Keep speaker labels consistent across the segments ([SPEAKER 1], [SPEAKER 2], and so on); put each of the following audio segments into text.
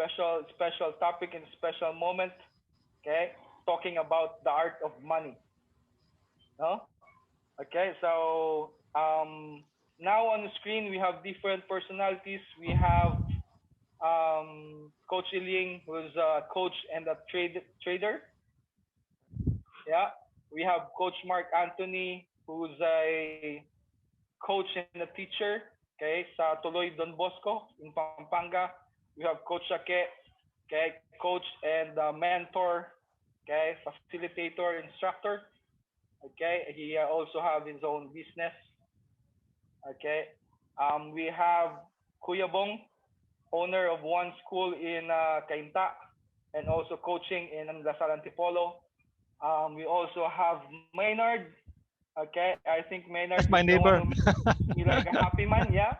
[SPEAKER 1] special topic and special moment. Okay, talking about the art of money. No? Okay, so now on the screen we have different personalities. We have Coach Iling, who's a coach and a trader. Yeah, we have Coach Mark Anthony, who's a coach and a teacher. Okay, sa Tuloy Don Bosco in Pampanga. We have Coach Ake, okay, coach and mentor, okay, facilitator, instructor. Okay, he also have his own business. Okay, we have Kuya Bong, owner of one school in Cainta, and also coaching in Lasal Antipolo. We also have Maynard. Okay, I think Maynard
[SPEAKER 2] That's
[SPEAKER 1] is
[SPEAKER 2] my
[SPEAKER 1] the one
[SPEAKER 2] neighbor.
[SPEAKER 1] who makes me like a happy man. Yeah,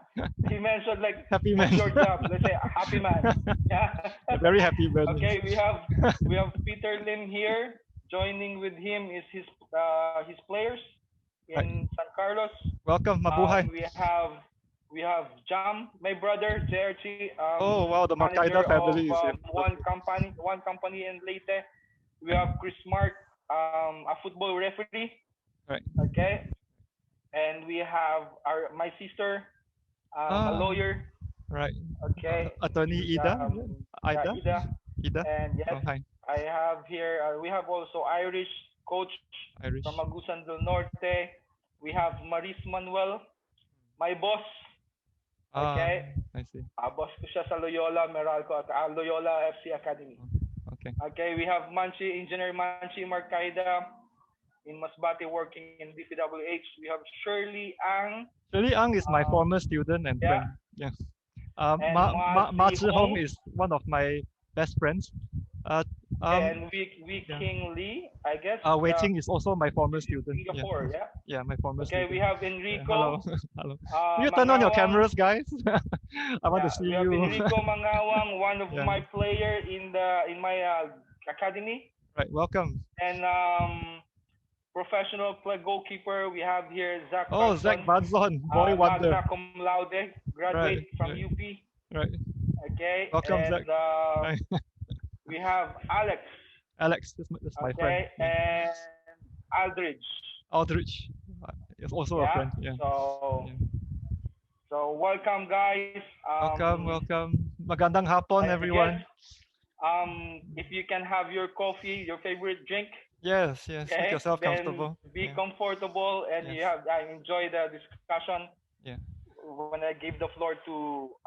[SPEAKER 1] he mentioned like,
[SPEAKER 2] Happy
[SPEAKER 1] what's
[SPEAKER 2] man.
[SPEAKER 1] your job? Let's say a happy man. Yeah.
[SPEAKER 2] A very happy man.
[SPEAKER 1] Okay, we have Peter Lim here. Joining with him is his players
[SPEAKER 2] Right.
[SPEAKER 1] in San Carlos.
[SPEAKER 2] Welcome, mabuhay.
[SPEAKER 1] We have Jam, my brother, JRT,
[SPEAKER 2] Oh wow, the
[SPEAKER 1] manager
[SPEAKER 2] Makaida
[SPEAKER 1] of
[SPEAKER 2] family is here. Okay.
[SPEAKER 1] one company in Leyte. We have Chris Mark, a football referee.
[SPEAKER 2] Right.
[SPEAKER 1] Okay, and we have my sister, a
[SPEAKER 2] Ah,
[SPEAKER 1] lawyer.
[SPEAKER 2] right.
[SPEAKER 1] Okay,
[SPEAKER 2] Attorney
[SPEAKER 1] she's
[SPEAKER 2] Ida?
[SPEAKER 1] yeah,
[SPEAKER 2] Ida?
[SPEAKER 1] Ida.
[SPEAKER 2] Ida?
[SPEAKER 1] And yes,
[SPEAKER 2] Oh, hi.
[SPEAKER 1] I have here. We have also Irish coach from
[SPEAKER 2] Irish.
[SPEAKER 1] Agusan del Norte. We have Maris Manuel, my boss.
[SPEAKER 2] Ah,
[SPEAKER 1] Okay,
[SPEAKER 2] I see.
[SPEAKER 1] boss ko siya sa Loyola Meralco at Loyola FC Academy.
[SPEAKER 2] Okay.
[SPEAKER 1] Okay, we have Engineer Manchi Marcaida in Masbate working in DPWH. We have Shirley Ang.
[SPEAKER 2] Shirley Ang is my former student and
[SPEAKER 1] Yeah,
[SPEAKER 2] friend. Yeah.
[SPEAKER 1] and
[SPEAKER 2] Ma
[SPEAKER 1] Moazi
[SPEAKER 2] Zhi Hong
[SPEAKER 1] Hong.
[SPEAKER 2] is one of my best friends. Uh,
[SPEAKER 1] Okay, and we
[SPEAKER 2] yeah.
[SPEAKER 1] King Lee, I guess.
[SPEAKER 2] Wei Ting is also my former student. Yeah.
[SPEAKER 1] Singapore, yeah.
[SPEAKER 2] Yeah, my former
[SPEAKER 1] Okay,
[SPEAKER 2] student.
[SPEAKER 1] we have
[SPEAKER 2] Yeah, hello.
[SPEAKER 1] Enrico
[SPEAKER 2] Hello. Will you turn on your
[SPEAKER 1] Mangawang.
[SPEAKER 2] cameras, guys? I want to
[SPEAKER 1] Yeah,
[SPEAKER 2] see
[SPEAKER 1] we have
[SPEAKER 2] you.
[SPEAKER 1] Enrico Mangawang, one of
[SPEAKER 2] Yeah.
[SPEAKER 1] my player in my academy,
[SPEAKER 2] Right. Welcome.
[SPEAKER 1] and professional play goalkeeper. We have here Zach
[SPEAKER 2] Oh, Zach
[SPEAKER 1] Badson,
[SPEAKER 2] Banzon, boy wonder.
[SPEAKER 1] magna cum laude,
[SPEAKER 2] Right.
[SPEAKER 1] graduate from
[SPEAKER 2] Right.
[SPEAKER 1] UP.
[SPEAKER 2] Right.
[SPEAKER 1] Okay,
[SPEAKER 2] Welcome, Zach.
[SPEAKER 1] and
[SPEAKER 2] Right.
[SPEAKER 1] we have Alex.
[SPEAKER 2] Alex, that's my friend.
[SPEAKER 1] Okay,
[SPEAKER 2] Yeah.
[SPEAKER 1] and Aldridge.
[SPEAKER 2] Aldrich is also a
[SPEAKER 1] Yeah.
[SPEAKER 2] friend. Yeah.
[SPEAKER 1] So
[SPEAKER 2] Yeah.
[SPEAKER 1] welcome guys.
[SPEAKER 2] Welcome, welcome. Magandang hapon,
[SPEAKER 1] I guess
[SPEAKER 2] everyone.
[SPEAKER 1] if you can have your coffee, your favorite drink,
[SPEAKER 2] Yes, yes. Make
[SPEAKER 1] okay,
[SPEAKER 2] yourself
[SPEAKER 1] then
[SPEAKER 2] comfortable.
[SPEAKER 1] be
[SPEAKER 2] Yeah.
[SPEAKER 1] comfortable and
[SPEAKER 2] Yes.
[SPEAKER 1] I enjoy the discussion
[SPEAKER 2] Yeah.
[SPEAKER 1] when I give the floor to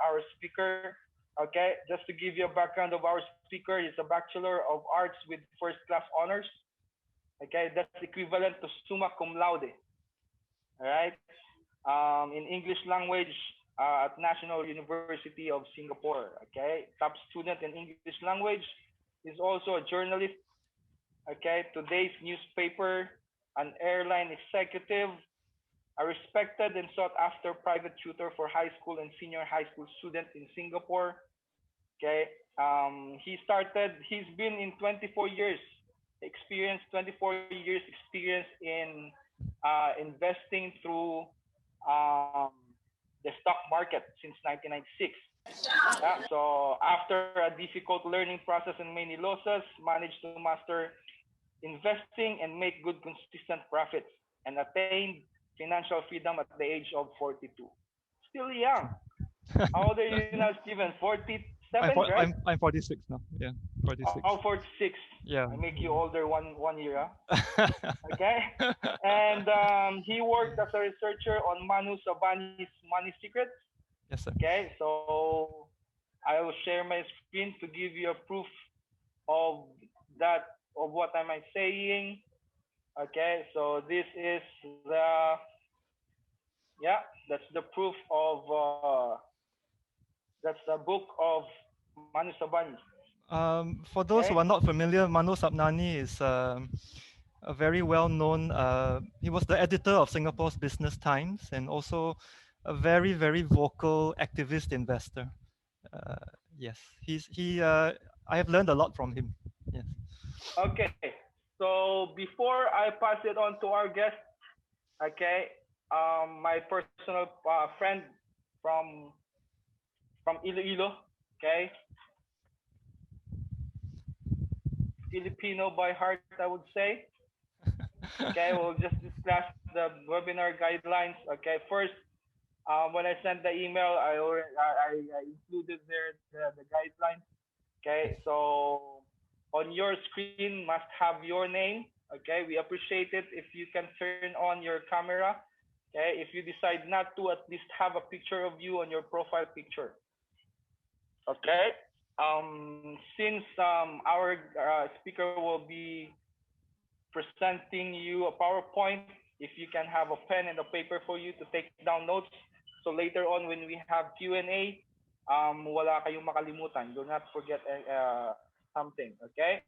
[SPEAKER 1] our speaker. Okay, just to give you a background of our speaker, he's a Bachelor of Arts with first class honors. Okay, that's equivalent to summa cum laude. All right, in English language at National University of Singapore. Okay, top student in English language. He's also a journalist. Okay, today's newspaper, an airline executive, a respected and sought after private tutor for high school and senior high school students in Singapore. Okay, he's been in 24 years experience, 24 years experience in investing through um, the stock market since 1996. Yeah, so after a difficult learning process and many losses, managed to master investing and make good consistent profits and attained financial freedom at the age of 42. Still young. How old are you now, Steven? 47, right?
[SPEAKER 2] I'm 46 now. Yeah, 46.
[SPEAKER 1] Oh, 46.
[SPEAKER 2] Yeah.
[SPEAKER 1] I make you older one year. Okay. And he worked as a researcher on Manu Sabani's Money Secrets.
[SPEAKER 2] Yes, sir.
[SPEAKER 1] Okay, so I will share my screen to give you a proof of that, of what am I saying. Okay, so this is the, yeah, that's the proof of, that's the book of Manu Sabani.
[SPEAKER 2] For those who are not familiar, Mano Sabnani is a very well-known. He was the editor of Singapore's Business Times and also a very, very vocal activist investor. Yes, I have learned a lot from him. Yes.
[SPEAKER 1] Okay, so before I pass it on to our guest, okay, my personal friend from Iloilo, okay, Filipino by heart, I would say. Okay, we'll just discuss the webinar guidelines. Okay, first, when I sent the email, I included there the guidelines. Okay, so on your screen must have your name. Okay, we appreciate it if you can turn on your camera. Okay, if you decide not to, at least have a picture of you on your profile picture. Okay. Since our speaker will be presenting you a PowerPoint, if you can have a pen and a paper for you to take down notes, so later on when we have Q&A, wala kayong makalimutan. Do not forget something. Okay.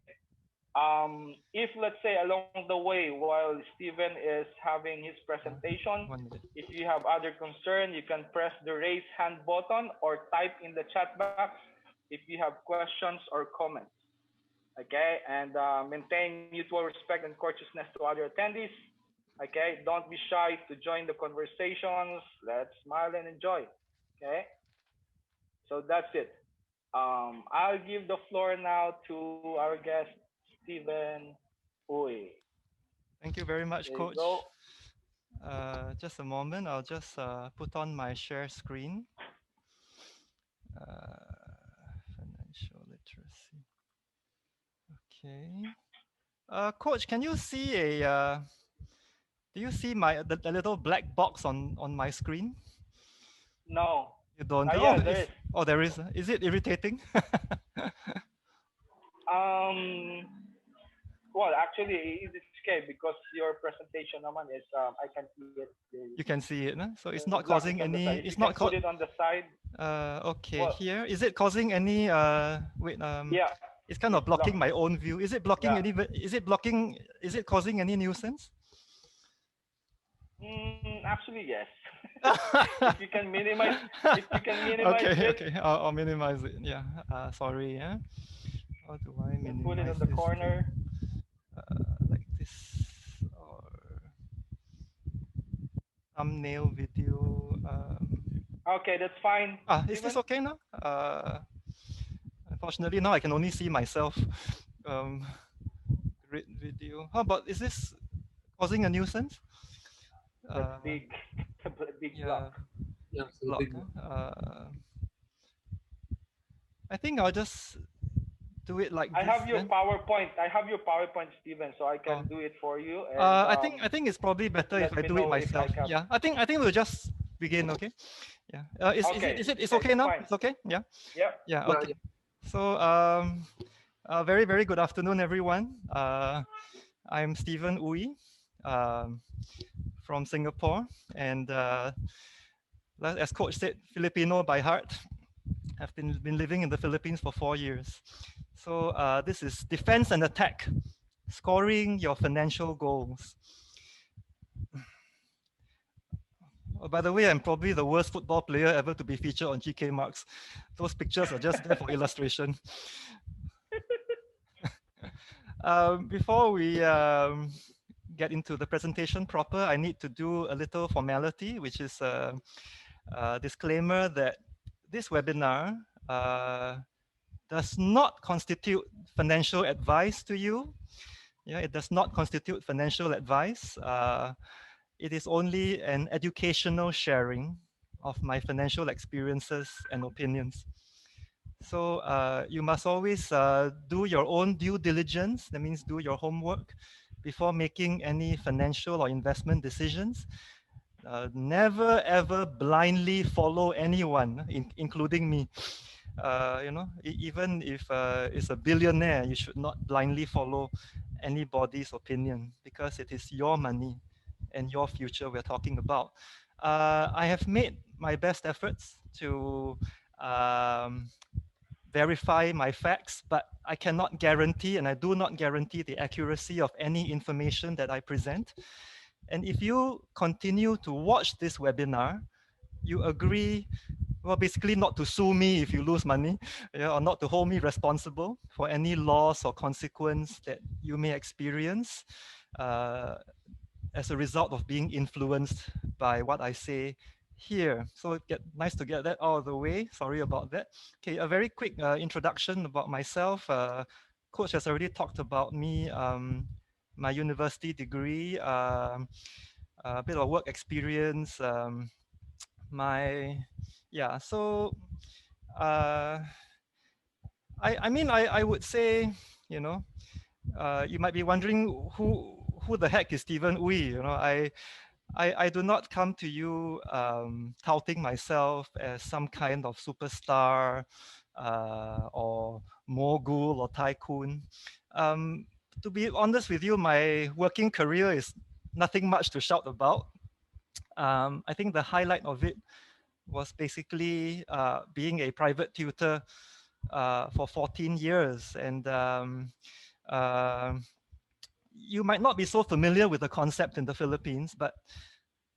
[SPEAKER 1] If let's say along the way while Steven is having his presentation,
[SPEAKER 2] 1 minute.
[SPEAKER 1] if you have other concern, you can press the raise hand button or type in the chat box if you have questions or comments. Okay, and maintain mutual respect and courteousness to other attendees. Okay, don't be shy to join the conversations. Let's smile and enjoy. Okay, so that's it. I'll give the floor now to our guest, Steven Ooi.
[SPEAKER 2] Thank you very much,
[SPEAKER 1] There you go.
[SPEAKER 2] Coach. Just a moment. I'll just put on my share screen. Financial literacy. Okay. Coach, can you see do you see the little black box on my screen?
[SPEAKER 1] No.
[SPEAKER 2] You don't?
[SPEAKER 1] Yeah,
[SPEAKER 2] Oh,
[SPEAKER 1] there is.
[SPEAKER 2] there is. Is it irritating?
[SPEAKER 1] Um, well, actually, it's okay because your presentation naman is, I can see it clearly.
[SPEAKER 2] You can see it, no? So
[SPEAKER 1] The
[SPEAKER 2] it's not
[SPEAKER 1] block is on
[SPEAKER 2] causing
[SPEAKER 1] the side.
[SPEAKER 2] any.
[SPEAKER 1] If you
[SPEAKER 2] It's
[SPEAKER 1] can
[SPEAKER 2] not
[SPEAKER 1] put
[SPEAKER 2] called.
[SPEAKER 1] it on the side,
[SPEAKER 2] Okay,
[SPEAKER 1] well,
[SPEAKER 2] here is it causing any? Wait.
[SPEAKER 1] yeah,
[SPEAKER 2] It's kind
[SPEAKER 1] it's
[SPEAKER 2] of blocking
[SPEAKER 1] blocked.
[SPEAKER 2] my own view. Is it blocking
[SPEAKER 1] Yeah.
[SPEAKER 2] any? Is it blocking? Is it causing any nuisance?
[SPEAKER 1] Actually, yes. if you can minimize, if you can minimize
[SPEAKER 2] Okay,
[SPEAKER 1] it,
[SPEAKER 2] okay. I'll minimize it. Yeah. Sorry. Yeah. How do I
[SPEAKER 1] you can put it
[SPEAKER 2] minimize
[SPEAKER 1] on the
[SPEAKER 2] this thing?
[SPEAKER 1] corner.
[SPEAKER 2] Like this or thumbnail video.
[SPEAKER 1] Okay, that's fine,
[SPEAKER 2] Is this
[SPEAKER 1] Steven.
[SPEAKER 2] okay now? Unfortunately, now I can only see myself. Grid video. How about, is this causing a nuisance?
[SPEAKER 1] That's
[SPEAKER 2] Uh,
[SPEAKER 1] big. Big block.
[SPEAKER 2] yeah,
[SPEAKER 3] Yeah,
[SPEAKER 2] big
[SPEAKER 3] so
[SPEAKER 2] block.
[SPEAKER 3] big one.
[SPEAKER 2] I think I'll just do it like
[SPEAKER 1] I
[SPEAKER 2] this
[SPEAKER 1] have your
[SPEAKER 2] then.
[SPEAKER 1] PowerPoint. I have your PowerPoint, Steven, so I
[SPEAKER 2] Oh,
[SPEAKER 1] can do it for you. And
[SPEAKER 2] I think it's probably better if
[SPEAKER 1] let
[SPEAKER 2] I
[SPEAKER 1] me
[SPEAKER 2] do it
[SPEAKER 1] know if I
[SPEAKER 2] myself.
[SPEAKER 1] can.
[SPEAKER 2] Yeah, I think we'll just begin. Okay. Yeah.
[SPEAKER 1] Okay,
[SPEAKER 2] It's
[SPEAKER 1] okay,
[SPEAKER 2] okay
[SPEAKER 1] that's
[SPEAKER 2] now?
[SPEAKER 1] fine.
[SPEAKER 2] It's okay. Yeah.
[SPEAKER 1] Yep.
[SPEAKER 2] Yeah.
[SPEAKER 3] Yeah,
[SPEAKER 2] Okay.
[SPEAKER 3] yeah.
[SPEAKER 2] So very very good afternoon, everyone. I'm Stephen Ooi, um, from Singapore, and as Coach said, Filipino by heart. I've been living in the Philippines for 4 years. So this is defense and attack, scoring your financial goals. Oh, by the way, I'm probably the worst football player ever to be featured on GK Marks. Those pictures are just there for illustration. Before we get into the presentation proper, I need to do a little formality, which is a disclaimer that this webinar does not constitute financial advice to you. Yeah, it does not constitute financial advice. It is only an educational sharing of my financial experiences and opinions. So you must always do your own due diligence. That means do your homework before making any financial or investment decisions. Never ever blindly follow anyone, including me. Even if it's a billionaire, you should not blindly follow anybody's opinion because it is your money and your future we're talking about. I have made my best efforts to um, verify my facts, but I cannot guarantee and I do not guarantee the accuracy of any information that I present. And if you continue to watch this webinar, you agree, well, basically not to sue me if you lose money, yeah, or not to hold me responsible for any loss or consequence that you may experience uh, as a result of being influenced by what I say here. So nice to get that out of the way. Sorry about that. Okay, a very quick introduction about myself. Coach has already talked about me, my university degree, a bit of work experience, my yeah. So uh, I would say, you know, you might be wondering who the heck is Stephen Ooi. You know, I do not come to you touting myself as some kind of superstar or mogul or tycoon. Um, to be honest with you, my working career is nothing much to shout about. I think the highlight of it was basically being a private tutor for 14 years. And uh, you might not be so familiar with the concept in the Philippines, but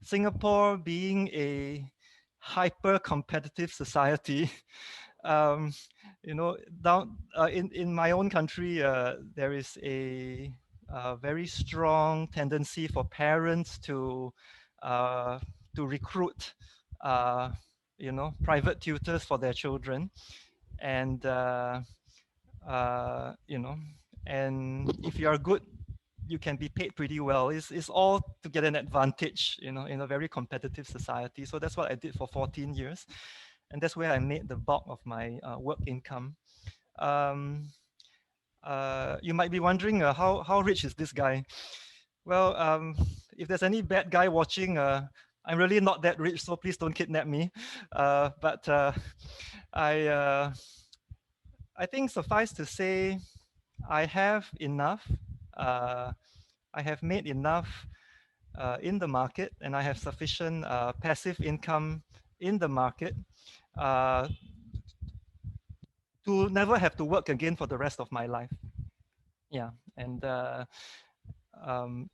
[SPEAKER 2] Singapore being a hyper competitive society, um, you know, down in my own country, there is a very strong tendency for parents uh, to recruit, uh, you know, private tutors for their children, and you know, and if you are good, you can be paid pretty well. It's all to get an advantage, you know, in a very competitive society. So that's what I did for 14 years, and that's where I made the bulk of my work income. Um, you might be wondering how rich is this guy? Well, if there's any bad guy watching, I'm really not that rich, so please don't kidnap me. But I I think suffice to say, I have enough. Uh, I have made enough in the market, and I have sufficient passive income in the market uh, to never have to work again for the rest of my life. Yeah, and to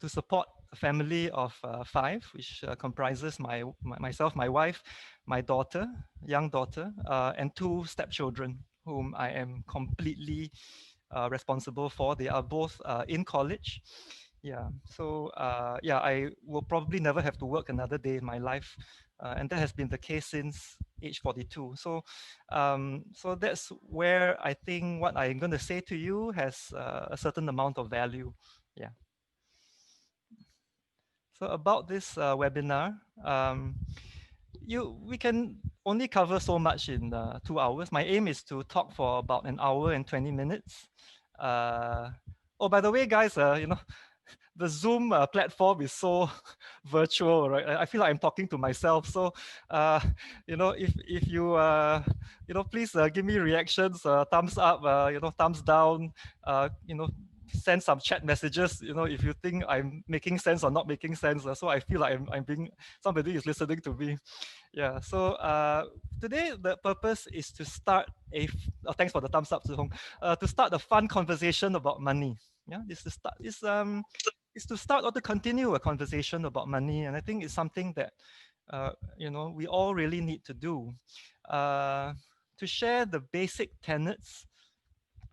[SPEAKER 2] support a family of five, which comprises myself, my wife, my daughter, young daughter, and two stepchildren, whom I am completely responsible for. They are both in college. Yeah, so yeah, I will probably never have to work another day in my life, and that has been the case since age 42. So that's where I think what I'm going to say to you has a certain amount of value. Yeah. So about this webinar, we can only cover so much in 2 hours. My aim is to talk for about an hour and 20 minutes. Oh, by the way, guys, you know, the Zoom platform is so virtual, right? I feel like I'm talking to myself. So, uh, you know, if you you know, please give me reactions, thumbs up, you know, thumbs down, you know, send some chat messages. You know, if you think I'm making sense or not making sense. So I feel like I'm being somebody is listening to me. Yeah. So today the purpose is to start thanks for the thumbs up, Zihong. To start a fun conversation about money. Yeah, this is start is to start or to continue a conversation about money, and I think it's something that you know, we all really need to do uh, to share the basic tenets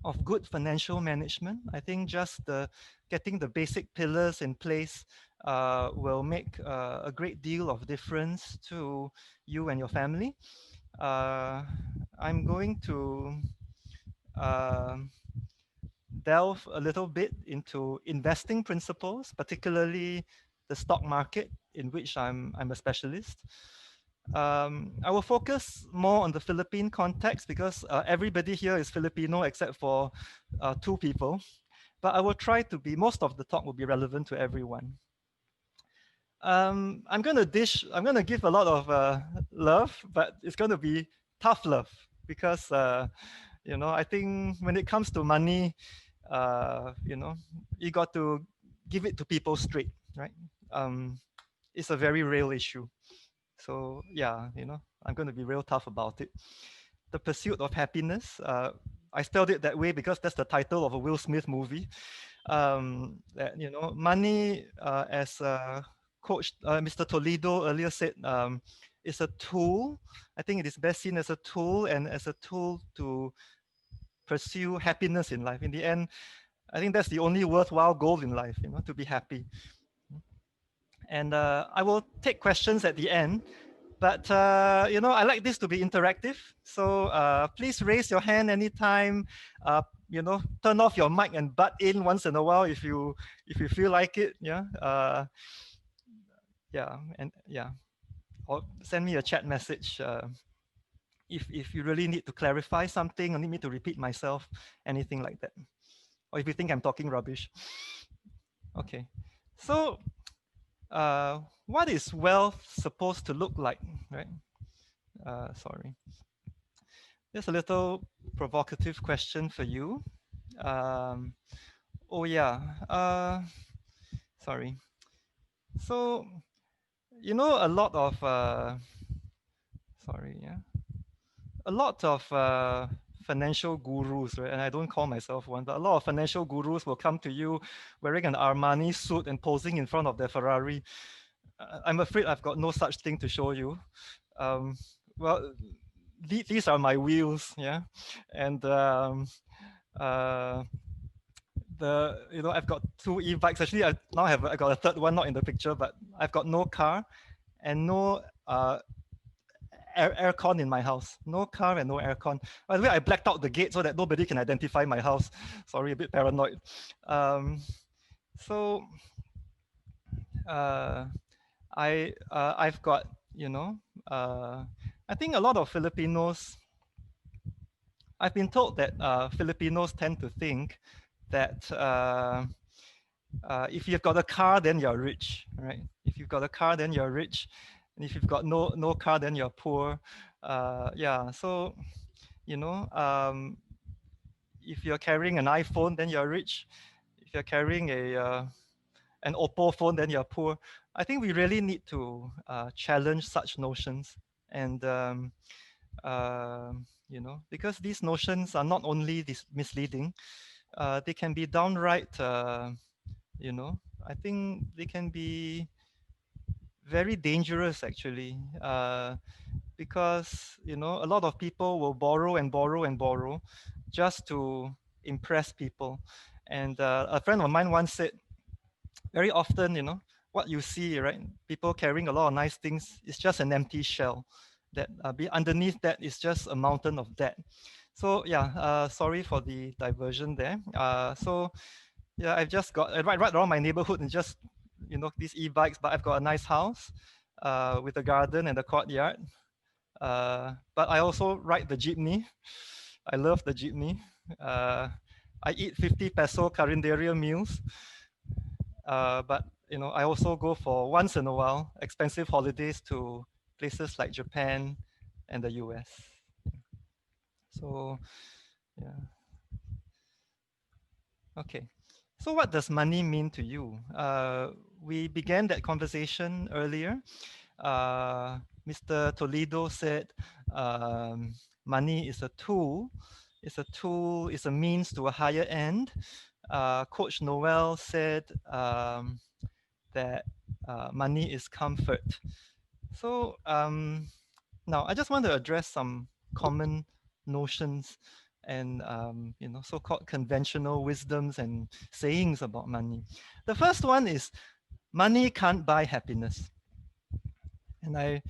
[SPEAKER 2] of good financial management. I think just the getting the basic pillars in place will make a great deal of difference to you and your family. Uh, I'm going to um delve a little bit into investing principles, particularly the stock market, in which I'm a specialist. I will focus more on the Philippine context because everybody here is Filipino except for two people. But I will try to be, most of the talk will be relevant to everyone. I'm gonna give a lot of love, but it's gonna be tough love because you know, I think when it comes to money, you know, you got to give it to people straight, right? It's a very real issue. So yeah, you know, I'm going to be real tough about it. The Pursuit of Happiness. I spelled it that way because that's the title of a Will Smith movie. That, you know, money, as Coach Mr. Toledo earlier said, is a tool. I think it is best seen as a tool and as a tool to pursue happiness in life. In the end, I think that's the only worthwhile goal in life, you know, to be happy. And I will take questions at the end. But I like this to be interactive. So please raise your hand anytime. Turn off your mic and butt in once in a while if you feel like it. Yeah. Yeah. Or send me a chat message if you really need to clarify something or need me to repeat myself, anything like that. Or if you think I'm talking rubbish. Okay. So what is wealth supposed to look like, right? Sorry. Here's a little provocative question for you. Um, oh yeah. Sorry. So a lot of sorry, yeah, a lot of financial gurus, right? And I don't call myself one, but a lot of financial gurus will come to you wearing an Armani suit and posing in front of their Ferrari. I'm afraid I've got no such thing to show you. Um, well, these are my wheels, yeah, and uh, I've got two e-bikes. Actually, I got a third one, not in the picture, but I've got no car and no aircon in my house. No car and no aircon. By the way, I blacked out the gate so that nobody can identify my house. Sorry, a bit paranoid. So uh, I've got I think a lot of Filipinos. I've been told that Filipinos tend to think that if you've got a car, then you're rich, right? If you've got a car, then you're rich, and if you've got no car, then you're poor. Yeah, so you know, if you're carrying an iPhone, then you're rich. If you're carrying an Oppo phone, then you're poor. I think we really need to challenge such notions, and because these notions are not only misleading, they can be downright, I think they can be very dangerous actually, because a lot of people will borrow and borrow and borrow just to impress people. And a friend of mine once said, very often, what you see, right? People carrying a lot of nice things is just an empty shell. That be underneath that is just a mountain of debt. So yeah, sorry for the diversion there. So yeah, I've just got right around my neighborhood and just these e-bikes, but I've got a nice house with a garden and a courtyard. But I also ride the jeepney. I love the jeepney. Uh, I eat 50 peso Carinderia meals. But I also go for once in a while expensive holidays to places like Japan and the US. So yeah, okay. So what does money mean to you? We began that conversation earlier. Mr. Toledo said money is a tool. It's a tool. It's a means to a higher end. Coach Noel said that money is comfort. So now I just want to address some common notions and so-called conventional wisdoms and sayings about money. The first one is money can't buy happiness, and I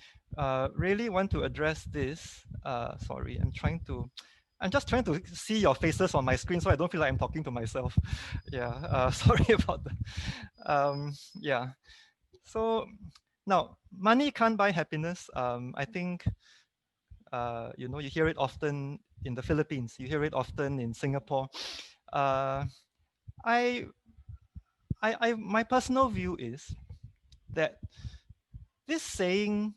[SPEAKER 2] really want to address this. Sorry, I'm just trying to see your faces on my screen so I don't feel like I'm talking to myself. Yeah, sorry about that. Yeah, so now money can't buy happiness. I think you hear it often in the Philippines. You hear it often in Singapore. Uh, I, my personal view is that this saying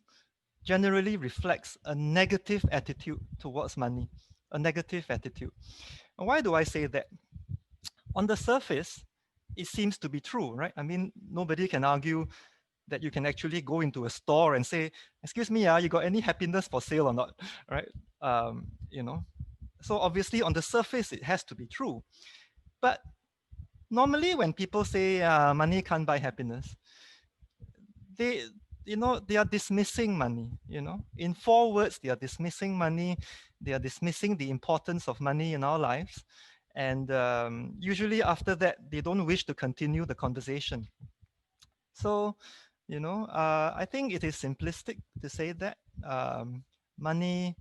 [SPEAKER 2] generally reflects a negative attitude towards money, a negative attitude. And why do I say that? On the surface, it seems to be true, right? I mean, nobody can argue that you can actually go into a store and say, "Excuse me, you got any happiness for sale or not?" Right? So obviously, on the surface, it has to be true. But normally, when people say money can't buy happiness, they they are dismissing money. In 4 words, they are dismissing money. They are dismissing the importance of money in our lives, and usually after that, they don't wish to continue the conversation. So I think it is simplistic to say that money,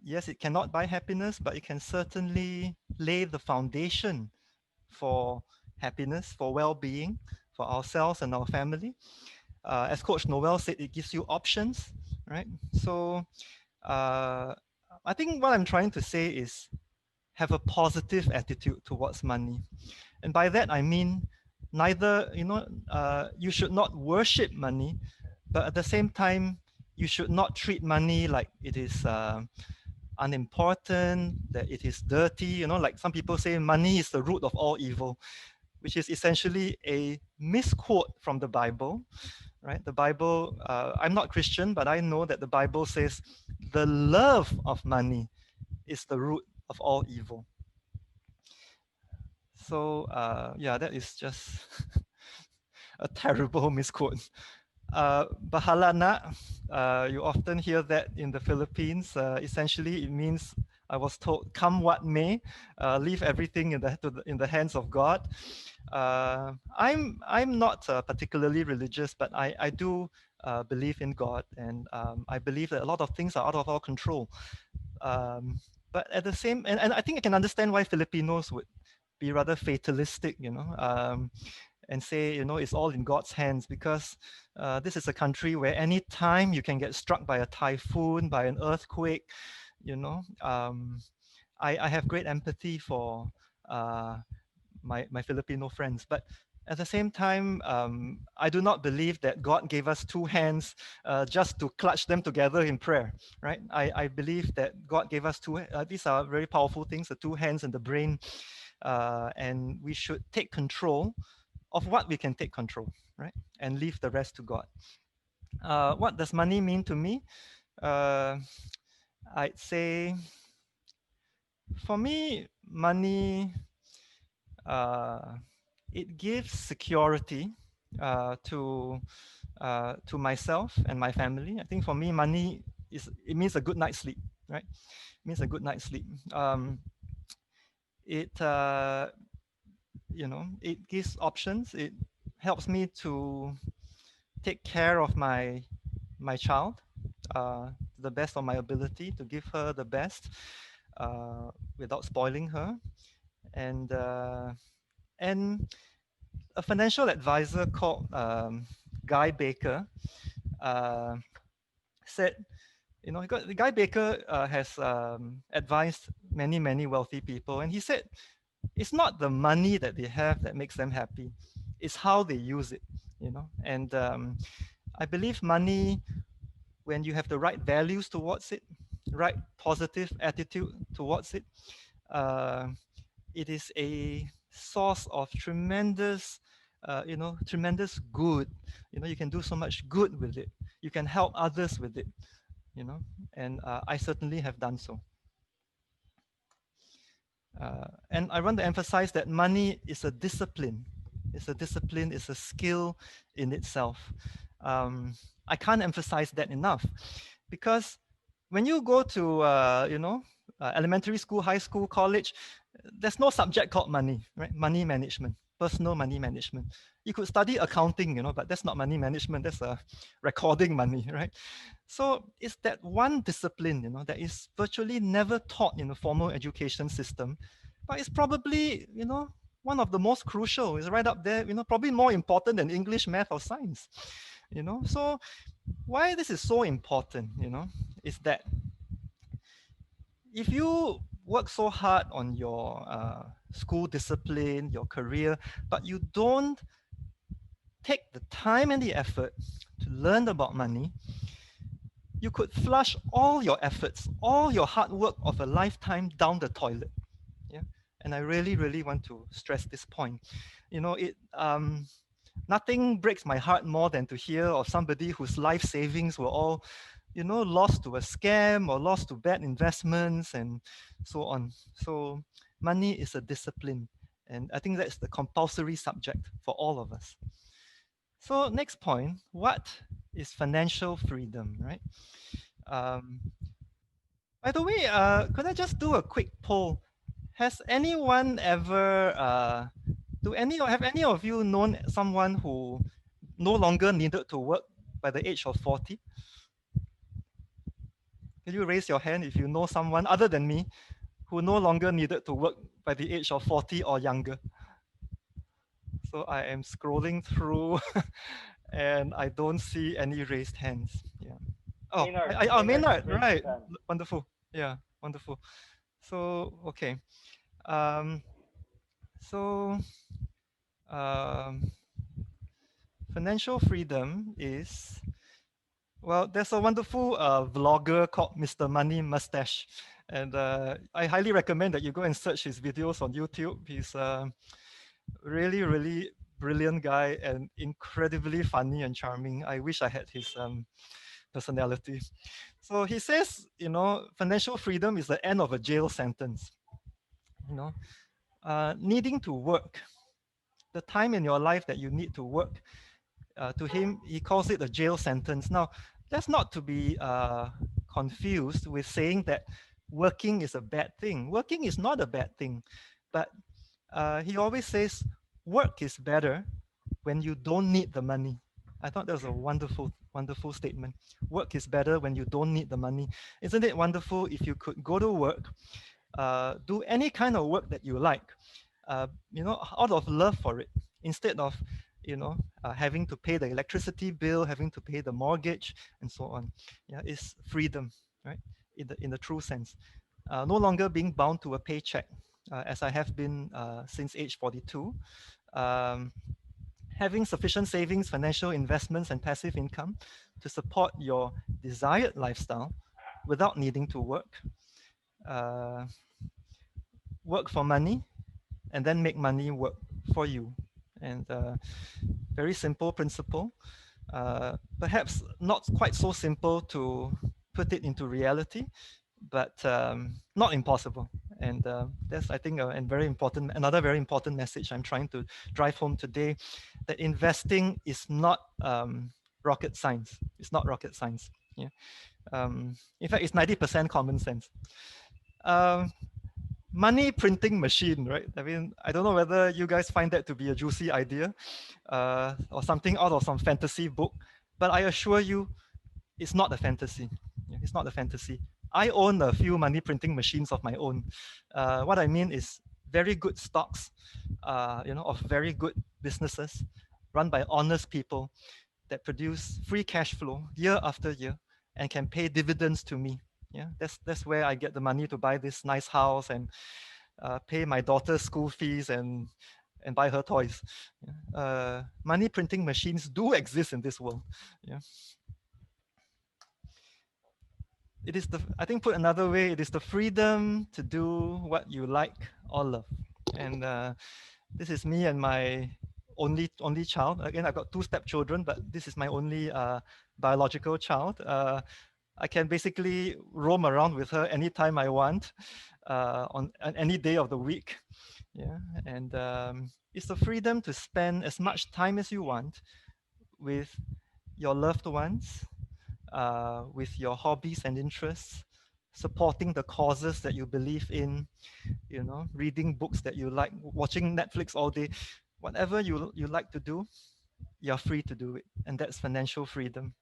[SPEAKER 2] yes, it cannot buy happiness, but it can certainly lay the foundation for happiness, for well-being, for ourselves and our family. As Coach Noel said, it gives you options, right? So uh, I think what I'm trying to say is have a positive attitude towards money. And by that, I mean neither, you should not worship money, but at the same time, you should not treat money like it is unimportant, that it is dirty. Like some people say, money is the root of all evil, which is essentially a misquote from the Bible, right? The Bible, I'm not Christian, but I know that the Bible says the love of money is the root of all evil. So, yeah, that is just a terrible misquote. Bahala na, you often hear that in the Philippines. Essentially, it means I was told, "Come what may, leave everything in the hands of God." I'm not particularly religious, but I do believe in God, and I believe that a lot of things are out of our control. But at the same, and I think I can understand why Filipinos would be rather fatalistic, and say, it's all in God's hands, because this is a country where any time you can get struck by a typhoon, by an earthquake. I have great empathy for uh, my Filipino friends, but at the same time, I do not believe that God gave us two hands just to clutch them together in prayer, right? I believe that God gave us these are very powerful things, the two hands and the brain, and we should take control of what we can take control, right? And leave the rest to God. What does money mean to me? Uh, I'd say for me, money, uh, it gives security to myself and my family. I think for me, money it means a good night's sleep, right? It means a good night's sleep. It it gives options. It helps me to take care of my child to the best of my ability, to give her the best without spoiling her. And uh, and a financial advisor called Guy Baker uh, said, the Guy Baker has advised many wealthy people, and he said it's not the money that they have that makes them happy, it's how they use it. And I believe money, when you have the right values towards it, right positive attitude towards it, uh, it is a source of tremendous good. You can do so much good with it. You can help others with it. You know, and I certainly have done so. And I want to emphasize that money is a discipline. It's a discipline. It's a skill in itself. I can't emphasize that enough, because when you go to elementary school, high school, college, there's no subject called money, right? Money management, personal money management. You could study accounting, but that's not money management. That's recording money, right? So it's that one discipline, that is virtually never taught in the formal education system, but it's probably, one of the most crucial. It's right up there, probably more important than English, math, or science. So why this is so important, is that if you work so hard on your school discipline, your career, but you don't take the time and the effort to learn about money, you could flush all your efforts, all your hard work of a lifetime down the toilet. Yeah, and I really want to stress this point. Nothing breaks my heart more than to hear of somebody whose life savings were all, lost to a scam or lost to bad investments and so on. So money is a discipline, and I think that's the compulsory subject for all of us. So next point, what is financial freedom, right? Um, by the way, could I just do a quick poll? Has anyone ever, have any of you known someone who no longer needed to work by the age of 40? Can you raise your hand if you know someone other than me who no longer needed to work by the age of 40 or younger? So I am scrolling through and I don't see any raised hands. Yeah. Oh,
[SPEAKER 1] Maynard has
[SPEAKER 2] Maynard,
[SPEAKER 1] raised his
[SPEAKER 2] right.
[SPEAKER 1] hand.
[SPEAKER 2] Wonderful. Yeah, wonderful. So, okay. Um, so, um, financial freedom is, well, there's a wonderful vlogger called Mr. Money Mustache. And I highly recommend that you go and search his videos on YouTube. He's really, really brilliant guy and incredibly funny and charming. I wish I had his personality. So he says, financial freedom is the end of a jail sentence. You know, needing to work, the time in your life that you need to work, to him, he calls it a jail sentence. Now, that's not to be confused with saying that working is a bad thing. Working is not a bad thing, but he always says work is better when you don't need the money. I thought that was a wonderful, wonderful statement. Work is better when you don't need the money. Isn't it wonderful if you could go to work, do any kind of work that you like, out of love for it, instead of, having to pay the electricity bill, having to pay the mortgage, and so on. Yeah, it's freedom, right? In the true sense, no longer being bound to a paycheck, as I have been since age 42. Um, Having sufficient savings, financial investments, and passive income to support your desired lifestyle without needing to work. Uh, Work for money and then make money work for you. And very simple principle. Perhaps not quite so simple to put it into reality, but not impossible. And that's, I think, another very important message I'm trying to drive home today, that investing is not rocket science. It's not rocket science. Yeah. In fact, it's 90% common sense. Um, Money printing machine, right? I mean, I don't know whether you guys find that to be a juicy idea, or something out of some fantasy book, but I assure you, it's not a fantasy. Yeah, it's not a fantasy. I own a few money printing machines of my own. What I mean is very good stocks, of very good businesses run by honest people that produce free cash flow year after year and can pay dividends to me. Yeah, that's where I get the money to buy this nice house and pay my daughter's school fees and buy her toys. Yeah. Money printing machines do exist in this world. Yeah. It is I think, put another way, it is the freedom to do what you like or love. And this is me and my only child. Again, I've got two stepchildren, but this is my only biological child. I can basically roam around with her anytime I want, on any day of the week. Yeah, and it's the freedom to spend as much time as you want with your loved ones, with your hobbies and interests, supporting the causes that you believe in, reading books that you like, watching Netflix all day, whatever you like to do, you're free to do it, and that's financial freedom.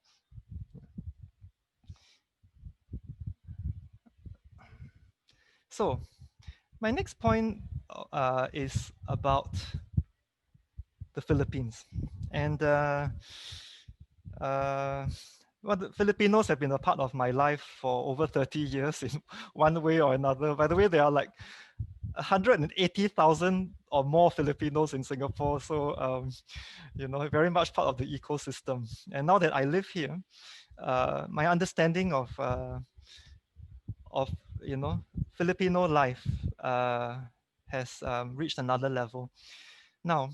[SPEAKER 2] So, my next point is about the Philippines, and uh, well, the Filipinos have been a part of my life for over 30 years in one way or another. By the way, there are like 180,000 or more Filipinos in Singapore, so very much part of the ecosystem. And now that I live here, my understanding of Filipino life has reached another level. Now,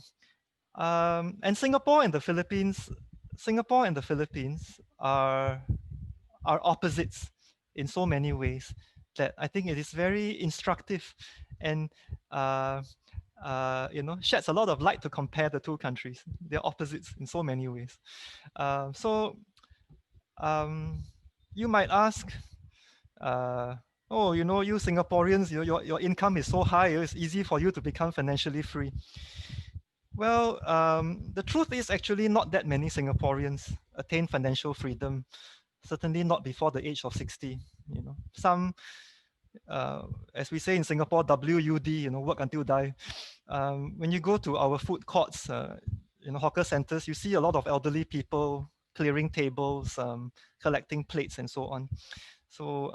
[SPEAKER 2] and Singapore and the Philippines are opposites in so many ways that I think it is very instructive and sheds a lot of light to compare the two countries. They're opposites in so many ways. So you might ask, oh, you Singaporeans, your income is so high, it's easy for you to become financially free. Well, the truth is actually not that many Singaporeans attain financial freedom. Certainly not before the age of 60. You know, some, uh, as we say in Singapore, WUD. You know, work until die. When you go to our food courts, hawker centers, you see a lot of elderly people clearing tables, collecting plates, and so on. So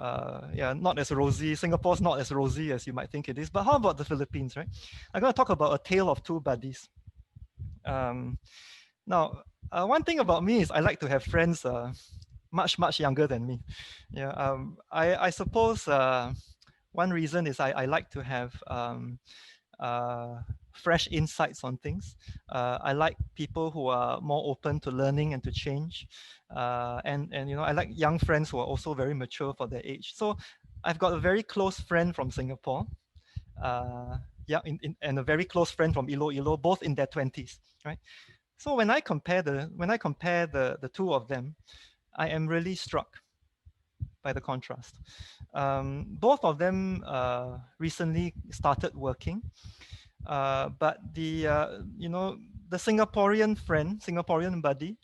[SPEAKER 2] yeah, not as rosy. Singapore's not as rosy as you might think it is. But how about the Philippines, right? I'm going to talk about a tale of two buddies. Um, Now, one thing about me is I like to have friends much younger than me. Yeah, I suppose one reason is I like to have uh, fresh insights on things. I like people who are more open to learning and to change, and I like young friends who are also very mature for their age. So I've got a very close friend from Singapore. Yeah, and a very close friend from Iloilo, both in their 20s, right? So when I compare the two of them, I am really struck by the contrast. Both of them recently started working, but the Singaporean friend, Singaporean buddy,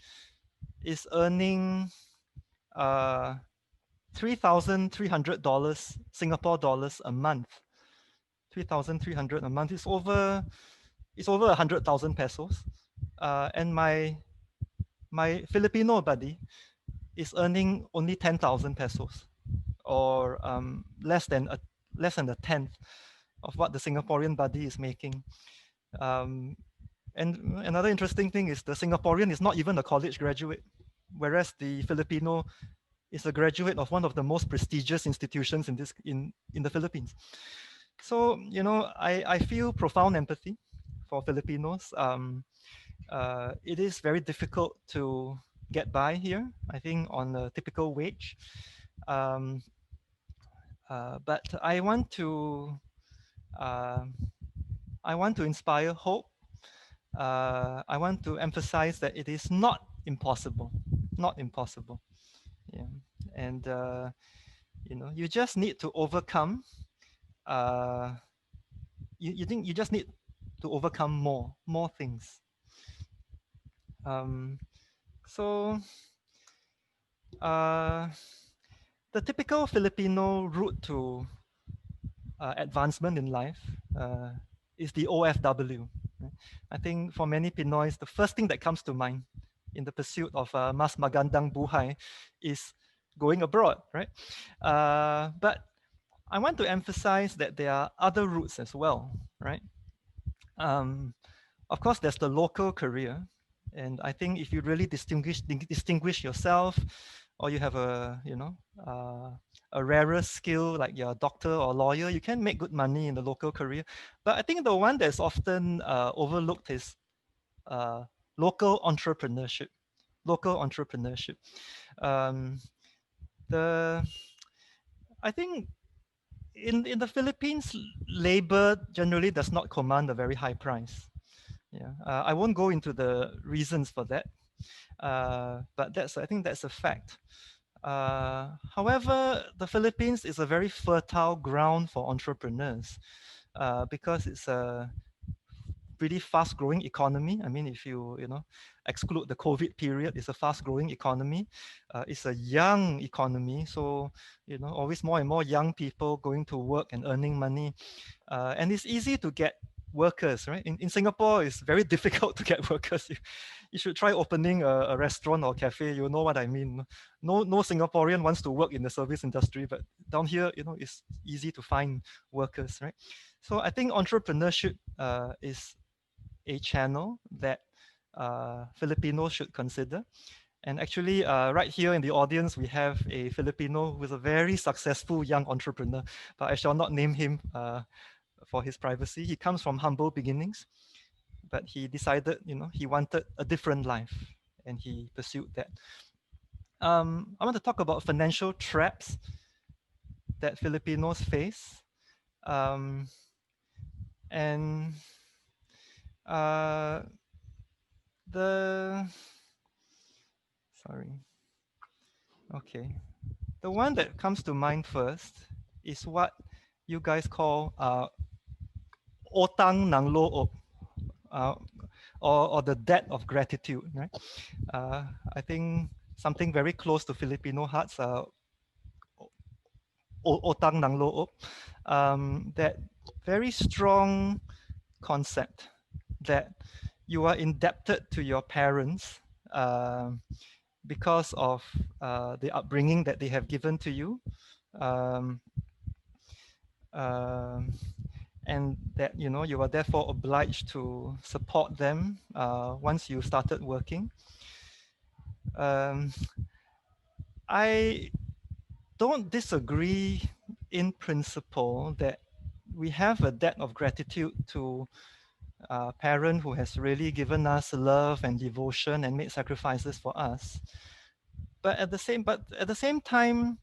[SPEAKER 2] is earning uh, $3,300 Singapore dollars a month. 3,300 a month is over 100,000 pesos. And my Filipino buddy is earning only 10,000 pesos, or less than a tenth of what the Singaporean buddy is making. Um, and another interesting thing is the Singaporean is not even a college graduate, whereas the Filipino is a graduate of one of the most prestigious institutions in the Philippines. So I feel profound empathy for Filipinos. It is very difficult to get by here, I think, on a typical wage. Um, but uh, I want to inspire hope. I want to emphasize that it is not impossible, not impossible. Yeah, and you just need to overcome. Uh, you think you just need to overcome more things. Um, so uh, the typical Filipino route to advancement in life is the OFW. Right? I think for many Pinoys, the first thing that comes to mind in the pursuit of mas magandang buhay is going abroad, right? But I want to emphasize that there are other routes as well, right? Um, of course, there's the local career, and I think if you really distinguish yourself, or you have uh, a rarer skill like you're a doctor or lawyer, you can make good money in the local career. But I think the one that's often overlooked is uh, local entrepreneurship. Local entrepreneurship. Um, the I think in the Philippines, labor generally does not command a very high price. Yeah, I won't go into the reasons for that, but I think that's a fact. However, the Philippines is a very fertile ground for entrepreneurs because it's a pretty fast-growing economy. I mean, if you exclude the COVID period, it's a fast-growing economy. It's a young economy, so always more and more young people going to work and earning money, and it's easy to get workers, right? In Singapore, it's very difficult to get workers. You should try opening a restaurant or cafe. You know what I mean. No Singaporean wants to work in the service industry, but down here, it's easy to find workers, right? So I think entrepreneurship is a channel that Filipinos should consider. And actually, right here in the audience, we have a Filipino who is a very successful young entrepreneur, but I shall not name him for his privacy. He comes from humble beginnings, but he decided, he wanted a different life, and he pursued that. I want to talk about financial traps that Filipinos face, um, and uh, the sorry, okay, the one that comes to mind first is what you guys call otang ng loob. Uh, or the debt of gratitude, right? I think something very close to Filipino hearts, utang ng loob, that very strong concept that you are indebted to your parents because of the upbringing that they have given to you. Um, um, and that you are therefore obliged to support them once you started working. Um, I don't disagree in principle that we have a debt of gratitude to a parent who has really given us love and devotion and made sacrifices for us. But at the same time,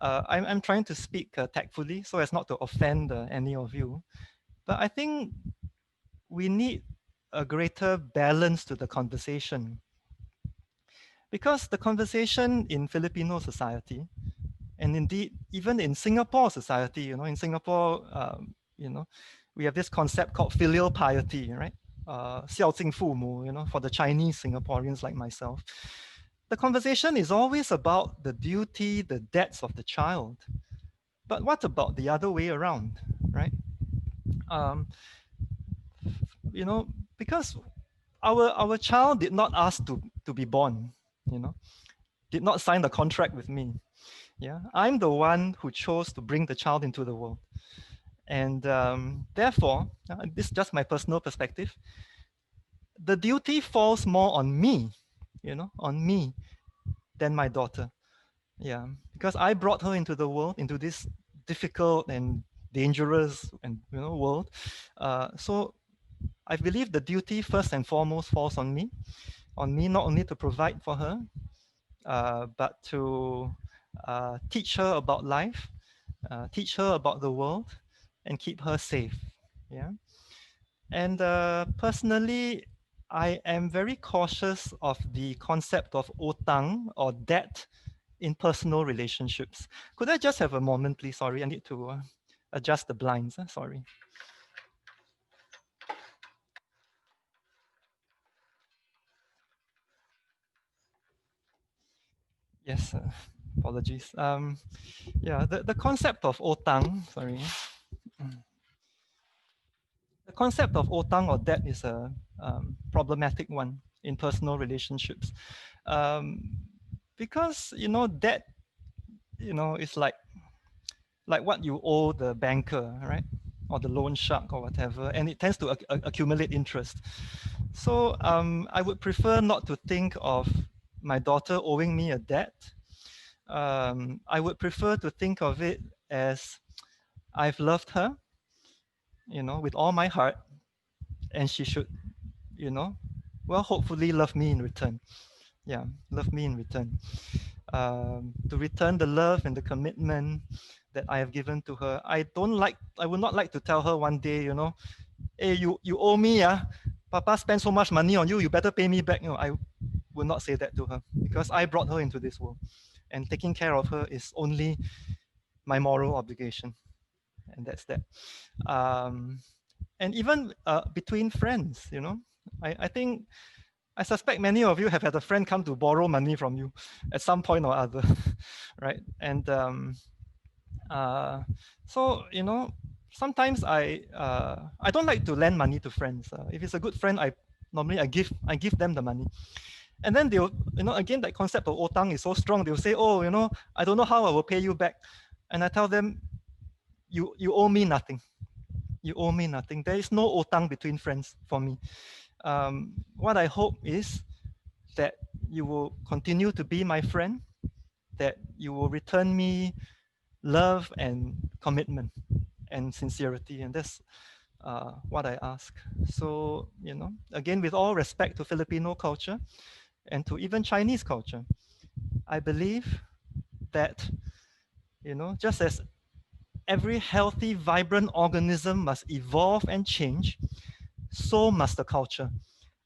[SPEAKER 2] I'm trying to speak tactfully so as not to offend any of you. But I think we need a greater balance to the conversation, because the conversation in Filipino society, and indeed even in Singapore society, in Singapore, we have this concept called filial piety, right? 孝敬父母, for the Chinese Singaporeans like myself. The conversation is always about the duty, the debts of the child. But what about the other way around, right? Um, because our child did not ask to be born, you know, did not sign the contract with me. Yeah, I'm the one who chose to bring the child into the world, and therefore, this is just my personal perspective. The duty falls more on me, on me than my daughter. Yeah, because I brought her into the world, into this difficult and dangerous and world. So I believe the duty first and foremost falls on me not only to provide for her, but to teach her about life, teach her about the world, and keep her safe. Yeah. And personally, I am very cautious of the concept of utang or debt in personal relationships. Could I just have a moment, please? Sorry, I need to adjust the blinds. Sorry. Yes, apologies. Yeah, the concept of utang, sorry. The concept of utang or debt is a problematic one in personal relationships, um, because debt, is like what you owe the banker, right, or the loan shark or whatever, and it tends to accumulate interest. So I would prefer not to think of my daughter owing me a debt. I would prefer to think of it as I've loved her, with all my heart, and she should, you know, hopefully love me in return. Yeah, love me in return. To return the love and the commitment that I have given to her. I would not like to tell her one day, hey, you owe me, Papa spent so much money on you, you better pay me back. I will not say that to her because I brought her into this world. And taking care of her is only my moral obligation. And that's that. Um, and even between friends, I think I suspect many of you have had a friend come to borrow money from you at some point or other, right? And uh, so sometimes I don't like to lend money to friends. If it's a good friend, I give them the money, and then they'll again that concept of otang is so strong. They'll say, oh, I don't know how I will pay you back, and I tell them, you owe me nothing. You owe me nothing. There is no otang between friends for me. What I hope is that you will continue to be my friend, that you will return me love and commitment and sincerity. And that's what I ask. So, again, with all respect to Filipino culture and to even Chinese culture, I believe that, just as every healthy, vibrant organism must evolve and change, so must the culture.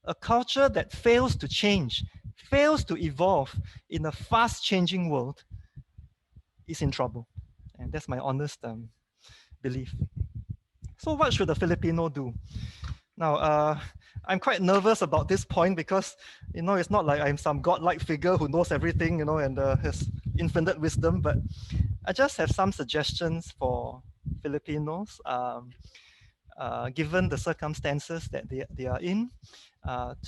[SPEAKER 2] A culture that fails to change, fails to evolve in a fast changing world is in trouble. And that's my honest belief. So, what should a Filipino do? Now, I'm quite nervous about this point because, it's not like I'm some godlike figure who knows everything, and has infinite wisdom, but I just have some suggestions for Filipinos, given the circumstances that they are in,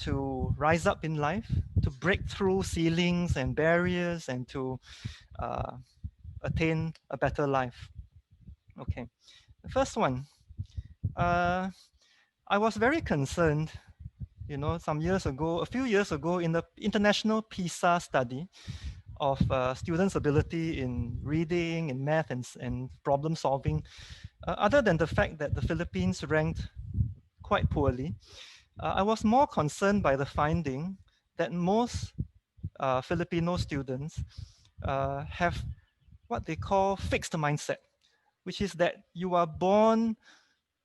[SPEAKER 2] to rise up in life, to break through ceilings and barriers, and to uh, attain a better life. Okay, the first one. Uh, I was very concerned, a few years ago, in the international PISA study of students' ability in reading, in math, and problem solving. Other than the fact that the Philippines ranked quite poorly, I was more concerned by the finding that most Filipino students have what they call fixed mindset, which is that you are born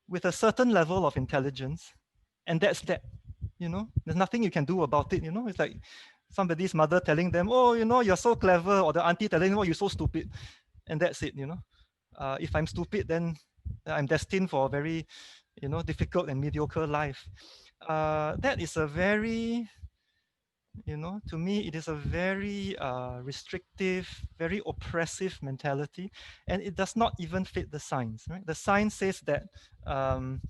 [SPEAKER 2] with a certain level of intelligence, and that's that. There's nothing you can do about it. It's like somebody's mother telling them, oh, you're so clever, or the auntie telling them, oh, you're so stupid, and that's it. If I'm stupid, then I'm destined for a very difficult and mediocre life. That is a very, to me, it is a very restrictive, very oppressive mentality, and it does not even fit the science. Right? The science says that um,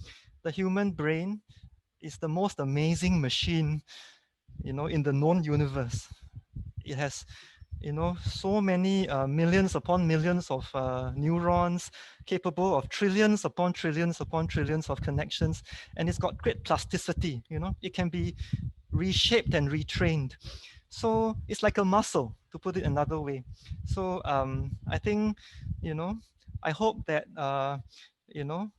[SPEAKER 2] the human brain is the most amazing machine, in the known universe. It has, so many millions upon millions of neurons, capable of trillions upon trillions upon trillions of connections, and it's got great plasticity. It can be reshaped and retrained. So it's like a muscle, to put it another way. So I think, you know, I hope that you know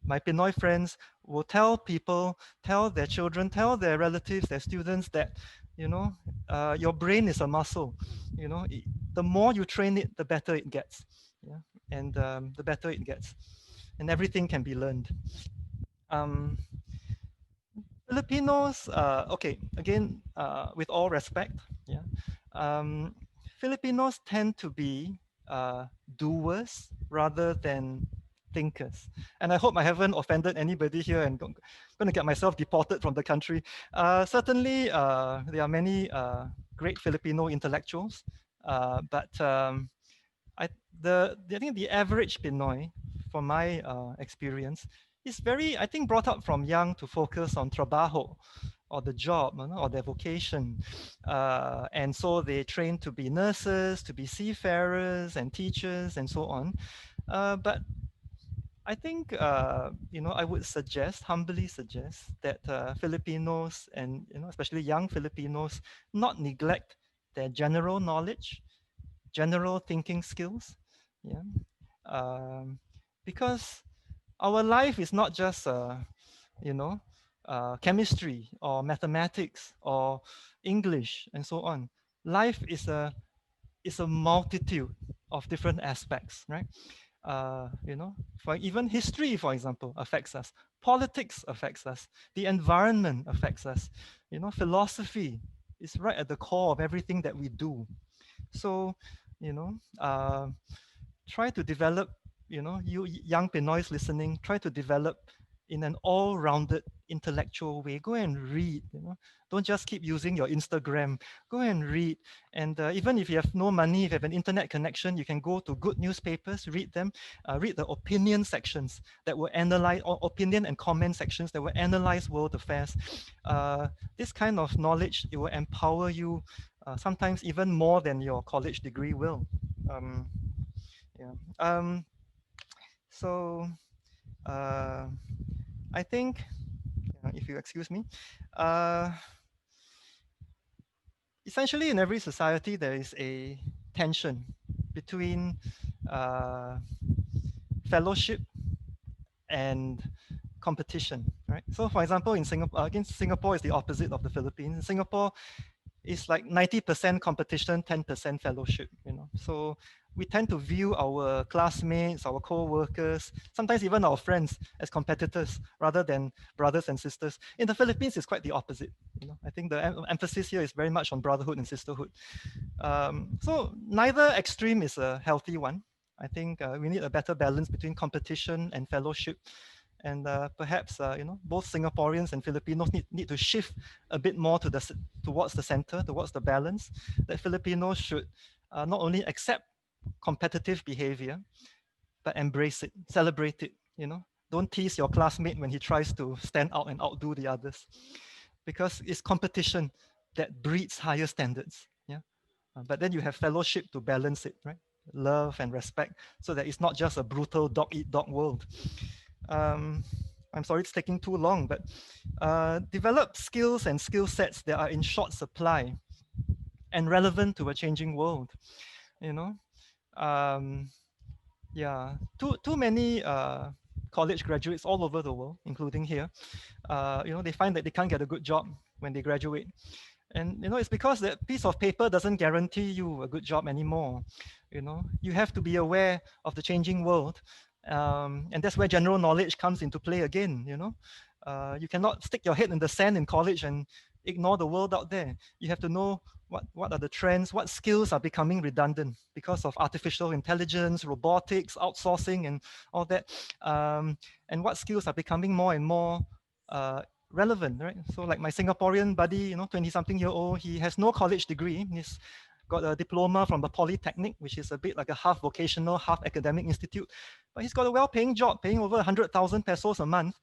[SPEAKER 2] my Pinoy friends will tell people, tell their children, tell their relatives, their students that your brain is a muscle. The more you train it, the better it gets. Yeah, and the better it gets, and everything can be learned. Um, Filipinos, okay, again, with all respect, yeah, um, Filipinos tend to be doers rather than thinkers. And I hope I haven't offended anybody here and going to get myself deported from the country. Certainly, there are many great Filipino intellectuals, but I think the average Pinoy, from my experience, is very, I think, brought up from young to focus on trabajo, or the job, or their vocation, and so they train to be nurses, to be seafarers, and teachers, and so on. But I think I would suggest, humbly suggest, that Filipinos, and especially young Filipinos, not neglect their general knowledge, general thinking skills. Yeah, um, because our life is not just you know chemistry or mathematics or English and so on. Life is a multitude of different aspects, right? For even history, for example, affects us. Politics affects us. The environment affects us. Philosophy is right at the core of everything that we do. So, you know, try to develop, you young Pinoys listening, try to develop in an all-rounded intellectual way. Go and read, don't just keep using your Instagram. Go and read. And even if you have no money, if you have an internet connection, you can go to good newspapers, read them, read the opinion sections that will analyze, or opinion and comment sections that will analyze world affairs. This kind of knowledge, it will empower you, sometimes even more than your college degree will. Um, yeah. So uh, I think, if you excuse me, uh, essentially in every society there is a tension between uh, fellowship and competition, right? So, for example, in Singapore, again, Singapore is the opposite of the Philippines. In Singapore, it's like 90% competition, 10% fellowship. So we tend to view our classmates, our co-workers, sometimes even our friends, as competitors rather than brothers and sisters. In the Philippines, it's quite the opposite. I think the emphasis here is very much on brotherhood and sisterhood. So neither extreme is a healthy one. I think we need a better balance between competition and fellowship. And perhaps both Singaporeans and Filipinos need to shift a bit more towards the center, towards the balance. That Filipinos should not only accept competitive behavior, but embrace it, celebrate it. Don't tease your classmate when he tries to stand out and outdo the others, because it's competition that breeds higher standards. Yeah, but then you have fellowship to balance it, right? Love and respect, so that it's not just a brutal dog eat dog world. Um, I'm sorry it's taking too long, but develop skills and skill sets that are in short supply and relevant to a changing world. You know, um, yeah, too many college graduates all over the world, including here. They find that they can't get a good job when they graduate, and it's because that piece of paper doesn't guarantee you a good job anymore. You have to be aware of the changing world, and that's where general knowledge comes into play again. You cannot stick your head in the sand in college and ignore the world out there. You have to know what are the trends, what skills are becoming redundant because of artificial intelligence, robotics, outsourcing, and all that, and what skills are becoming more and more uh, relevant, right? So like my Singaporean buddy, 20-something-year-old, he has no college degree. He's got a diploma from the Polytechnic, which is a bit like a half vocational, half academic institute. But he's got a well-paying job, paying over 100,000 pesos a month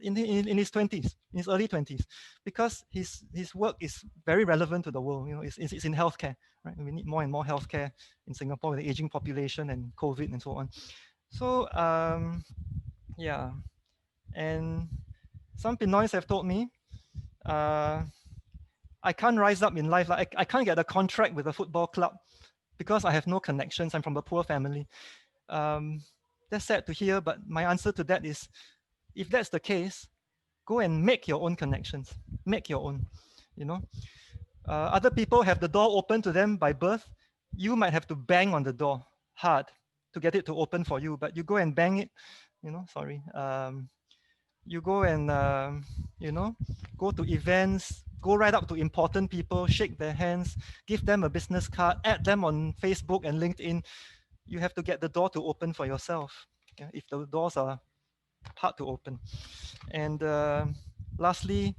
[SPEAKER 2] in his 20s, in his early 20s, because his work is very relevant to the world. It's in healthcare, right? We need more and more healthcare in Singapore with the aging population and COVID and so on. So yeah, and some Pinoys have told me, uh, I can't rise up in life. Like I can't get a contract with a football club because I have no connections. I'm from a poor family. Um, that's sad to hear, but my answer to that is, if that's the case, go and make your own connections. Make your own. You know, other people have the door open to them by birth. You might have to bang on the door hard to get it to open for you, but you go and bang it. Sorry. You go and go to events, go right up to important people, shake their hands, give them a business card, add them on Facebook and LinkedIn. You have to get the door to open for yourself, yeah, if the doors are hard to open. And lastly,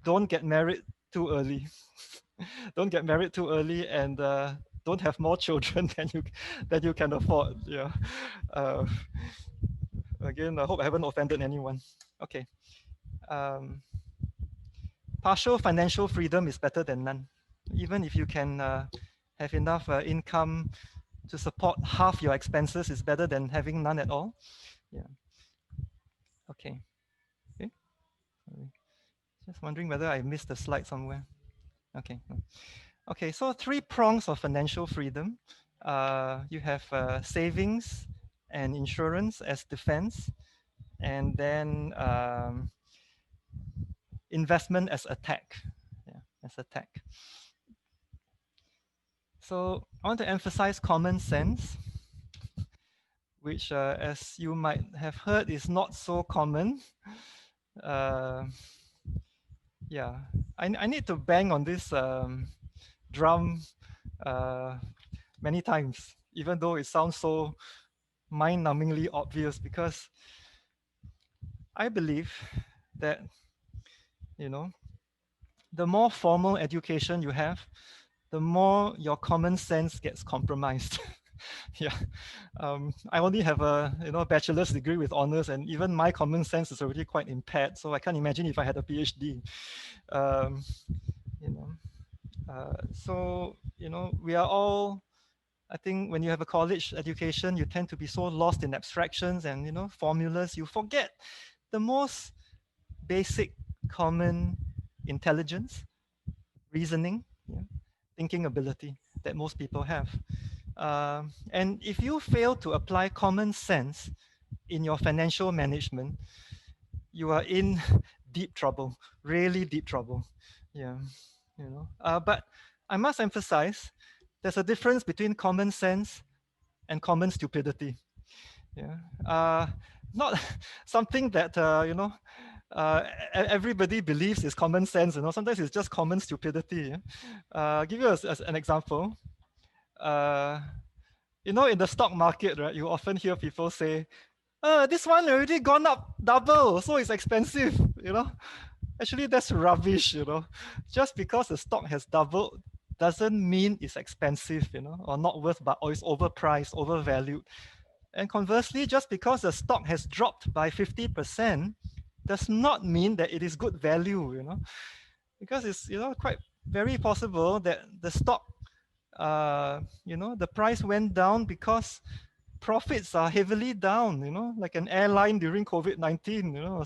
[SPEAKER 2] don't get married too early. Don't get married too early, and don't have more children than you can afford. Yeah. uh, Again, I hope I haven't offended anyone. Okay. um, Partial financial freedom is better than none. Even if you can have enough income to support half your expenses, is better than having none at all. Yeah. Okay. Okay. Sorry. Just wondering whether I missed a slide somewhere. Okay. No. Okay. So 3 prongs of financial freedom. You have savings and insurance as defense, and then investment as attack. Yeah, as attack. So I want to emphasize common sense, which, as you might have heard, is not so common. Uh, yeah, I need to bang on this drum uh, many times, even though it sounds so mind-numbingly obvious, because I believe that, you know, the more formal education you have, the more your common sense gets compromised. Yeah, I only have a bachelor's degree with honors, and even my common sense is already quite impaired. So I can't imagine if I had a PhD. Um, you know, so we are all. I think when you have a college education, you tend to be so lost in abstractions and formulas, you forget the most basic common intelligence, reasoning, yeah, thinking ability that most people have. And if you fail to apply common sense in your financial management, you are in deep trouble, really deep trouble. Yeah, But I must emphasize, there's a difference between common sense and common stupidity. Yeah, not something that everybody believes is common sense. Sometimes it's just common stupidity. Yeah? I'll give you an example. Uh, in the stock market, right, you often hear people say, This one already gone up double, so it's expensive, you know. Actually, that's rubbish, you know. Just because the stock has doubled doesn't mean it's expensive, you know, or not worth, but or it's overpriced, overvalued. And conversely, just because the stock has dropped by 50% does not mean that it is good value, you know, because it's, you know, quite very possible that the stock, you know, the price went down because profits are heavily down, you know, like an airline during COVID-19, you know,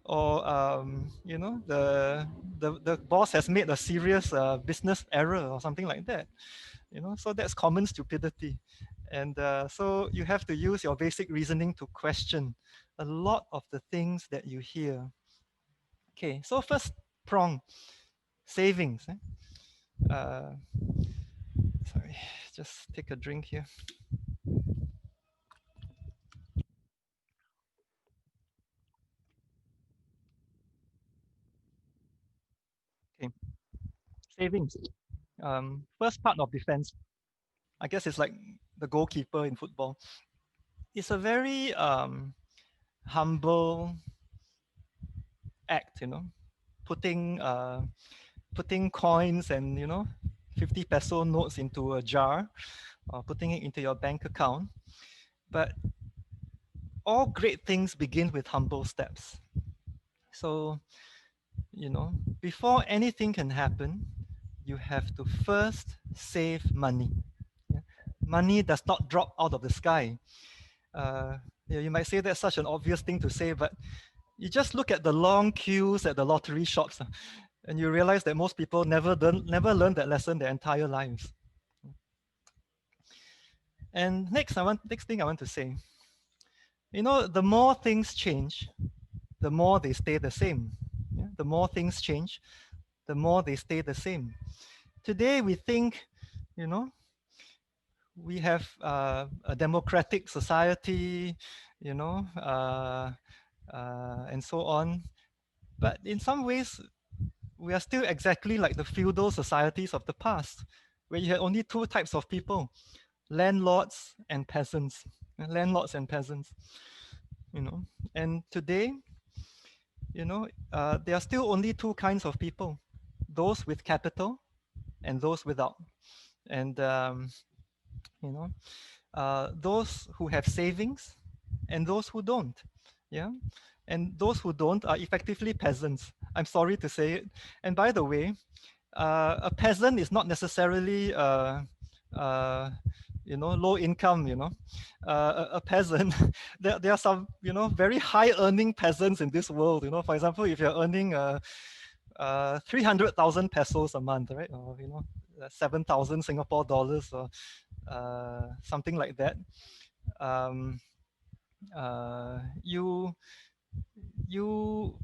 [SPEAKER 2] or you know, the boss has made a serious business error or something like that, you know. So that's common stupidity, and so you have to use your basic reasoning to question a lot of the things that you hear. Okay, so first prong, savings. Uh, sorry, just take a drink here. Okay, savings. First part of defense, I guess it's like the goalkeeper in football. It's a very humble act, you know, putting putting coins and, you know, 50 peso notes into a jar or putting it into your bank account. But all great things begin with humble steps. So, you know, before anything can happen, you have to first save money. Yeah? Money does not drop out of the sky. Yeah, you might say that's such an obvious thing to say, but you just look at the long queues at the lottery shops, and you realize that most people never learn that lesson their entire lives. And next thing I want to say, you know, the more things change, the more they stay the same. Yeah? The more things change, the more they stay the same. Today we think, you know, we have a democratic society, you know, and so on. But in some ways, we are still exactly like the feudal societies of the past, where you had only two types of people: landlords and peasants. Landlords and peasants, you know. And today, you know, there are still only two kinds of people: those with capital and those without. And you know, those who have savings and those who don't. Yeah. And those who don't are effectively peasants. I'm sorry to say it. And by the way, a peasant is not necessarily uh, you know, low income, you know. A peasant, there are some, you know, very high earning peasants in this world, you know. For example, if you're earning 300,000 pesos a month, right, or, you know, 7,000 Singapore dollars, or something like that, um, you you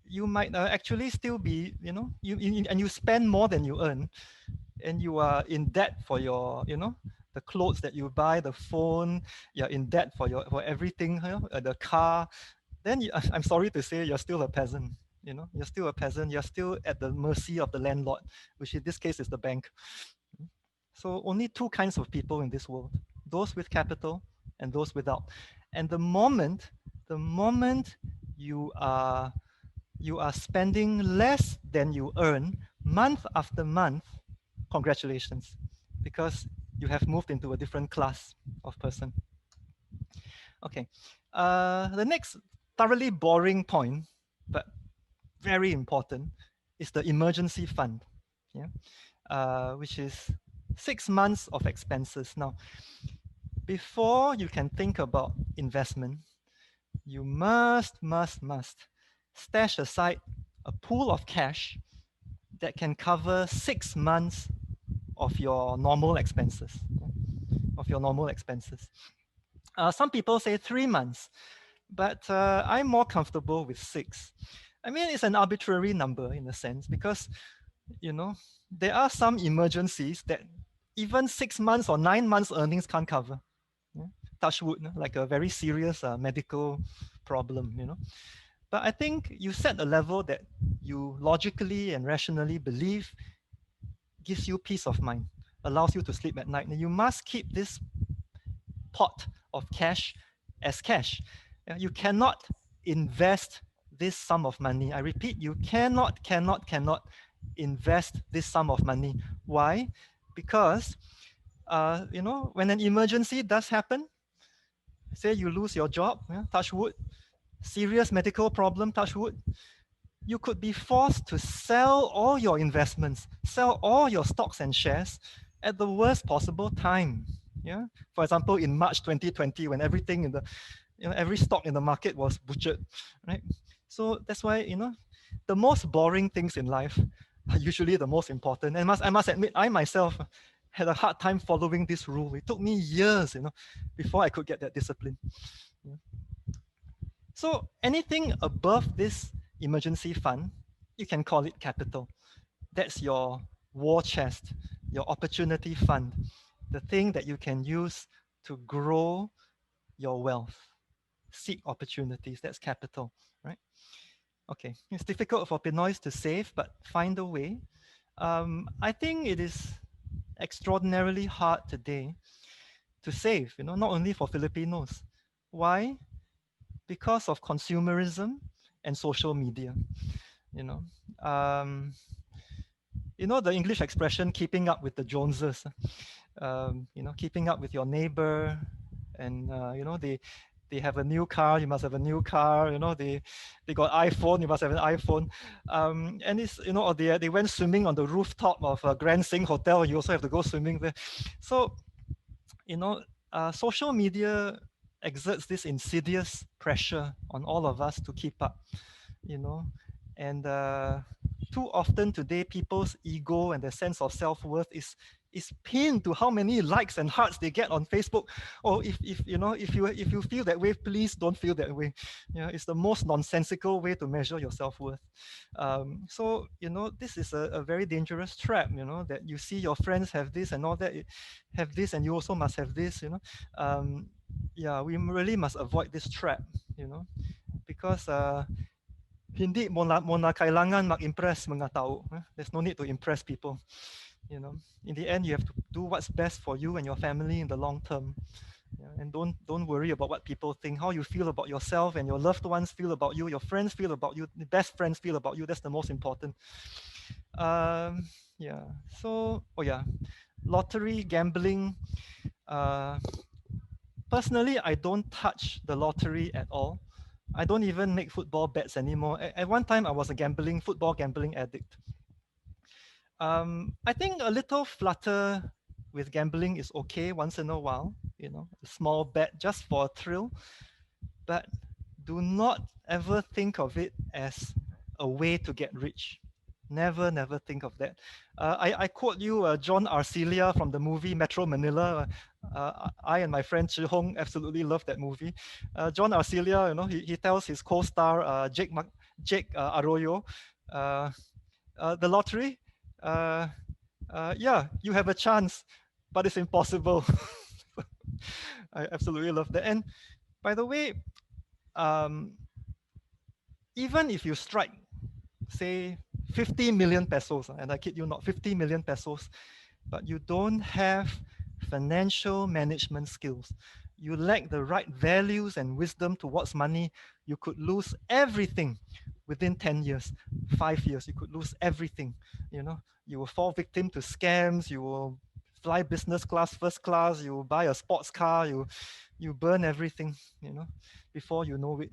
[SPEAKER 2] you might actually still be, you know, and you spend more than you earn, and you are in debt for your, you know, the clothes that you buy, the phone, you're in debt for your, for everything, you know, the car. Then I'm sorry to say, you're still a peasant. You know, you're still a peasant. You're still at the mercy of the landlord, which in this case is the bank. So only two kinds of people in this world: those with capital and those without. And the moment you are spending less than you earn month after month, congratulations, because you have moved into a different class of person. Okay. The next thoroughly boring point, but very important, is the emergency fund. Yeah. Which is 6 months of expenses. Now, before you can think about investment, you must stash aside a pool of cash that can cover 6 months of your normal expenses. Of your normal expenses. Some people say 3 months, but I'm more comfortable with 6. I mean, it's an arbitrary number in a sense, because, you know, there are some emergencies that even 6 months or 9 months earnings can't cover. Yeah? Touch wood, like a very serious medical problem, you know. But I think you set a level that you logically and rationally believe gives you peace of mind, allows you to sleep at night. And you must keep this pot of cash as cash. Yeah, you cannot invest this sum of money. I repeat, you cannot invest this sum of money. Why? Because when an emergency does happen, say you lose your job, yeah, touch wood, serious medical problem, touch wood, you could be forced to sell all your investments, sell all your stocks and shares at the worst possible time. Yeah. For example, in March 2020, when everything in the, every stock in the market was butchered, right? So that's why, the most boring things in life are usually the most important. And I must admit, I myself had a hard time following this rule. It took me years, before I could get that discipline. Yeah. So anything above this emergency fund, you can call it capital. That's your war chest, your opportunity fund, the thing that you can use to grow your wealth, seek opportunities. That's capital, right? Okay, it's difficult for Pinoys to save, but find a way. I think it is extraordinarily hard today to save, not only for Filipinos. Why? Because of consumerism and social media. You know, um, the English expression "keeping up with the Joneses." Keeping up with your neighbor, and they have a new car, you must have a new car. They got iPhone, you must have an iPhone. And it's or they went swimming on the rooftop of a Grand Sing Hotel. You also have to go swimming there. So social media exerts this insidious pressure on all of us to keep up, you know, and too often today, people's ego and their sense of self-worth is pinned to how many likes and hearts they get on Facebook. Or if you feel that way, please don't feel that way. It's the most nonsensical way to measure your self-worth. So this is a very dangerous trap. That you see your friends have this and all that, have this, and you also must have this. Yeah, we really must avoid this trap. Because hindi mo na kailangan mag-impress mga tao. There's no need to impress people. In the end, you have to do what's best for you and your family in the long term. And don't worry about what people think. How you feel about yourself and your loved ones feel about you, your friends feel about you, the best friends feel about you. That's the most important. Yeah. So, lottery, gambling. Uh, Personally, I don't touch the lottery at all. I don't even make football bets anymore. At one time, I was a football gambling addict. I think a little flutter with gambling is okay once in a while, a small bet just for a thrill. But do not ever think of it as a way to get rich. Never, never think of that. I quote you John Arcelia from the movie Metro Manila. I and my friend Chi Hong absolutely love that movie. John Arcelia, he tells his co-star Jake Arroyo, uh, the lottery, uh, yeah, you have a chance, but it's impossible. I absolutely love that. And by the way, um, even if you strike, say, 50 million pesos, and I kid you not, 50 million pesos, but you don't have financial management skills, you lack the right values and wisdom towards money, you could lose everything within 10 years, 5 years. You could lose everything. You will fall victim to scams. You will fly business class, first class. You will buy a sports car. You burn everything. Before you know it.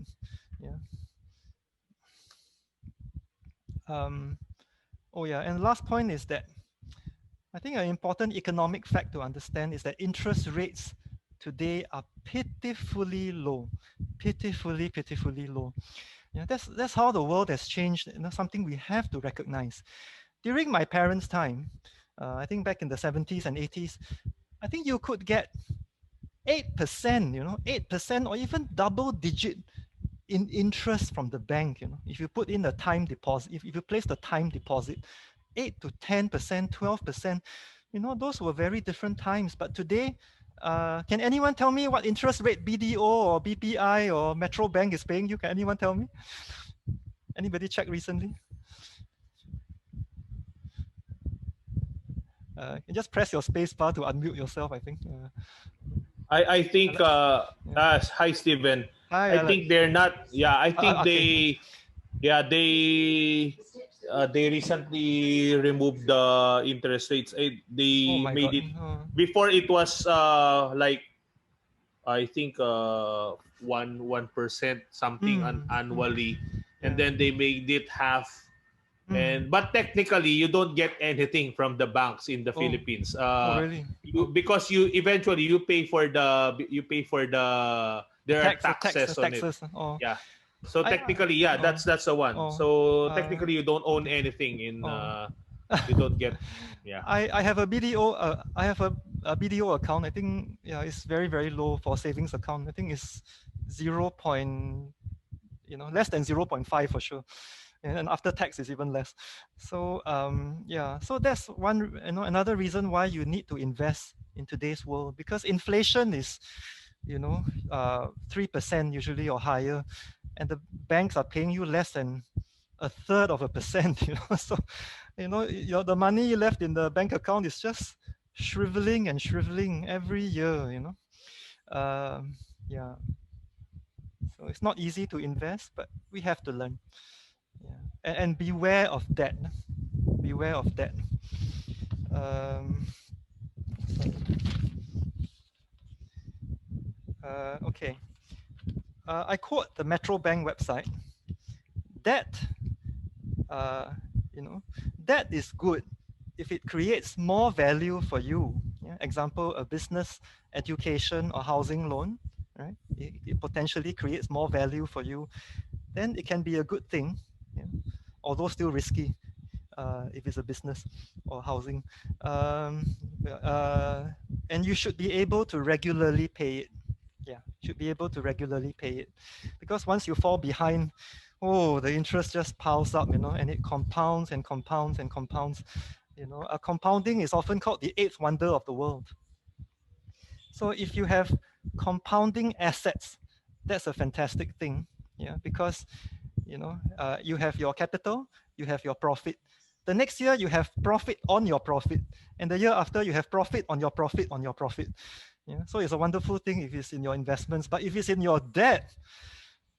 [SPEAKER 2] Yeah. Oh yeah, and last point is that I think an important economic fact to understand is that interest rates today are pitifully low, pitifully low. Yeah, that's how the world has changed. Something we have to recognize. During my parents' time, I think back in the 70s and 80s, I think you could get 8%, 8% or even double digit in interest from the bank. If you put in a time deposit, if you place the time deposit, 8 to 10%, 12%, those were very different times. But today, can anyone tell me what interest rate BDO or BPI or Metro Bank is paying you? Can anyone tell me? Anybody check recently? You just press your space bar to unmute yourself, I think.
[SPEAKER 3] I think
[SPEAKER 2] Yeah.
[SPEAKER 3] hi Steven.
[SPEAKER 2] Hi,
[SPEAKER 3] I
[SPEAKER 2] Alex.
[SPEAKER 3] think they're not. Yeah, I think
[SPEAKER 2] Okay.
[SPEAKER 3] yeah, they recently removed the interest rates.
[SPEAKER 2] Oh
[SPEAKER 3] They
[SPEAKER 2] my
[SPEAKER 3] made
[SPEAKER 2] God.
[SPEAKER 3] it
[SPEAKER 2] Oh.
[SPEAKER 3] before. It was like I think 1% something
[SPEAKER 2] Mm.
[SPEAKER 3] annually, and
[SPEAKER 2] Yeah.
[SPEAKER 3] then they made it half.
[SPEAKER 2] Mm.
[SPEAKER 3] And but technically, you don't get anything from the banks in the
[SPEAKER 2] Oh.
[SPEAKER 3] Philippines.
[SPEAKER 2] Oh, really?
[SPEAKER 3] You,
[SPEAKER 2] Oh.
[SPEAKER 3] because you pay for the there are
[SPEAKER 2] The
[SPEAKER 3] taxes on it.
[SPEAKER 2] taxes. Oh.
[SPEAKER 3] Yeah. So
[SPEAKER 2] I
[SPEAKER 3] technically, yeah,
[SPEAKER 2] oh.
[SPEAKER 3] that's the one.
[SPEAKER 2] Oh.
[SPEAKER 3] So
[SPEAKER 2] Uh.
[SPEAKER 3] technically, you don't own anything in.
[SPEAKER 2] Oh.
[SPEAKER 3] You don't get. Yeah.
[SPEAKER 2] I have a BDO I have a BDO account. I think yeah it's very very low for savings account. I think it's 0. Less than 0.5 for sure, and after tax is even less. So yeah, so that's one another reason why you need to invest in today's world, because inflation is 3% usually or higher, and the banks are paying you less than a third of a percent. So the money you left in the bank account is just shriveling and shriveling every year. um, yeah, so it's not easy to invest, but we have to learn. Yeah, and beware of debt. Beware of debt. um, okay, I quote the Metro Bank website. Debt, uh, you know debt is good if it creates more value for you. Yeah? Example, a business, education, or housing loan, right? It potentially creates more value for you, then it can be a good thing. Yeah? Although still risky, if it's a business or housing. um, uh, and you should be able to regularly pay it. Yeah, should be able to regularly pay it, because once you fall behind, oh, the interest just piles up, and it compounds and compounds and compounds. Compounding is often called the eighth wonder of the world. So if you have compounding assets, that's a fantastic thing. Yeah, because you have your capital, you have your profit. The next year you have profit on your profit, and the year after you have profit on your profit on your profit. Yeah, so it's a wonderful thing if it's in your investments, but if it's in your debt,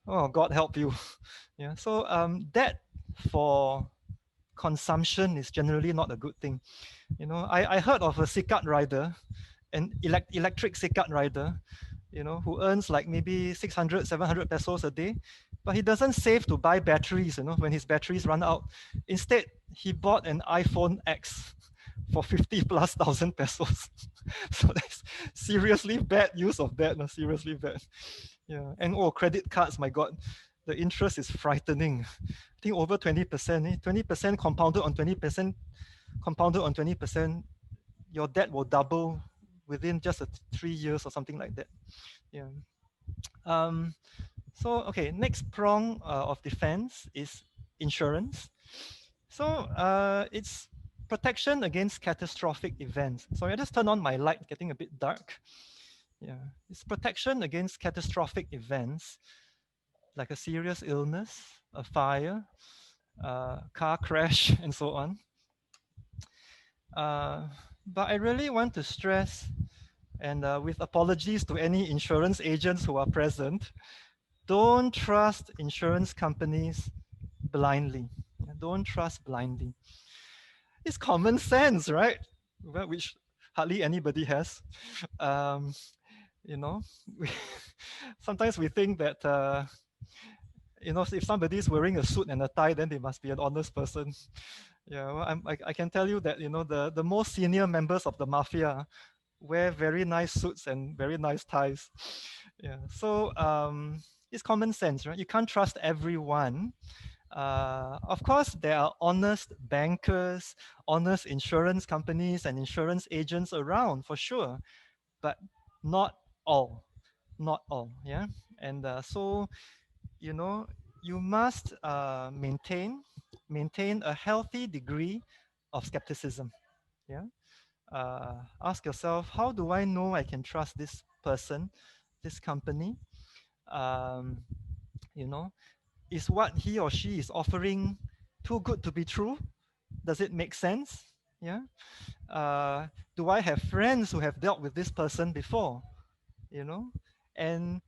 [SPEAKER 2] oh, God help you. Yeah, so debt for consumption is generally not a good thing. I heard of a Sikat rider, an electric Sikat rider, who earns like maybe 600, 700 pesos a day, but he doesn't save to buy batteries, when his batteries run out. Instead, he bought an iPhone X for 50 plus thousand pesos. So that's seriously bad use of that, no, seriously bad. Yeah, and oh, credit cards, my God, the interest is frightening. I think over 20%, 20% compounded on 20%, compounded on 20%, your debt will double within just 3 years or something like that. Yeah. Um, so, okay, next prong of defense is insurance. So, it's protection against catastrophic events. Sorry, I just turned on my light, getting a bit dark. Yeah, it's protection against catastrophic events like a serious illness, a fire, car crash, and so on. Uh, but I really want to stress, and with apologies to any insurance agents who are present, don't trust insurance companies blindly. Yeah, don't trust blindly. It's common sense, right? Well, which hardly anybody has. Um, you know, we, sometimes we think that if somebody is wearing a suit and a tie, then they must be an honest person. Yeah, well, I can tell you that the most senior members of the mafia wear very nice suits and very nice ties. Yeah, so it's common sense, right? You can't trust everyone. Of course, there are honest bankers, honest insurance companies, and insurance agents around for sure, but not all. Not all, yeah. And so you know you must maintain a healthy degree of skepticism. Yeah, ask yourself, how do I know I can trust this person, this company? um, you know is what he or she is offering too good to be true? Does it make sense? Yeah. Do I have friends who have dealt with this person before? you know and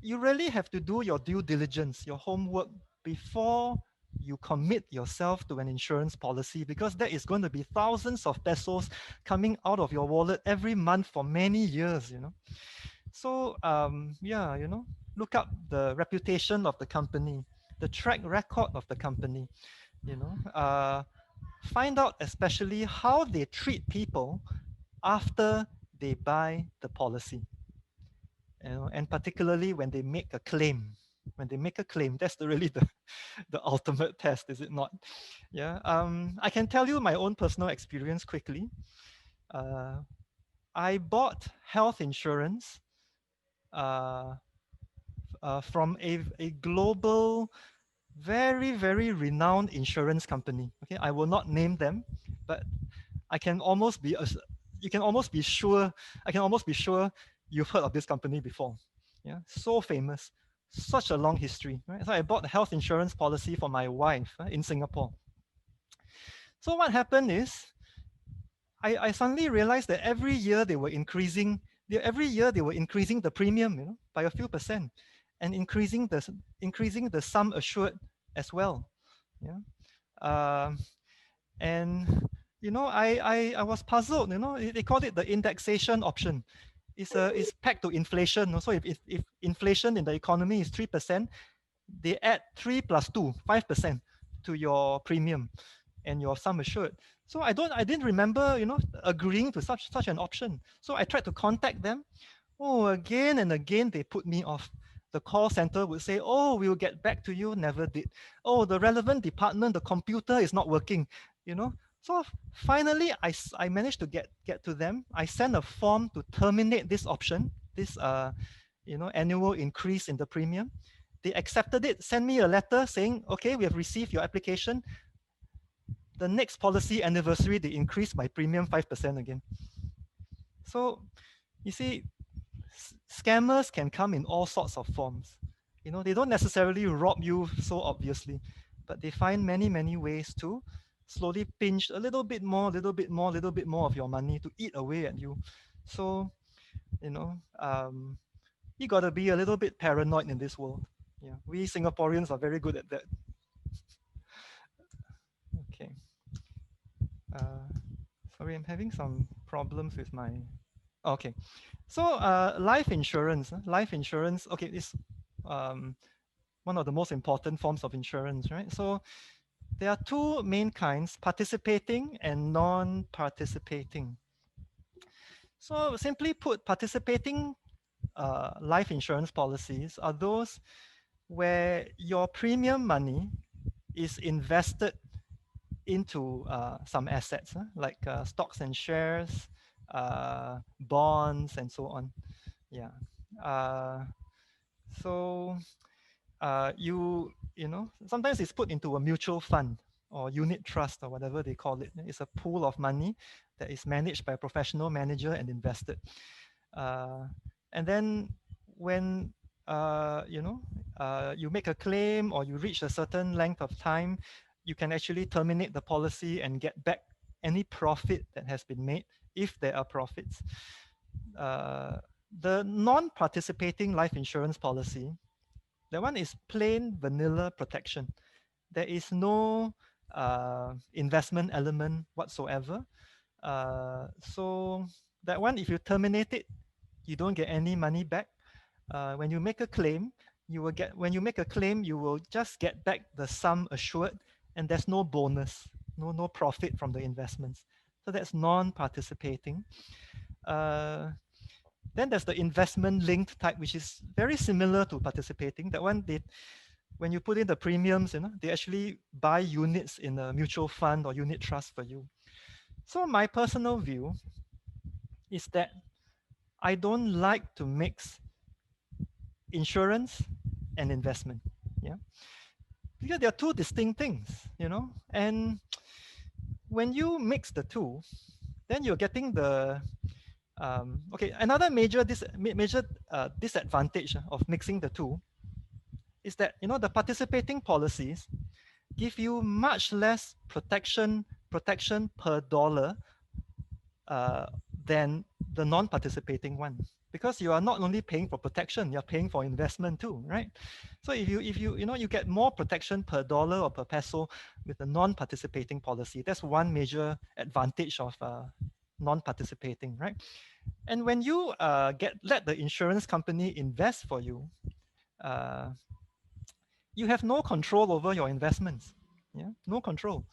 [SPEAKER 2] you really have to do your due diligence, your homework before you commit yourself to an insurance policy, because there is going to be thousands of pesos coming out of your wallet every month for many years, So yeah, look up the reputation of the company, the track record of the company, find out especially how they treat people after they buy the policy, and particularly when they make a claim. When they make a claim, that's really the ultimate test, is it not? Yeah. I can tell you my own personal experience quickly. Uh, I bought health insurance uh, from a global, very, very renowned insurance company. Okay, I will not name them, but I can almost be, you can almost be sure, I can almost be sure you've heard of this company before. Yeah, so famous, such a long history. Right? So I bought a health insurance policy for my wife in Singapore. So what happened is, I suddenly realized that every year they were increasing, every year they were increasing the premium, by a few percent, and increasing the sum assured as well. Yeah. Um, and I was puzzled. They called it the indexation option. It's pegged to inflation. So if inflation in the economy is 3%, they add 3 plus 2, 5% to your premium and your sum assured. So I didn't remember, agreeing to such an option. So I tried to contact them. Oh, again and again they put me off. The call center would say, "Oh, we'll get back to you." Never did. "Oh, the relevant department, the computer is not working." You know. So finally, I managed to get to them. I sent a form to terminate this option, this annual increase in the premium. They accepted it. Sent me a letter saying, "Okay, we have received your application." The next policy anniversary, they increased my premium 5% again. So you see, scammers can come in all sorts of forms. They don't necessarily rob you so obviously, but they find many, many ways to slowly pinch a little bit more, little bit more, little bit more of your money to eat away at you. So, you got to be a little bit paranoid in this world. Yeah, we Singaporeans are very good at that. Okay. Uh, Sorry, I'm having some problems with my. Okay, so life insurance. Life insurance. Okay, is um, one of the most important forms of insurance, right? So there are two main kinds: participating and non-participating. So simply put, participating life insurance policies are those where your premium money is invested into some assets, like stocks and shares, bonds, and so on. Yeah. Uh, so sometimes it's put into a mutual fund or unit trust or whatever they call it. It's a pool of money that is managed by a professional manager and invested. And then when you make a claim or you reach a certain length of time, you can actually terminate the policy and get back any profit that has been made, if there are profits. The non-participating life insurance policy, that one is plain vanilla protection. There is no investment element whatsoever. So that one, if you terminate it, you don't get any money back. When you make a claim, when you make a claim, you will just get back the sum assured, and there's no bonus, no profit from the investments. So that's non-participating. Then there's the investment linked type, which is very similar to participating. That one, when you put in the premiums, they actually buy units in a mutual fund or unit trust for you. So my personal view is that I don't like to mix insurance and investment. Yeah. Because they are two distinct things. And when you mix the two, then you're getting the okay. Another major disadvantage of mixing the two is that the participating policies give you much less protection per dollar than the non-participating one. because you are not only paying for protection, you're paying for investment too, right? So if you you get more protection per dollar or per peso with a non-participating policy, that's one major advantage of non-participating, right? And when you let the insurance company invest for you, uh, you have no control over your investments. Yeah, no control.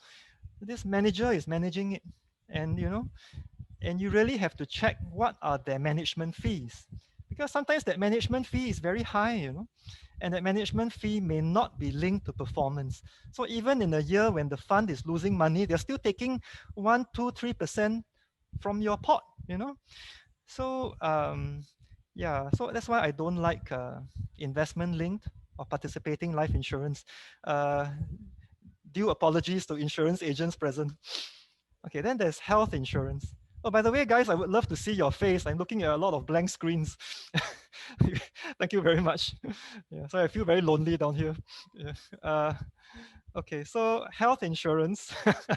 [SPEAKER 2] This manager is managing it, and and you really have to check what are their management fees, because sometimes that management fee is very high, and that management fee may not be linked to performance. So even in a year when the fund is losing money, they're still taking 1, 2, 3% from your pot. So yeah, so that's why I don't like investment linked or participating life insurance. Uh, due apologies to insurance agents present. Okay, then there's health insurance. Oh, by the way, guys, I would love to see your face. I'm looking at a lot of blank screens. Thank you very much. Yeah, so I feel very lonely down here. Yeah. Okay, so health insurance.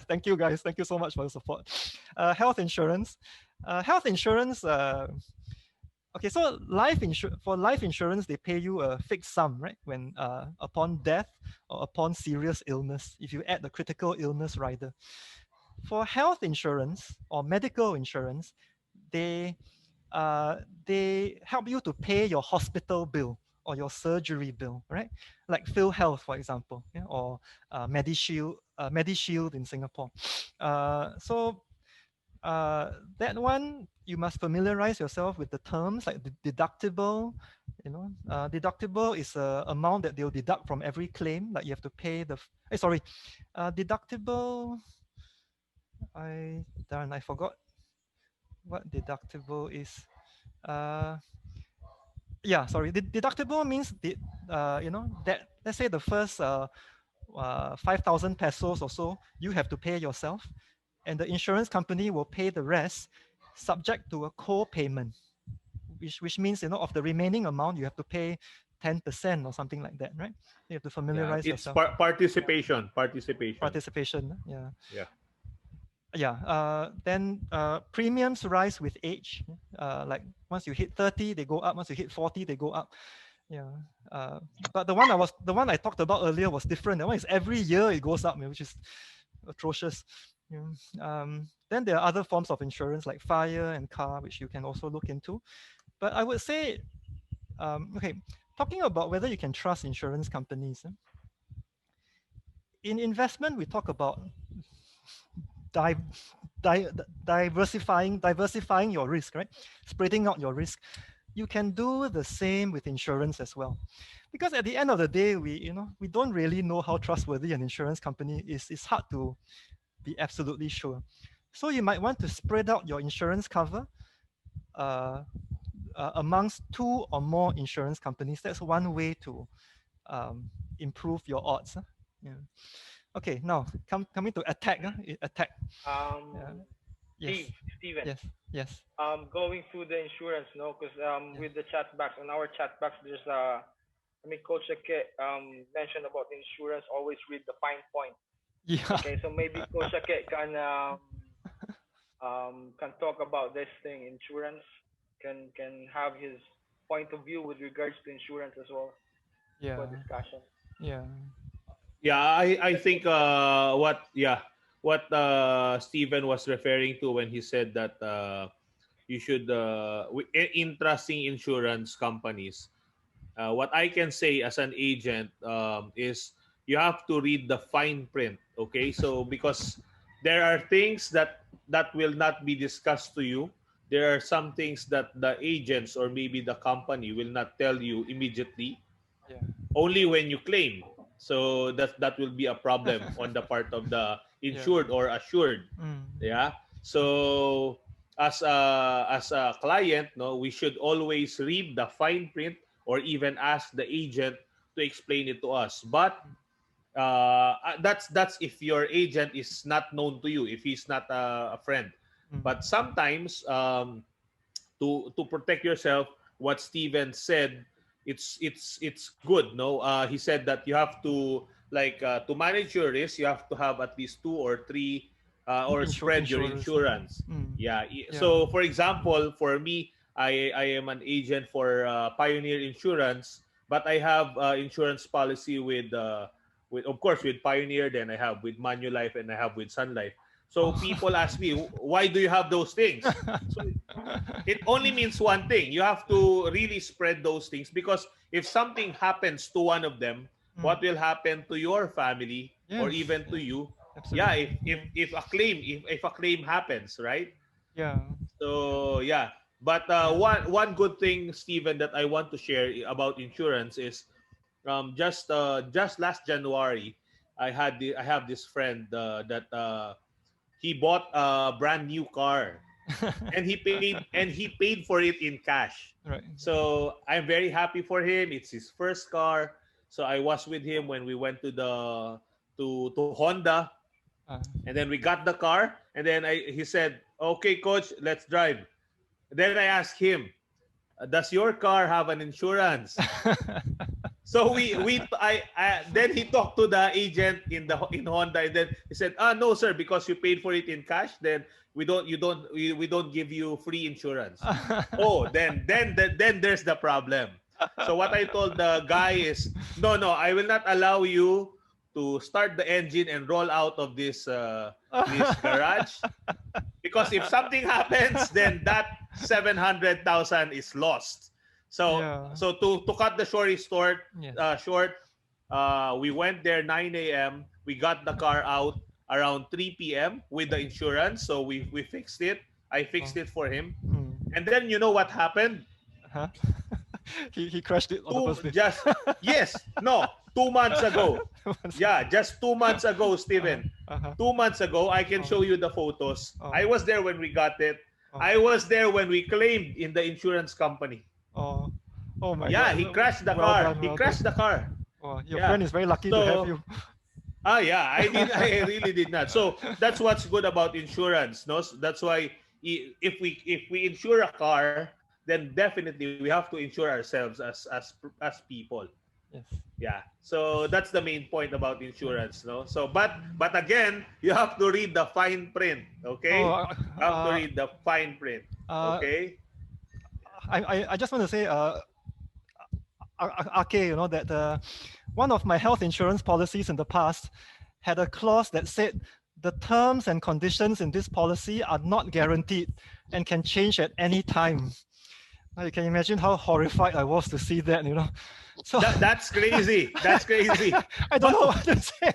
[SPEAKER 2] Thank you, guys. Thank you so much for the support. Health insurance. Health insurance. Okay, so for life insurance, they pay you a fixed sum, right? When upon death or upon serious illness, if you add the critical illness rider. For health insurance or medical insurance, they they help you to pay your hospital bill or your surgery bill, right? Like PhilHealth, for example, yeah, or MediShield in Singapore. So that one, you must familiarize yourself with the terms like the deductible. Deductible is a amount that they'll deduct from every claim. Like you have to pay deductible. I forgot what deductible is. Uh, yeah, sorry. Deductible means that, let's say the first 5,000 pesos or so you have to pay yourself, and the insurance company will pay the rest, subject to a co-payment, which means of the remaining amount you have to pay 10% or something like that, right? You have to
[SPEAKER 3] Yeah,
[SPEAKER 2] familiarize
[SPEAKER 3] it's
[SPEAKER 2] yourself.
[SPEAKER 3] participation.
[SPEAKER 2] Participation, yeah.
[SPEAKER 3] Yeah.
[SPEAKER 2] Yeah. Then premiums rise with age. Like once you hit 30, they go up. Once you hit 40, they go up. Yeah. But the one I talked about earlier was different. That one is every year it goes up, which is atrocious. Yeah. Then there are other forms of insurance like fire and car, which you can also look into. But I would say, okay, talking about whether you can trust insurance companies. In investment, we talk about di- diversifying your risk, right? Spreading out your risk. You can do the same with insurance as well, because at the end of the day, we don't really know how trustworthy an insurance company is. It's hard to be absolutely sure. So you might want to spread out your insurance cover uh, amongst two or more insurance companies. That's one way to improve your odds. Yeah. Okay, now coming to attack. Attack. Yeah.
[SPEAKER 1] Um,
[SPEAKER 2] Yes.
[SPEAKER 1] Steven,
[SPEAKER 2] Yes. Yes.
[SPEAKER 1] going through the insurance, no, because
[SPEAKER 2] Yeah.
[SPEAKER 1] with the chat box, on our chat box, there's Coach Ake mentioned about insurance. Always read the fine point.
[SPEAKER 2] Yeah.
[SPEAKER 1] Okay, so maybe Coach Ake can talk about this thing, insurance, can have his point of view with regards to insurance as well for
[SPEAKER 2] Yeah.
[SPEAKER 1] discussion.
[SPEAKER 2] Yeah.
[SPEAKER 3] Yeah, I think what Steven was referring to when he said that you should in trusting insurance companies. What I can say as an agent is you have to read the fine print. Okay, so because there are things that will not be discussed to you. There are some things that the agents or maybe the company will not tell you immediately,
[SPEAKER 2] Yeah.
[SPEAKER 3] only when you claim. So that will be a problem on the part of the
[SPEAKER 2] Yeah.
[SPEAKER 3] insured or assured.
[SPEAKER 2] Mm.
[SPEAKER 3] Yeah. So as a client, no, we should always read the fine print or even ask the agent to explain it to us. But that's if your agent is not known to you, if he's not a friend.
[SPEAKER 2] Mm.
[SPEAKER 3] But sometimes to protect yourself, what Steven said, it's good. No, he said that you have to to manage your risk, you have to have at least two or three or spread your
[SPEAKER 2] Insurers.
[SPEAKER 3] insurance.
[SPEAKER 2] Mm.
[SPEAKER 3] Yeah.
[SPEAKER 2] Yeah.
[SPEAKER 3] So for example, for me, I am an agent for Pioneer Insurance, but I have insurance policy with of course with Pioneer, then I have with Manulife, and I have with Sun Life. So
[SPEAKER 2] Oh.
[SPEAKER 3] people ask me, why do you have those things? So it only means one thing. You have to really spread those things, because if something happens to one of them,
[SPEAKER 2] Mm.
[SPEAKER 3] what will happen to your family or
[SPEAKER 2] Yes,
[SPEAKER 3] even to
[SPEAKER 2] yes,
[SPEAKER 3] you? Yeah,
[SPEAKER 2] absolutely. Yeah,
[SPEAKER 3] if a claim happens, right?
[SPEAKER 2] yeah.
[SPEAKER 3] So yeah, but
[SPEAKER 2] Yeah.
[SPEAKER 3] one good thing, Stephen, that I want to share about insurance is just last January, I have this friend that he bought a brand new car, and he paid for it in cash.
[SPEAKER 2] Right.
[SPEAKER 3] So I'm very happy for him. It's his first car. So I was with him when we went to Honda,
[SPEAKER 2] Uh,
[SPEAKER 3] and then we got the car, and then he said, "Okay, coach, let's drive." Then I asked him, "Does your car have an insurance?" So then he talked to the agent in Honda, and then he said, no sir, because you paid for it in cash, then we don't give you free insurance." Oh, then there's the problem. So what I told the guy is, no, I will not allow you to start the engine and roll out of this garage, because if something happens, then that 700,000 is lost. So
[SPEAKER 2] yeah.
[SPEAKER 3] to cut the story
[SPEAKER 2] Yes.
[SPEAKER 3] short, we went there 9 a.m. We got the car out around 3 p.m. with the insurance. So we fixed it. I
[SPEAKER 2] Oh.
[SPEAKER 3] fixed it for him.
[SPEAKER 2] Mm.
[SPEAKER 3] And then you know what happened?
[SPEAKER 2] Huh? He crashed it on the
[SPEAKER 3] Two
[SPEAKER 2] first day.
[SPEAKER 3] just Yes, no, 2 months ago.
[SPEAKER 2] Once
[SPEAKER 3] Yeah, just 2 months ago,
[SPEAKER 2] uh-huh.
[SPEAKER 3] Steven.
[SPEAKER 2] Uh-huh.
[SPEAKER 3] 2 months ago, I can
[SPEAKER 2] Oh.
[SPEAKER 3] show you the photos.
[SPEAKER 2] Oh.
[SPEAKER 3] I was there when we got it.
[SPEAKER 2] Oh.
[SPEAKER 3] I was there when we claimed in the insurance company.
[SPEAKER 2] Oh. Oh my
[SPEAKER 3] Yeah,
[SPEAKER 2] God.
[SPEAKER 3] he crashed the
[SPEAKER 2] Well
[SPEAKER 3] car.
[SPEAKER 2] done.
[SPEAKER 3] He
[SPEAKER 2] Well
[SPEAKER 3] crashed
[SPEAKER 2] done.
[SPEAKER 3] the car.
[SPEAKER 2] Oh, your
[SPEAKER 3] Yeah.
[SPEAKER 2] friend is very lucky to have
[SPEAKER 3] So,
[SPEAKER 2] you.
[SPEAKER 3] yeah, I really did not. So that's what's good about insurance, no? That's why if we insure a car, then definitely we have to insure ourselves as people.
[SPEAKER 2] Yes.
[SPEAKER 3] Yeah. So
[SPEAKER 2] Yes.
[SPEAKER 3] that's the main point about
[SPEAKER 2] Yeah.
[SPEAKER 3] insurance, no? So but again, you have to read the fine print,
[SPEAKER 2] Oh,
[SPEAKER 3] okay? You have to read the fine print,
[SPEAKER 2] uh,
[SPEAKER 3] okay?
[SPEAKER 2] I just want to say, RK, that one of my health insurance policies in the past had a clause that said the terms and conditions in this policy are not guaranteed and can change at any time. Now you can imagine how horrified I was to see that. So
[SPEAKER 3] That's crazy. That's crazy.
[SPEAKER 2] I don't
[SPEAKER 3] But
[SPEAKER 2] know what to say.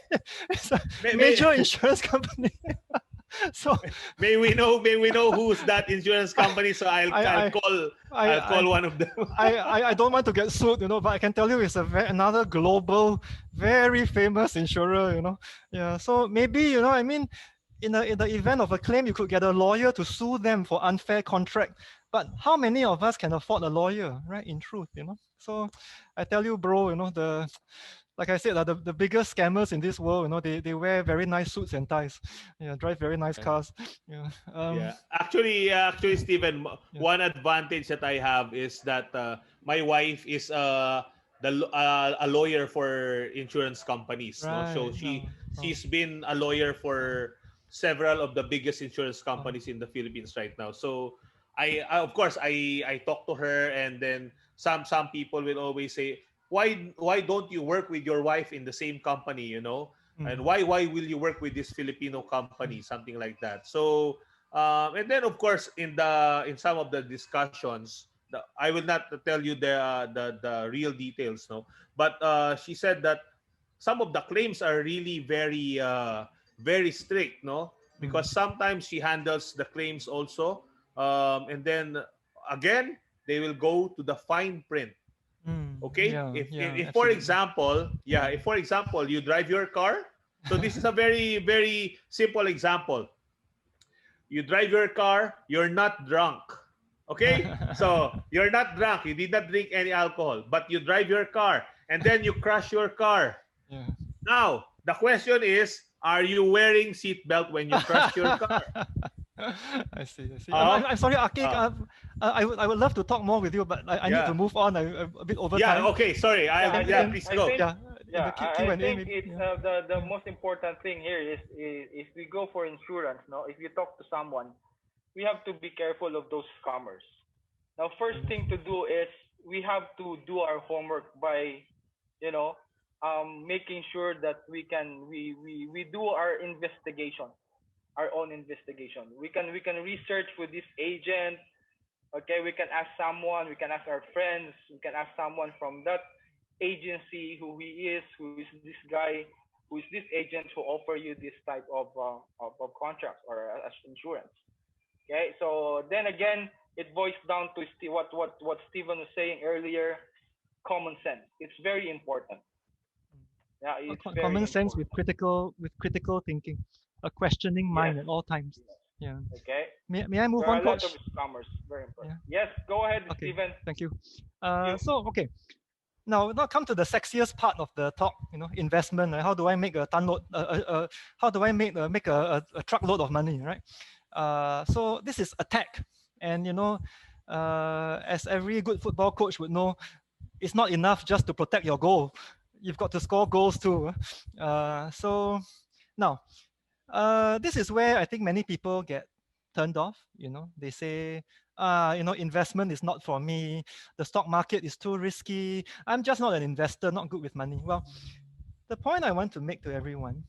[SPEAKER 2] It's a
[SPEAKER 3] may, may,
[SPEAKER 2] major insurance company. So
[SPEAKER 3] may we know who's that insurance company, so I'll
[SPEAKER 2] I
[SPEAKER 3] call
[SPEAKER 2] I
[SPEAKER 3] I'll
[SPEAKER 2] I
[SPEAKER 3] call one of them.
[SPEAKER 2] I don't want to get sued, but I can tell you it's another global, very famous insurer. Yeah, so maybe, I mean, in the event of a claim, you could get a lawyer to sue them for unfair contract. But how many of us can afford a lawyer, right? In truth. So I tell you, bro, like I said, the biggest scammers in this world, they wear very nice suits and ties. Yeah, drive very nice
[SPEAKER 3] Yeah.
[SPEAKER 2] cars. Yeah.
[SPEAKER 3] Yeah. Actually, Steven,
[SPEAKER 2] Yeah.
[SPEAKER 3] one advantage that I have is that my wife is a lawyer for insurance companies. No, so
[SPEAKER 2] Right.
[SPEAKER 3] she's been a lawyer
[SPEAKER 2] Oh,
[SPEAKER 3] for several of the biggest insurance
[SPEAKER 2] oh,
[SPEAKER 3] companies in the Philippines right now. So I of course I talk to her, and then some people will always say, why don't you work with your wife in the same company, and
[SPEAKER 2] mm,
[SPEAKER 3] why will you work with this Filipino company,
[SPEAKER 2] mm,
[SPEAKER 3] something like that. So and then of course in some of the discussions, I will not tell you the real details, no, but she said that some of the claims are really very strict, no, because
[SPEAKER 2] mm,
[SPEAKER 3] sometimes she handles the claims also, and then again they will go to the fine print. Okay,
[SPEAKER 2] yeah, yeah,
[SPEAKER 3] if for
[SPEAKER 2] absolutely.
[SPEAKER 3] example, yeah,
[SPEAKER 2] Yeah.
[SPEAKER 3] if for example you drive your car, so this is a very very simple example. You drive your car, you're not drunk. Okay, so you're not drunk, you did not drink any alcohol, but you drive your car and then you crash your car.
[SPEAKER 2] Yeah.
[SPEAKER 3] Now the question is, are you wearing seatbelt when you crash your car?
[SPEAKER 2] I see. I see.
[SPEAKER 3] uh,
[SPEAKER 2] I'm sorry, Akik.
[SPEAKER 3] uh,
[SPEAKER 2] I would love to talk more with you, but I need to
[SPEAKER 3] yeah,
[SPEAKER 2] move on. I'm a bit over
[SPEAKER 3] yeah,
[SPEAKER 2] time.
[SPEAKER 3] okay, sorry,
[SPEAKER 2] Yeah,
[SPEAKER 3] I
[SPEAKER 1] I
[SPEAKER 3] yeah,
[SPEAKER 1] think
[SPEAKER 3] please
[SPEAKER 1] I
[SPEAKER 3] go.
[SPEAKER 1] think
[SPEAKER 2] yeah. In the
[SPEAKER 1] yeah,
[SPEAKER 2] Q
[SPEAKER 1] I
[SPEAKER 2] and A,
[SPEAKER 1] think
[SPEAKER 2] maybe.
[SPEAKER 1] it's
[SPEAKER 2] Yeah.
[SPEAKER 1] the
[SPEAKER 2] Yeah.
[SPEAKER 1] most important thing here is if we go for insurance, no, if you talk to someone, we have to be careful of those scammers. Now, first thing to do is we have to do our homework by, you know, making sure that we do our investigation, our own investigation. We can research with this agent. Okay, we can ask someone, we can ask our friends, we can ask someone from that agency who he is, who is this guy, who is this agent who offer you this type of contracts or insurance. Okay, so then again, it boils down to what Stephen was saying earlier. Common sense. It's very important. Yeah, it's very
[SPEAKER 2] Common sense
[SPEAKER 1] important.
[SPEAKER 2] with critical thinking, a questioning
[SPEAKER 1] Yes.
[SPEAKER 2] mind at all times. Yeah.
[SPEAKER 1] Okay.
[SPEAKER 2] May I move
[SPEAKER 1] There are
[SPEAKER 2] on,
[SPEAKER 1] a lot of
[SPEAKER 2] coach?
[SPEAKER 1] scammers. Very important.
[SPEAKER 2] Yeah.
[SPEAKER 1] Yes. Go ahead,
[SPEAKER 2] Okay.
[SPEAKER 1] Stephen.
[SPEAKER 2] Thank you.
[SPEAKER 1] You.
[SPEAKER 2] Okay. Now come to the sexiest part of the talk. Investment. How do I make a ton load? How do I make a truckload of money? Right. So this is attack, and as every good football coach would know, it's not enough just to protect your goal. You've got to score goals too. So now, this is where I think many people get turned off. They say, investment is not for me. The stock market is too risky. I'm just not an investor, not good with money. Well, the point I want to make to everyone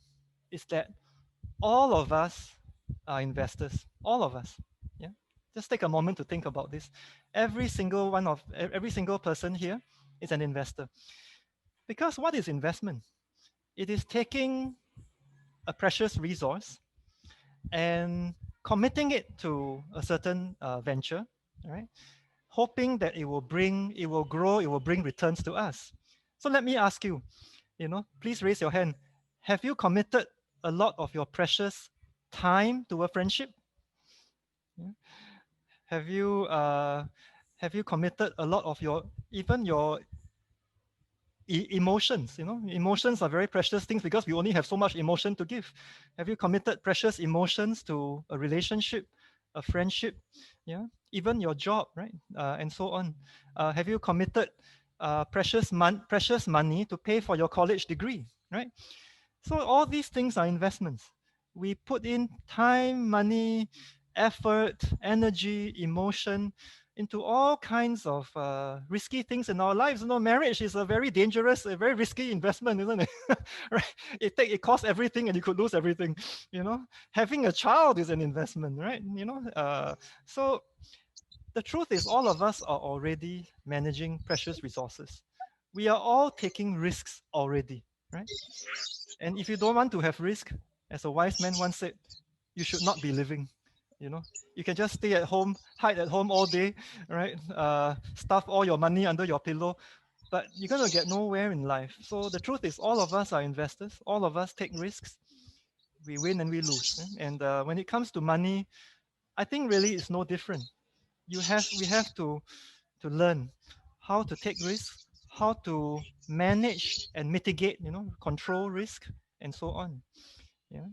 [SPEAKER 2] is that all of us are investors. All of us. Yeah. Just take a moment to think about this. Every single person here is an investor. Because what is investment? It is taking a precious resource and committing it to a certain venture, right? Hoping that it will grow, it will bring returns to us. So let me ask you, please raise your hand. Have you committed a lot of your precious time to a friendship? Yeah. Have you committed a lot of even your emotions? Emotions are very precious things because we only have so much emotion to give. Have you committed precious emotions to a relationship, a friendship? Yeah, even your job, right? And so on. Have you committed precious money to pay for your college degree, right? So all these things are investments. We put in time, money, effort, energy, emotion into all kinds of risky things in our lives. Marriage is a very dangerous, a very risky investment, isn't it? Right? It costs everything, and you could lose everything. Having a child is an investment, right? So the truth is, all of us are already managing precious resources. We are all taking risks already, right? And if you don't want to have risk, as a wise man once said, you should not be living. You know, you can just stay at home, hide at home all day, right? Stuff all your money under your pillow, but you're gonna get nowhere in life. So the truth is, all of us are investors. All of us take risks. We win and we lose. And when it comes to money, I think really it's no different. We have to learn how to take risks, how to manage and mitigate, control risk, and so on. Yeah.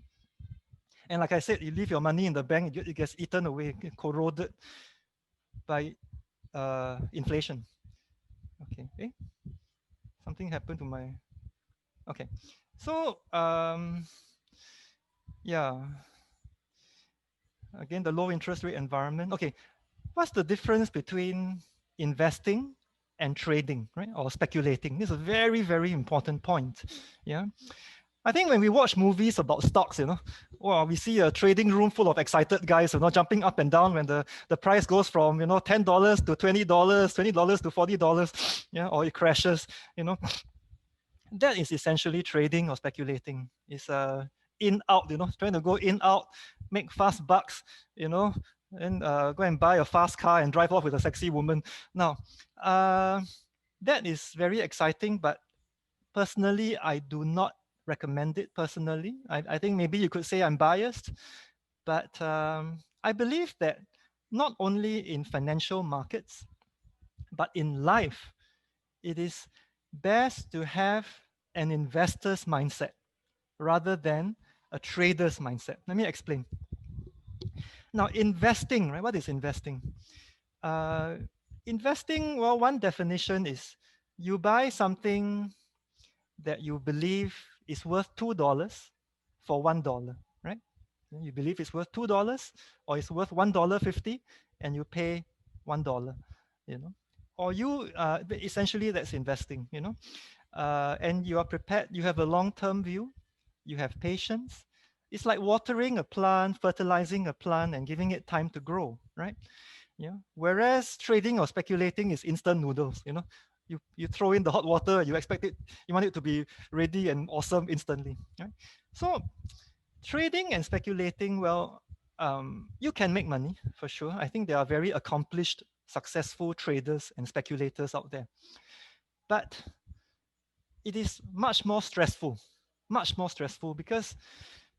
[SPEAKER 2] And like I said, you leave your money in the bank, it gets eaten away, corroded by inflation. Okay. Something happened to my. Okay. So yeah. Again, the low interest rate environment. Okay. What's the difference between investing and trading, right? Or speculating? This is a very, very important point. Yeah. I think when we watch movies about stocks, well, we see a trading room full of excited guys, jumping up and down when the price goes from, $10 to $20, $20 to $40, yeah, or it crashes, That is essentially trading or speculating. It's in out, trying to go in out, make fast bucks, and go and buy a fast car and drive off with a sexy woman. Now, that is very exciting, but personally, I do not recommend it personally. I think maybe you could say I'm biased, but I believe that not only in financial markets, but in life, it is best to have an investor's mindset rather than a trader's mindset. Let me explain. Now, investing, right? What is investing? Uh, Investing, well, one definition is you buy something that you believe is worth $2 for $1, right? You believe it's worth $2 or it's worth $1.50 and you pay $1. you know, or essentially that's investing, you know, and you are prepared, you have a long-term view, you have patience. It's like watering a plant, fertilizing a plant, and giving it time to grow, right? Yeah. Whereas trading or speculating is instant noodles, you know. You throw in the hot water, you expect it, you want it to be ready and awesome instantly, right? So trading and speculating, well, you can make money for sure. I think there are very accomplished, successful traders and speculators out there. But it is much more stressful because,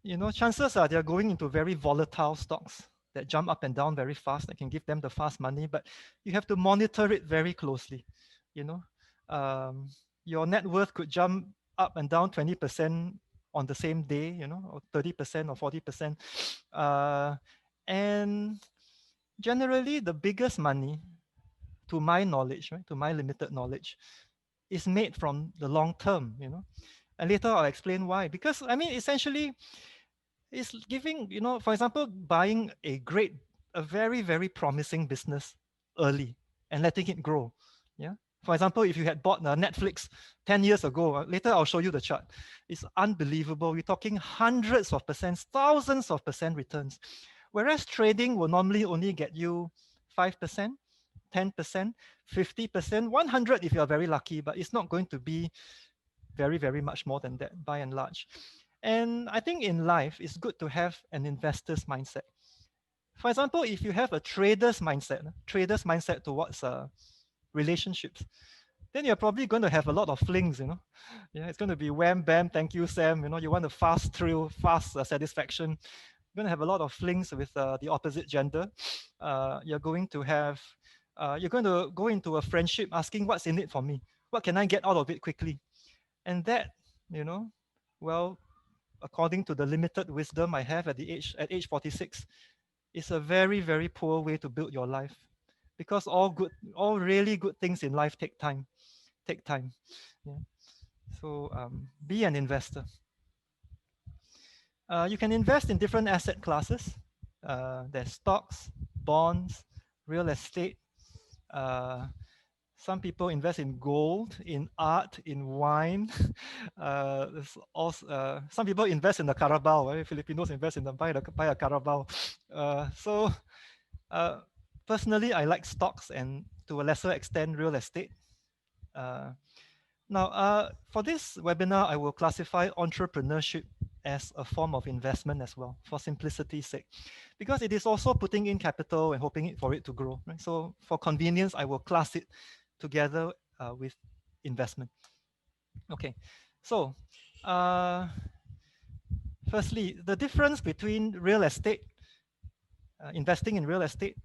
[SPEAKER 2] you know, chances are they're going into very volatile stocks that jump up and down very fast, that can give them the fast money, but you have to monitor it very closely. You know, um, your net worth could jump up and down 20% on the same day, you know, or 30% or 40%. Uh, and generally, the biggest money, to my knowledge, right, to my limited knowledge, is made from the long term, you know. And later I'll explain why. Because I mean, essentially, it's giving, you know, for example, buying a very, very promising business early and letting it grow. Yeah. For example, if you had bought Netflix 10 years ago, later I'll show you the chart. It's unbelievable. We're talking hundreds of percents, thousands of percent returns. Whereas trading will normally only get you 5%, 10%, 50%, 100 if you're very lucky, but it's not going to be very, very much more than that by and large. And I think in life, it's good to have an investor's mindset. For example, if you have a trader's mindset towards relationships, then you're probably going to have a lot of flings, you know. Yeah, it's going to be wham, bam, thank you, Sam. You know, you want a fast thrill, fast satisfaction. You're going to have a lot of flings with the opposite gender. You're going to have, you're going to go into a friendship asking, what's in it for me? What can I get out of it quickly? And that, you know, well, according to the limited wisdom I have at age 46, is a very, very poor way to build your life. Because all really good things in life take time. Take time. Yeah. So be an investor. You can invest in different asset classes. There's stocks, bonds, real estate. Uh, some people invest in gold, in art, in wine. There's also, some people invest in the Carabao. Right? Filipinos invest in buy a Carabao. So uh, personally, I like stocks and to a lesser extent real estate. Uh, Now, for this webinar, I will classify entrepreneurship as a form of investment as well, for simplicity's sake, because it is also putting in capital and hoping for it to grow. Right? So for convenience, I will class it together with investment. Okay, so uh, firstly, the difference between real estate, investing in real estate,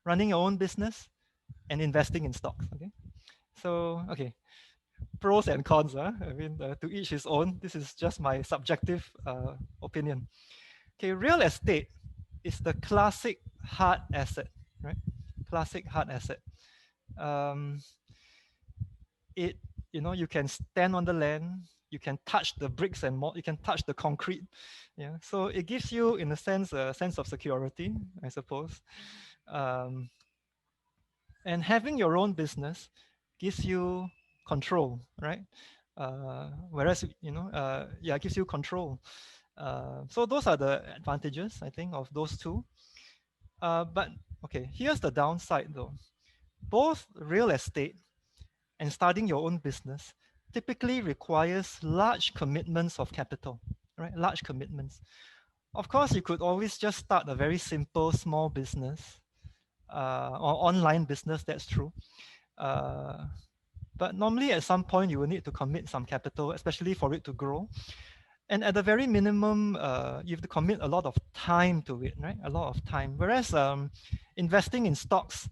[SPEAKER 2] running your own business, and investing in stocks. Okay, so okay, pros and cons. I mean, to each his own. This is just my subjective opinion. Okay, real estate is the classic hard asset, right? Classic hard asset. Um, it, you know, you can stand on the land, you can touch the bricks and you can touch the concrete. Yeah, so it gives you, in a sense of security, I suppose. Um, and having your own business gives you control, right? Whereas, you know, yeah, it gives you control. So those are the advantages, I think, of those two. But okay, here's the downside though. Both real estate and starting your own business typically requires large commitments of capital, right? Large commitments. Of course, you could always just start a very simple small business or online business, that's true. But normally at some point you will need to commit some capital, especially for it to grow. And at the very minimum, you have to commit a lot of time to it, right? A lot of time. Whereas investing in stocks,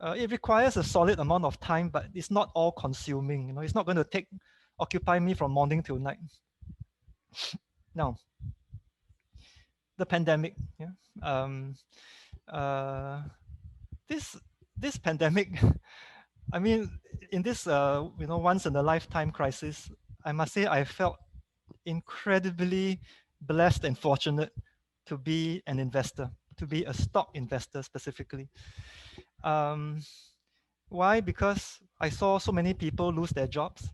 [SPEAKER 2] it requires a solid amount of time, but it's not all consuming. You know, it's not going to occupy me from morning till night. Now, the pandemic. Yeah. Uh, this pandemic, I mean, in this you know, once in a lifetime crisis, I must say I felt incredibly blessed and fortunate to be an investor, to be a stock investor specifically. Um, Why? Because I saw so many people lose their jobs.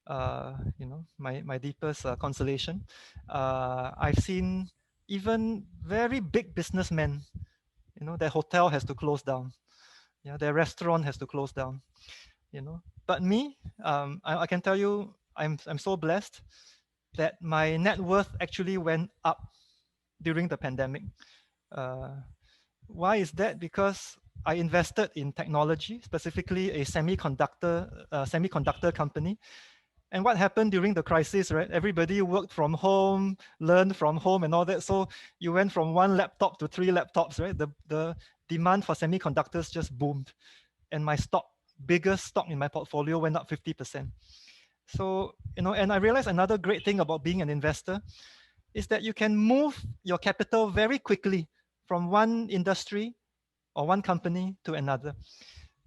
[SPEAKER 2] My deepest consolation. I've seen even very big businessmen, their hotel has to close down. Yeah, their restaurant has to close down. But me, I can tell you, I'm so blessed that my net worth actually went up during the pandemic. Uh, why is that? Because I invested in technology, specifically a semiconductor company. And what happened during the crisis, right? Everybody worked from home, learned from home, and all that. So you went from one laptop to three laptops, right? The demand for semiconductors just boomed, and my biggest stock in my portfolio, went up 50%. So and I realized another great thing about being an investor is that you can move your capital very quickly from one industry or one company to another.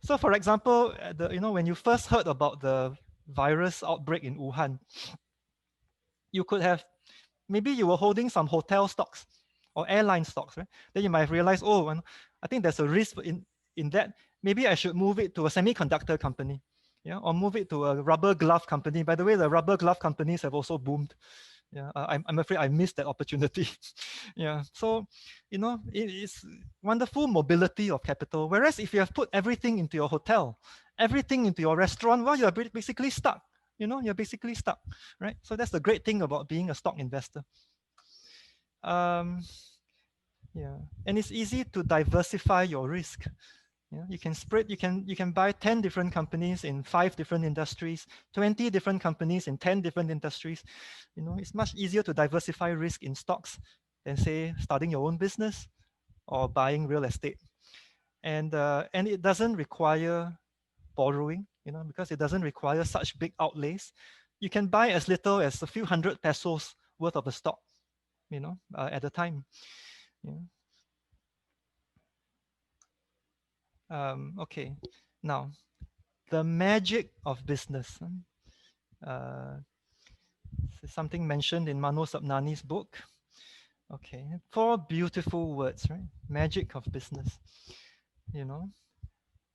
[SPEAKER 2] So, for example, when you first heard about the virus outbreak in Wuhan, you could have maybe you were holding some hotel stocks or airline stocks, right? Then you might have realized, oh, I think there's a risk in that. Maybe I should move it to a semiconductor company, yeah, or move it to a rubber glove company. By the way, the rubber glove companies have also boomed. Yeah, I'm afraid I missed that opportunity. Yeah, so it's wonderful mobility of capital. Whereas if you have put everything into your hotel, everything into your restaurant, well, you're basically stuck. You're basically stuck, right? So that's the great thing about being a stock investor. Um, yeah, and it's easy to diversify your risk. Yeah, you can spread. You can buy 10 different companies in 5 different industries, 20 different companies in 10 different industries. It's much easier to diversify risk in stocks than say starting your own business or buying real estate. And it doesn't require borrowing, because it doesn't require such big outlays. You can buy as little as a few hundred pesos worth of a stock, at a time. Yeah. Okay. Now, the magic of business. Uh, this is something mentioned in Mano Sapnani's book. Okay, 4 beautiful words, right? Magic of business. You know,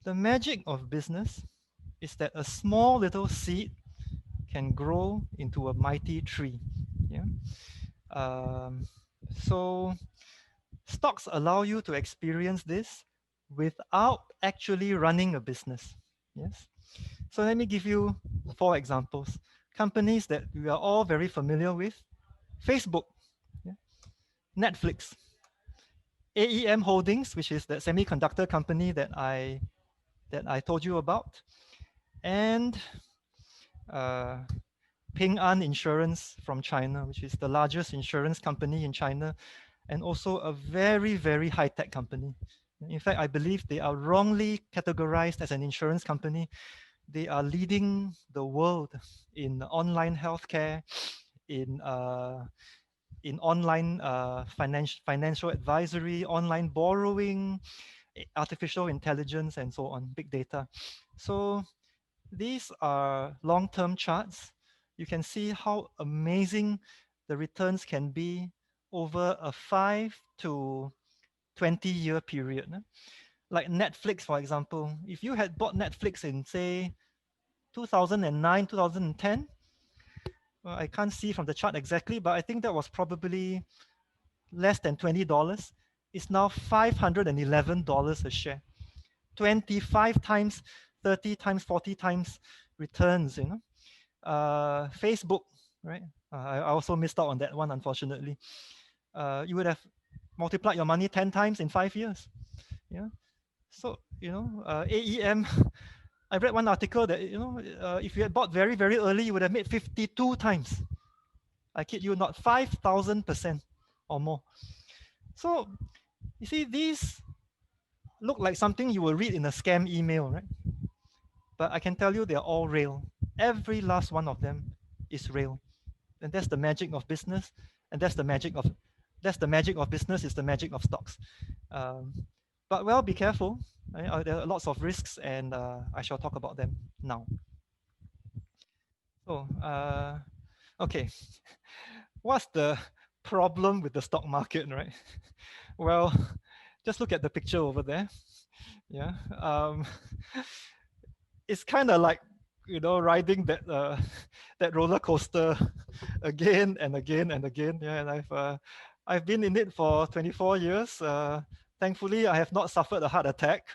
[SPEAKER 2] the magic of business is that a small little seed can grow into a mighty tree. Yeah. Um, so stocks allow you to experience this without actually running a business. Yes. So let me give you 4 examples. Companies that we are all very familiar with: Facebook, yeah, Netflix, AEM Holdings, which is the semiconductor company that I told you about, and uh, Ping An Insurance from China, which is the largest insurance company in China, and also a very, very high-tech company. In fact, I believe they are wrongly categorized as an insurance company. They are leading the world in online healthcare, in online financial advisory, online borrowing, artificial intelligence, and so on, big data. So these are long-term charts. You can see how amazing the returns can be over a 5 to 20-year period. Like Netflix, for example. If you had bought Netflix in, say, 2009, 2010, well, I can't see from the chart exactly, but I think that was probably less than $20. It's now $511 a share. 25 times, 30 times, 40 times returns, Facebook, right? I also missed out on that one, unfortunately. You would have multiplied your money 10 times in 5 years. Yeah. So, AEM, I read one article that, if you had bought very, very early, you would have made 52 times. I kid you not, 5,000% or more. So, you see, these look like something you will read in a scam email, right? But I can tell you they're all real. Every last one of them is real. And that's the magic of business. And that's the magic of business, is the magic of stocks. Um, but well, be careful. Right? There are lots of risks, and I shall talk about them now. So, okay. What's the problem with the stock market, right? Well, just look at the picture over there. Yeah. It's kind of like riding that that roller coaster again and again and again. Yeah, and I've been in it for 24 years. Thankfully, I have not suffered a heart attack.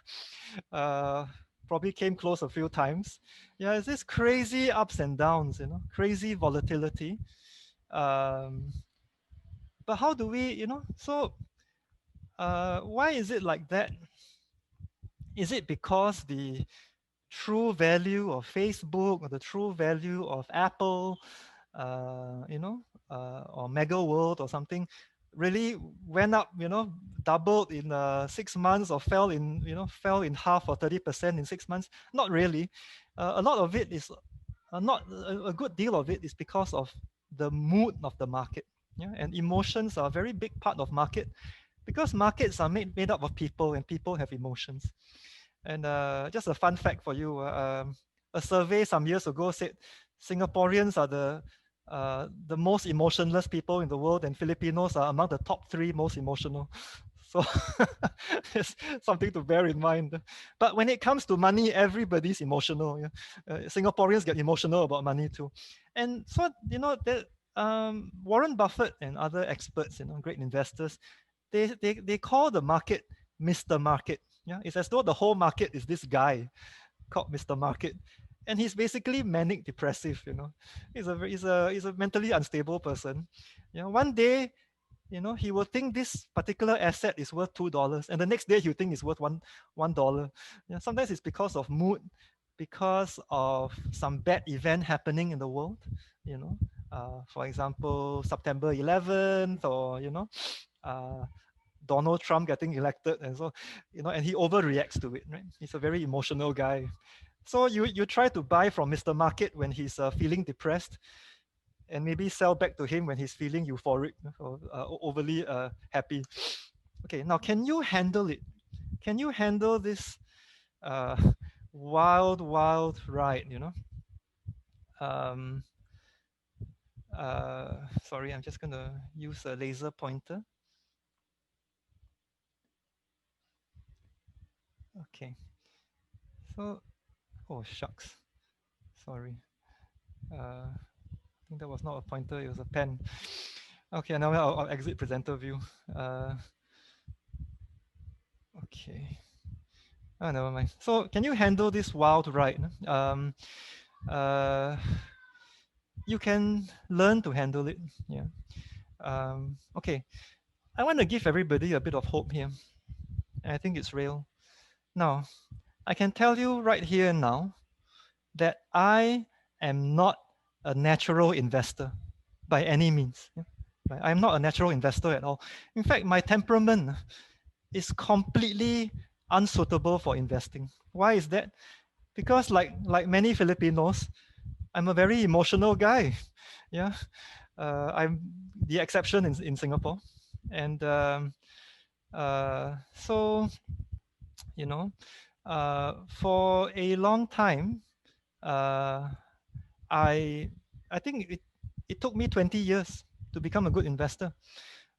[SPEAKER 2] Uh, Probably came close a few times. Yeah, it's this crazy ups and downs, crazy volatility. Um, but how do we, so why is it like that? Is it because the true value of Facebook or the true value of Apple, or Mega World or something really went up, doubled in 6 months, or fell in half or 30% in 6 months? Not really. A lot of it is not a good deal of it is because of the mood of the market. Yeah, and emotions are a very big part of market, because markets are made up of people, and people have emotions. And just a fun fact for you, a survey some years ago said Singaporeans are the most emotionless people in the world, and Filipinos are among the top three most emotional. So it's something to bear in mind. But when it comes to money, everybody's emotional. Yeah? Singaporeans get emotional about money too. And so, Warren Buffett and other experts, great investors, they call the market Mr. Market. Yeah, it's as though the whole market is this guy called Mr. Market, and he's basically manic depressive. He's a mentally unstable person. One day, he will think this particular asset is worth $2, and the next day he'll think it's worth $1. Sometimes it's because of mood, because of some bad event happening in the world. For example, September 11th, or Donald Trump getting elected, and so and he overreacts to it. Right? He's a very emotional guy. So you try to buy from Mr. Market when he's feeling depressed, and maybe sell back to him when he's feeling euphoric, or overly happy. Okay, now can you handle it? Can you handle this uh, wild ride? Um, Sorry, I'm just gonna use a laser pointer. Okay, so oh shucks, sorry. I think that was not a pointer, it was a pen. Okay, now I'll exit presenter view. Okay. Oh, never mind. So can you handle this wild ride? Uh, you can learn to handle it. Yeah. Okay. I want to give everybody a bit of hope here. And I think it's real. Now, I can tell you right here and now that I am not a natural investor by any means. Yeah. Right? I'm not a natural investor at all. In fact, my temperament is completely unsuitable for investing. Why is that? Because like many Filipinos, I'm a very emotional guy. Yeah, I'm the exception in Singapore, and so you know, for a long time, uh, I I think it took me 20 years to become a good investor.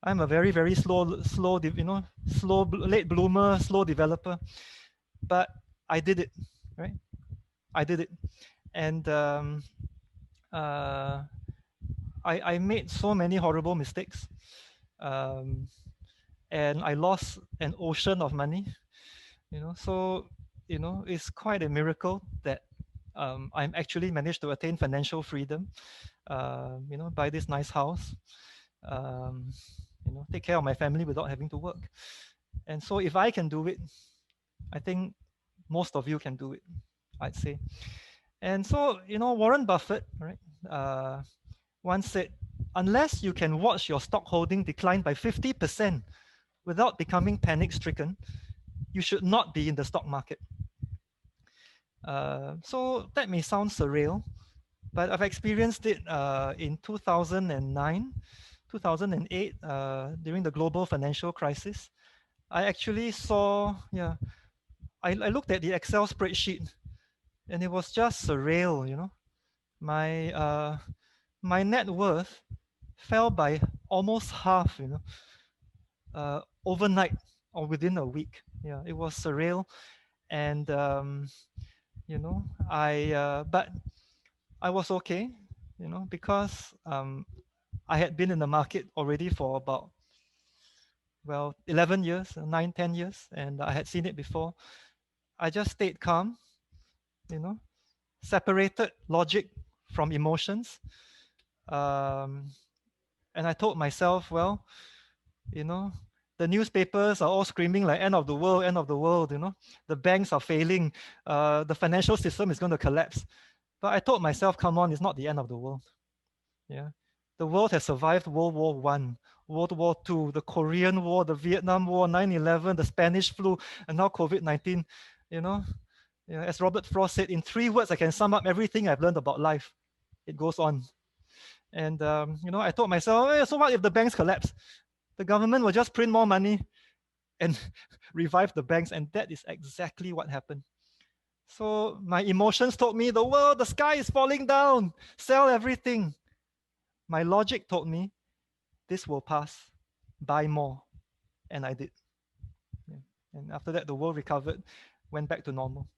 [SPEAKER 2] I'm a very late bloomer, slow developer, but I did it, right? I did it, and uh, I made so many horrible mistakes, um, and I lost an ocean of money. So it's quite a miracle that I'm actually managed to attain financial freedom. Buy this nice house, um, take care of my family without having to work. And so if I can do it, I think most of you can do it, I'd say. And so, Warren Buffett, right, once said, unless you can watch your stock holding decline by 50% without becoming panic stricken, you should not be in the stock market. So that may sound surreal, but I've experienced it in 2009, 2008, during the global financial crisis. I actually saw, I looked at the Excel spreadsheet, and it was just surreal. My my net worth fell by almost half, overnight or within a week. Yeah, it was surreal. And but I was okay, because I had been in the market already for about, well, 11 years, 9, 10 years, and I had seen it before. I just stayed calm, you know, separated logic from emotions. Um, and I told myself, well, you know, the newspapers are all screaming like end of the world, end of the world, the banks are failing, the financial system is going to collapse. But I told myself, come on, it's not the end of the world. Yeah. The world has survived World War One, World War Two, the Korean War, the Vietnam War, 9/11, the Spanish flu, and now COVID-19. You know, as Robert Frost said, in 3 words, I can sum up everything I've learned about life. It goes on. And, I told myself, so what if the banks collapse? The government will just print more money and revive the banks. And that is exactly what happened. So my emotions told me, the world, the sky is falling down, sell everything. My logic told me, this will pass, buy more. And I did. Yeah. And after that, the world recovered, went back to normal.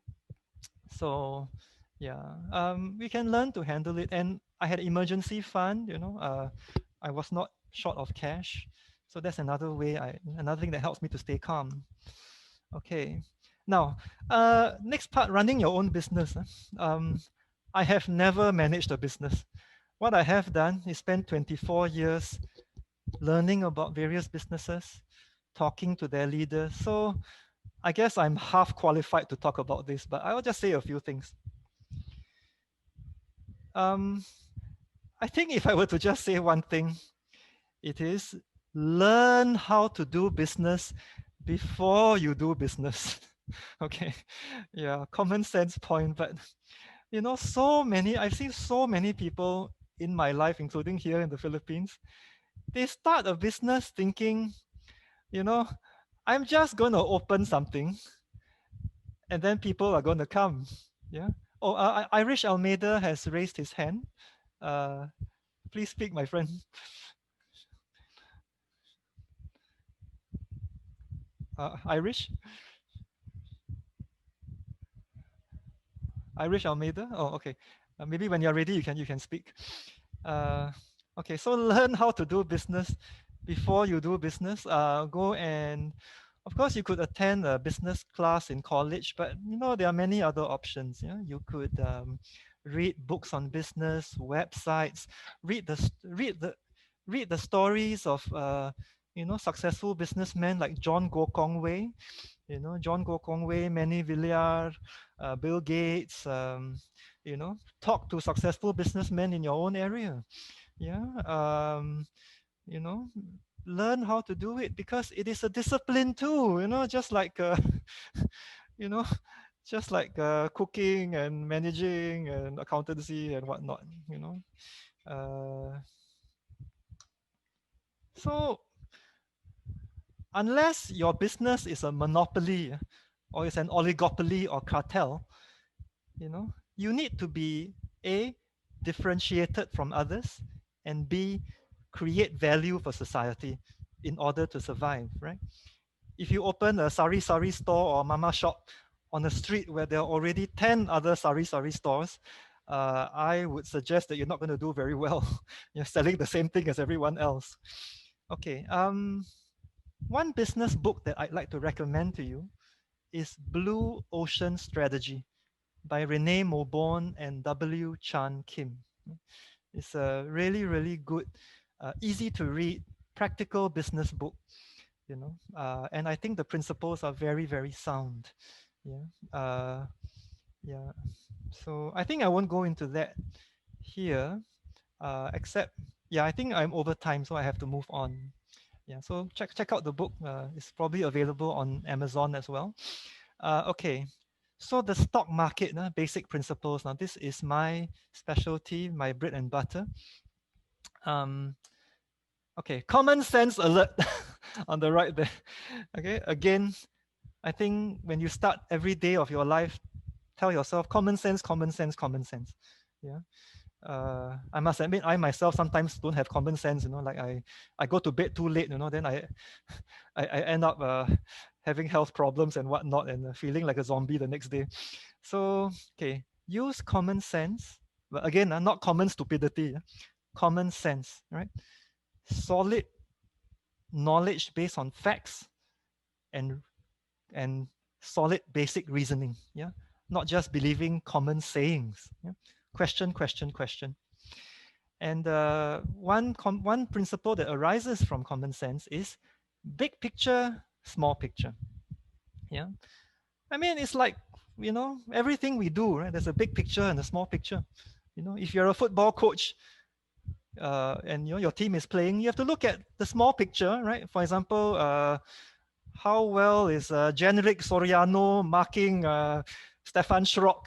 [SPEAKER 2] So, yeah, we can learn to handle it. And I had emergency fund, I was not short of cash. So that's another way, another thing that helps me to stay calm. Okay. Now, next part, running your own business. I have never managed a business. What I have done is spend 24 years learning about various businesses, talking to their leaders. So I guess I'm half qualified to talk about this, but I'll just say a few things. Um, I think if I were to just say one thing, it is learn how to do business before you do business. Okay. Yeah, common sense point, but I've seen so many people in my life, including here in the Philippines, they start a business thinking, you know, I'm just going to open something and then people are going to come. Yeah. Oh, Irish Almeida has raised his hand. Uh, please speak, my friend. Irish? Irish Almeida? Oh, okay. Maybe when you're ready, you can speak. Uh, okay, so learn how to do business before you do business. Go and, of course, you could attend a business class in college, but there are many other options. You could read books on business, websites, read the st- read the stories of successful businessmen like John Go Kong Wei. John Go Kong Wei, Manny Villar, Bill Gates. Talk to successful businessmen in your own area. Yeah. You know, learn how to do it because it is a discipline too. Just like you know, just like cooking and managing and accountancy and whatnot. Uh, so unless your business is a monopoly or it's an oligopoly or cartel, you need to be A, differentiated from others, and B, create value for society in order to survive, right? If you open a sari store or mama shop on a street where there are already 10 other sari stores, I would suggest that you're not going to do very well. You're selling the same thing as everyone else. Okay, one business book that I'd like to recommend to you is Blue Ocean Strategy by Renee Mauborgne and W. Chan Kim. It's a really, really good, easy to read, practical business book. And I think the principles are very, very sound. Yeah, yeah. So I think I won't go into that here, except yeah, I think I'm over time, so I have to move on. Yeah, so check out the book. It's probably available on Amazon as well. Okay, so the stock market, basic principles. Now this is my specialty, my bread and butter. Okay, common sense alert on the right there. Okay, again, I think when you start every day of your life, tell yourself common sense, common sense, common sense. Yeah. I must admit, I myself sometimes don't have common sense. Like I go to bed too late. Then I end up having health problems and whatnot, and feeling like a zombie the next day. So, okay, use common sense. But again, not common stupidity, common sense, right? Solid knowledge based on facts and and solid basic reasoning. Yeah, not just believing common sayings. Yeah? Question, question, question. And one principle that arises from common sense is big picture, small picture. Yeah, I mean it's like everything we do, right? There's a big picture and a small picture. If you're a football coach, and your team is playing, you have to look at the small picture, right? For example, how well is Generic Soriano marking Stefan Schrock?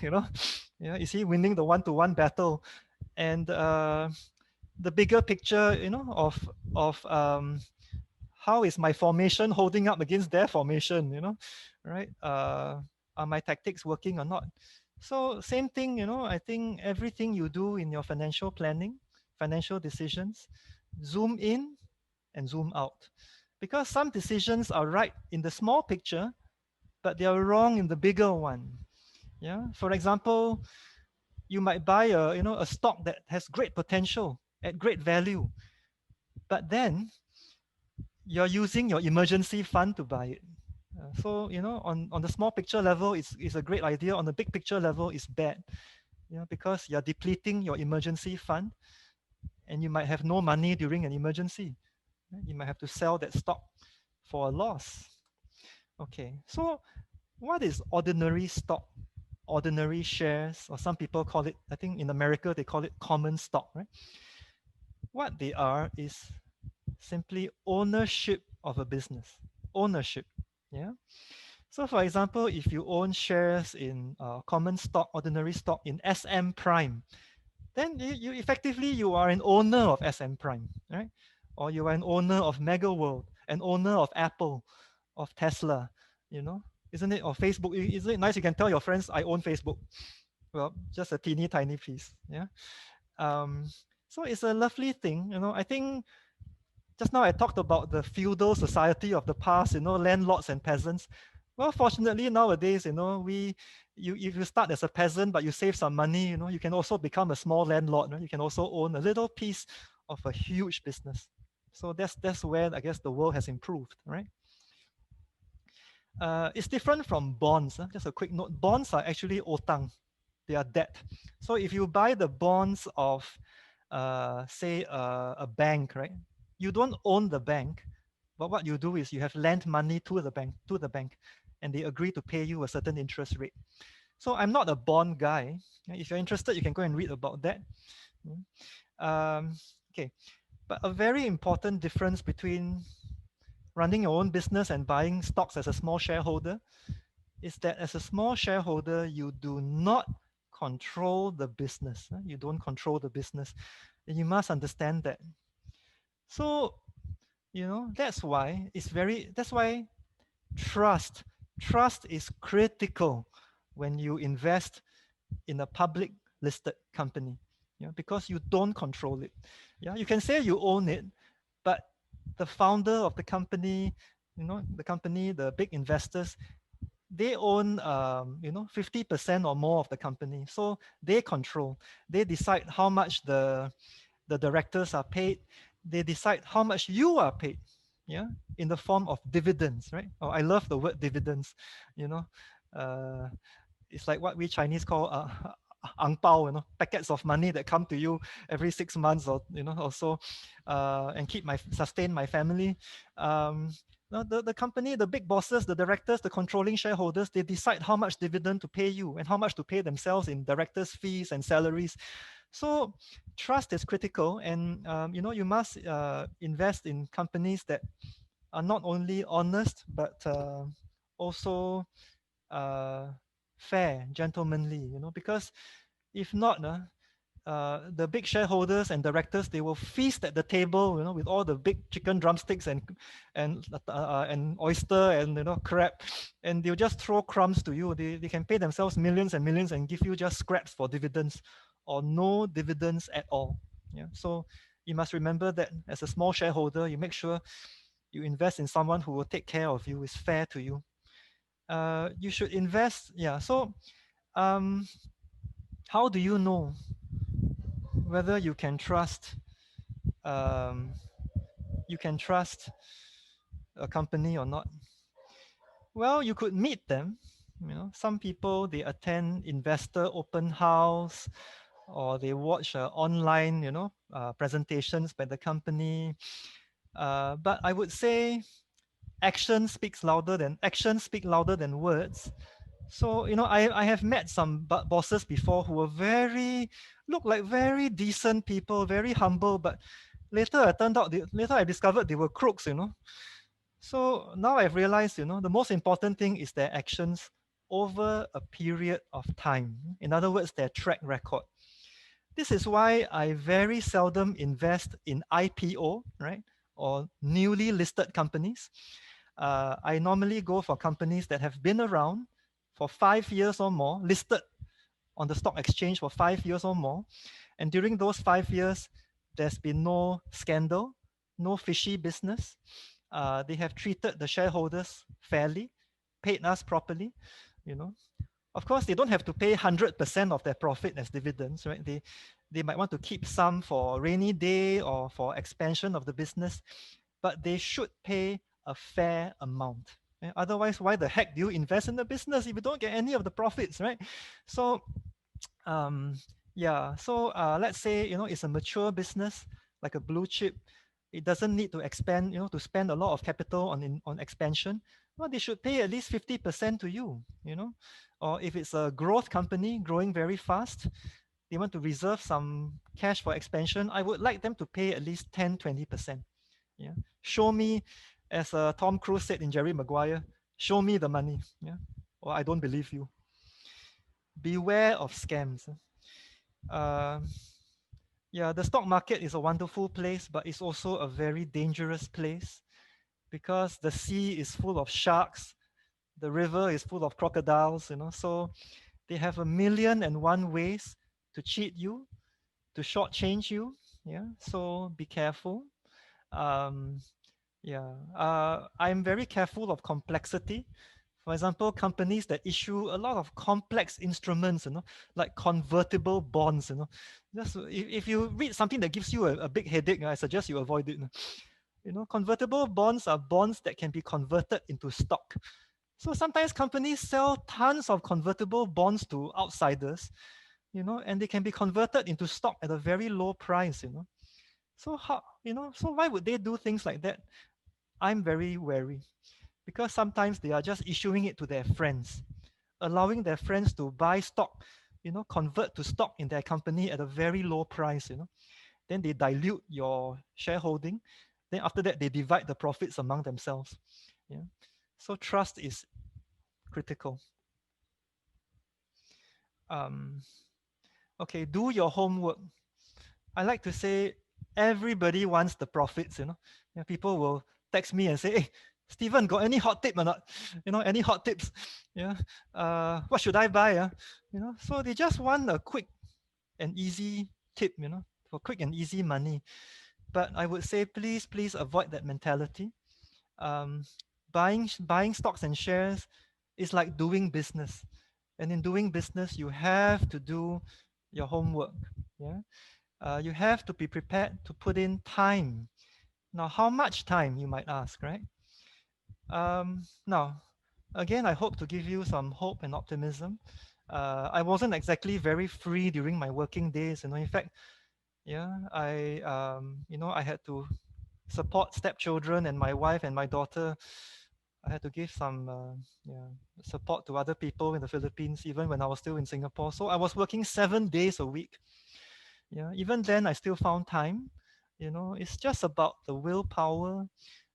[SPEAKER 2] Yeah, is he winning the one-to-one battle? And the bigger picture, of how is my formation holding up against their formation? Right? Are my tactics working or not? So same thing, I think everything you do in your financial planning, financial decisions, zoom in and zoom out. Because some decisions are right in the small picture, but they are wrong in the bigger one. Yeah. For example, you might buy a stock that has great potential at great value, but then you're using your emergency fund to buy it. So on the small picture level, it's a great idea. On the big picture level, it's bad. Because you're depleting your emergency fund, and you might have no money during an emergency. You might have to sell that stock for a loss. Okay, so what is ordinary stock? Ordinary shares, or some people call it, I think in America they call it common stock, right? What they are is simply ownership of a business. Ownership. Yeah. So for example, if you own shares in common stock, ordinary stock in SM Prime, then you effectively you are an owner of SM Prime, right? Or you are an owner of Mega World, an owner of Apple, of Tesla, you know, isn't it? Or Facebook? Isn't it nice? You can tell your friends, I own Facebook. Well, just a teeny tiny piece, yeah. Um, so it's a lovely thing, I think just now I talked about the feudal society of the past, landlords and peasants. Well, fortunately nowadays, if you start as a peasant but you save some money, you can also become a small landlord. Right? You can also own a little piece of a huge business. So that's where I guess the world has improved, right? It's different from bonds. Just a quick note: bonds are actually otang, they are debt. So if you buy the bonds of, say, a bank, right? You don't own the bank, but what you do is you have lent money to the bank, and they agree to pay you a certain interest rate. So I'm not a bond guy. If you're interested, you can go and read about that. Okay, but a very important difference between running your own business and buying stocks as a small shareholder is that as a small shareholder, you do not control the business. You don't control the business. And you must understand that. So, that's why trust, trust is critical when you invest in a public listed company, because you don't control it. Yeah, you can say you own it, but the founder of the company, the big investors, they own 50% or more of the company, so they control. They decide how much the directors are paid. They decide how much you are paid, yeah, in the form of dividends, right? Oh, I love the word dividends. you know uh, it's like what we Chinese call ang pao, packets of money that come to you every 6 months, or so, and sustain my family. The company, the big bosses, the directors, the controlling shareholders, they decide how much dividend to pay you and how much to pay themselves in directors' fees and salaries. So trust is critical, and you must invest in companies that are not only honest but also uh, fair, gentlemanly, because if not, the big shareholders and directors, they will feast at the table, with all the big chicken drumsticks and oyster and crab, and they'll just throw crumbs to you. They can pay themselves millions and millions and give you just scraps for dividends, or no dividends at all. Yeah. So you must remember that as a small shareholder, you make sure you invest in someone who will take care of you, is fair to you, You should invest. Yeah. So, um, how do you know whether um, you can trust a company or not? Well, you could meet them. You know, some people they attend investor open house, or they watch online, presentations by the company. But I would say actions speak louder than words. So I have met some bosses before who were look like very decent people, very humble, but later I discovered they were crooks. So now I've realized, the most important thing is their actions over a period of time. In other words, their track record. This is why I very seldom invest in IPO, right, or newly listed companies. I normally go for companies that have been around for 5 years or more, listed on the stock exchange for 5 years or more. And during those 5 years, there's been no scandal, no fishy business. They have treated the shareholders fairly, paid us properly. You know, of course, they don't have to pay 100% of their profit as dividends, right? They might want to keep some for rainy day or for expansion of the business, but they should pay a fair amount. Otherwise, why the heck do you invest in the business if you don't get any of the profits, right? So um, yeah, so let's say it's a mature business like a blue chip. It doesn't need to expand, to spend a lot of capital on expansion. Well, they should pay at least 50% to you. Or if it's a growth company growing very fast, they want to reserve some cash for expansion. I would like them to pay at least 10-20%. Yeah, show me, as Tom Cruise said in Jerry Maguire, show me the money. Yeah, or I don't believe you. Beware of scams. Uh, yeah, the stock market is a wonderful place, but it's also a very dangerous place because the sea is full of sharks, the river is full of crocodiles, so they have a million and one ways to cheat you, to shortchange you. Yeah, so be careful. Um, yeah, I'm very careful of complexity. For example, companies that issue a lot of complex instruments, like convertible bonds, Just if you read something that gives you a big headache, I suggest you avoid it. Convertible bonds are bonds that can be converted into stock. So sometimes companies sell tons of convertible bonds to outsiders, and they can be converted into stock at a very low price. So so why would they do things like that? I'm very wary because sometimes they are just issuing it to their friends, allowing their friends to buy stock, convert to stock in their company at a very low price. Then they dilute your shareholding. Then after that, they divide the profits among themselves. Yeah. So trust is critical. Um, okay, do your homework. I like to say everybody wants the profits. Yeah, people will text me and say, hey, Stephen, got any hot tip or not? Any hot tips? Yeah. What should I buy? So they just want a quick and easy tip, for quick and easy money. But I would say, please avoid that mentality. Um, buying stocks and shares is like doing business. And in doing business, you have to do your homework. Yeah. You have to be prepared to put in time. Now, how much time, you might ask, right? Now, again, I hope to give you some hope and optimism. I wasn't exactly very free during my working days. In fact, yeah, I had to support stepchildren and my wife and my daughter. I had to give some yeah, support to other people in the Philippines, even when I was still in Singapore. So I was working 7 days a week. Yeah, even then I still found time. It's just about the willpower,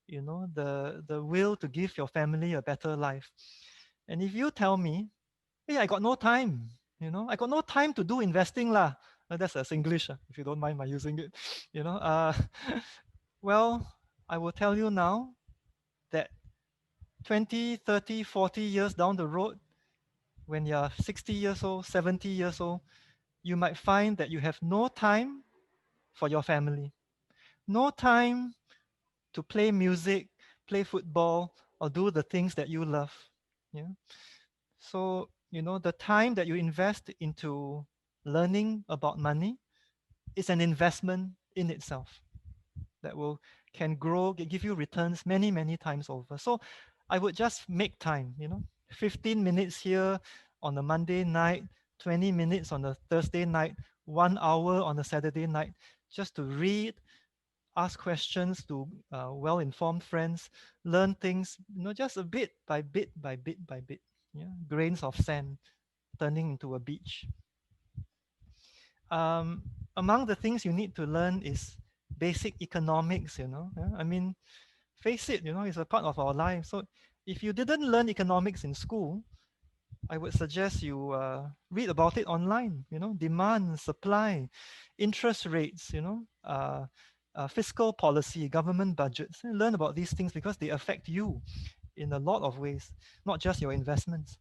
[SPEAKER 2] the will to give your family a better life. And if you tell me, hey, I got no time, I got no time to do investing lah. That's a Singlish, if you don't mind my using it. You know, uh, well, I will tell you now that 20, 30, 40 years down the road, when you're 60 years old, 70 years old, you might find that you have no time for your family, no time to play music, play football, or do the things that you love. Yeah. So, the time that you invest into learning about money is an investment in itself that will can grow, give you returns many, many times over. So I would just make time, 15 minutes here on a Monday night, 20 minutes on a Thursday night, 1 hour on a Saturday night, just to read, ask questions to well-informed friends, learn things, just a bit by bit by bit by bit. Yeah, grains of sand turning into a beach. Um, Among the things you need to learn is basic economics. Yeah? I mean, face it, it's a part of our life. So if you didn't learn economics in school, I would suggest you read about it online. Demand, supply, interest rates. Fiscal policy, government budgets. Learn about these things because they affect you in a lot of ways, not just your investments.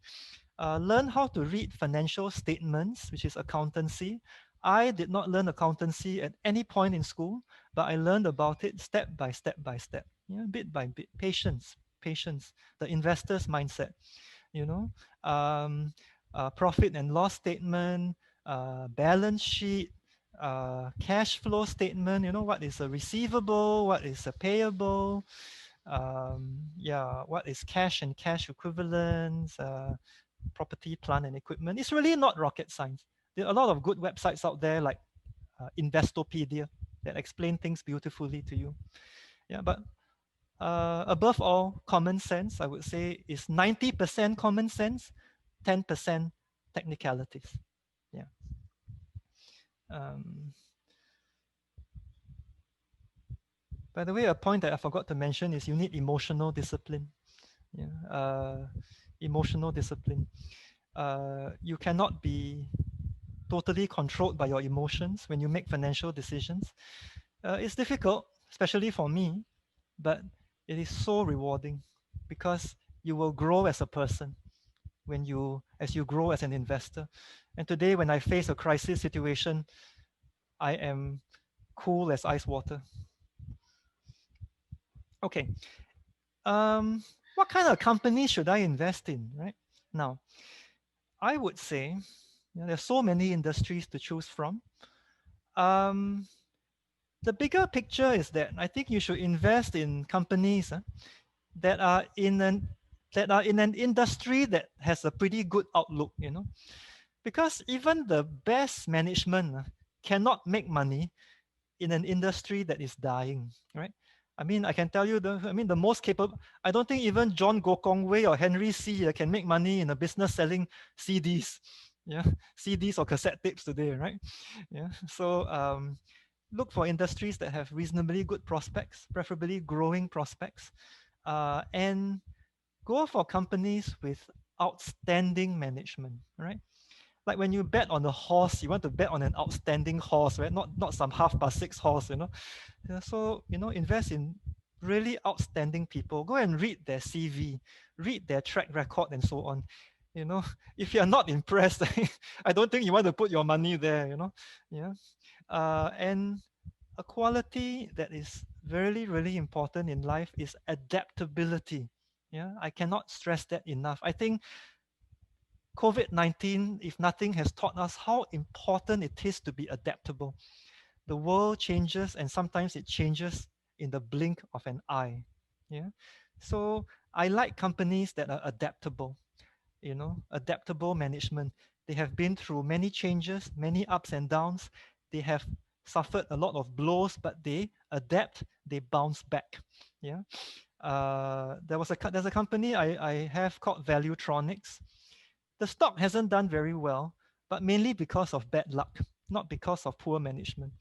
[SPEAKER 2] Learn how to read financial statements, which is accountancy. I did not learn accountancy at any point in school, but I learned about it step by step by step, bit by bit. Patience, patience, the investor's mindset, you know, um, profit and loss statement, balance sheet, cash flow statement, what is a receivable, what is a payable, yeah, what is cash and cash equivalents, property, plant, and equipment. It's really not rocket science. There are a lot of good websites out there like Investopedia that explain things beautifully to you. Yeah, but above all, common sense, I would say, is 90% common sense, 10% technicalities. Yeah. Um, by the way, a point that I forgot to mention is you need emotional discipline. Yeah. Emotional discipline. You cannot be totally controlled by your emotions when you make financial decisions. It's difficult, especially for me, but it is so rewarding because you will grow as a person as you grow as an investor. And today, when I face a crisis situation, I am cool as ice water. Okay, what kind of company should I invest in? Right now, I would say there's so many industries to choose from. Um, the bigger picture is that I think you should invest in companies that are in an industry that has a pretty good outlook, because even the best management cannot make money in an industry that is dying, right? I mean, I can tell you the most capable. I don't think even John Gokong Wei or Henry C can make money in a business selling CDs, yeah, CDs or cassette tapes today, right? Yeah. So look for industries that have reasonably good prospects, preferably growing prospects, and go for companies with outstanding management, right? Like when you bet on a horse, you want to bet on an outstanding horse, right? Not some 6:30 horse, Yeah, so invest in really outstanding people. Go and read their CV, read their track record, and so on. If you're not impressed, I don't think you want to put your money there. Yeah, and a quality that is really, really important in life is adaptability. Yeah, I cannot stress that enough. I think COVID-19, if nothing, has taught us how important it is to be adaptable. The world changes, and sometimes it changes in the blink of an eye. Yeah. So I like companies that are adaptable, adaptable management. They have been through many changes, many ups and downs. They have suffered a lot of blows, but they adapt, they bounce back. Yeah. There's a company I have called Valuetronics. The stock hasn't done very well, but mainly because of bad luck, not because of poor management.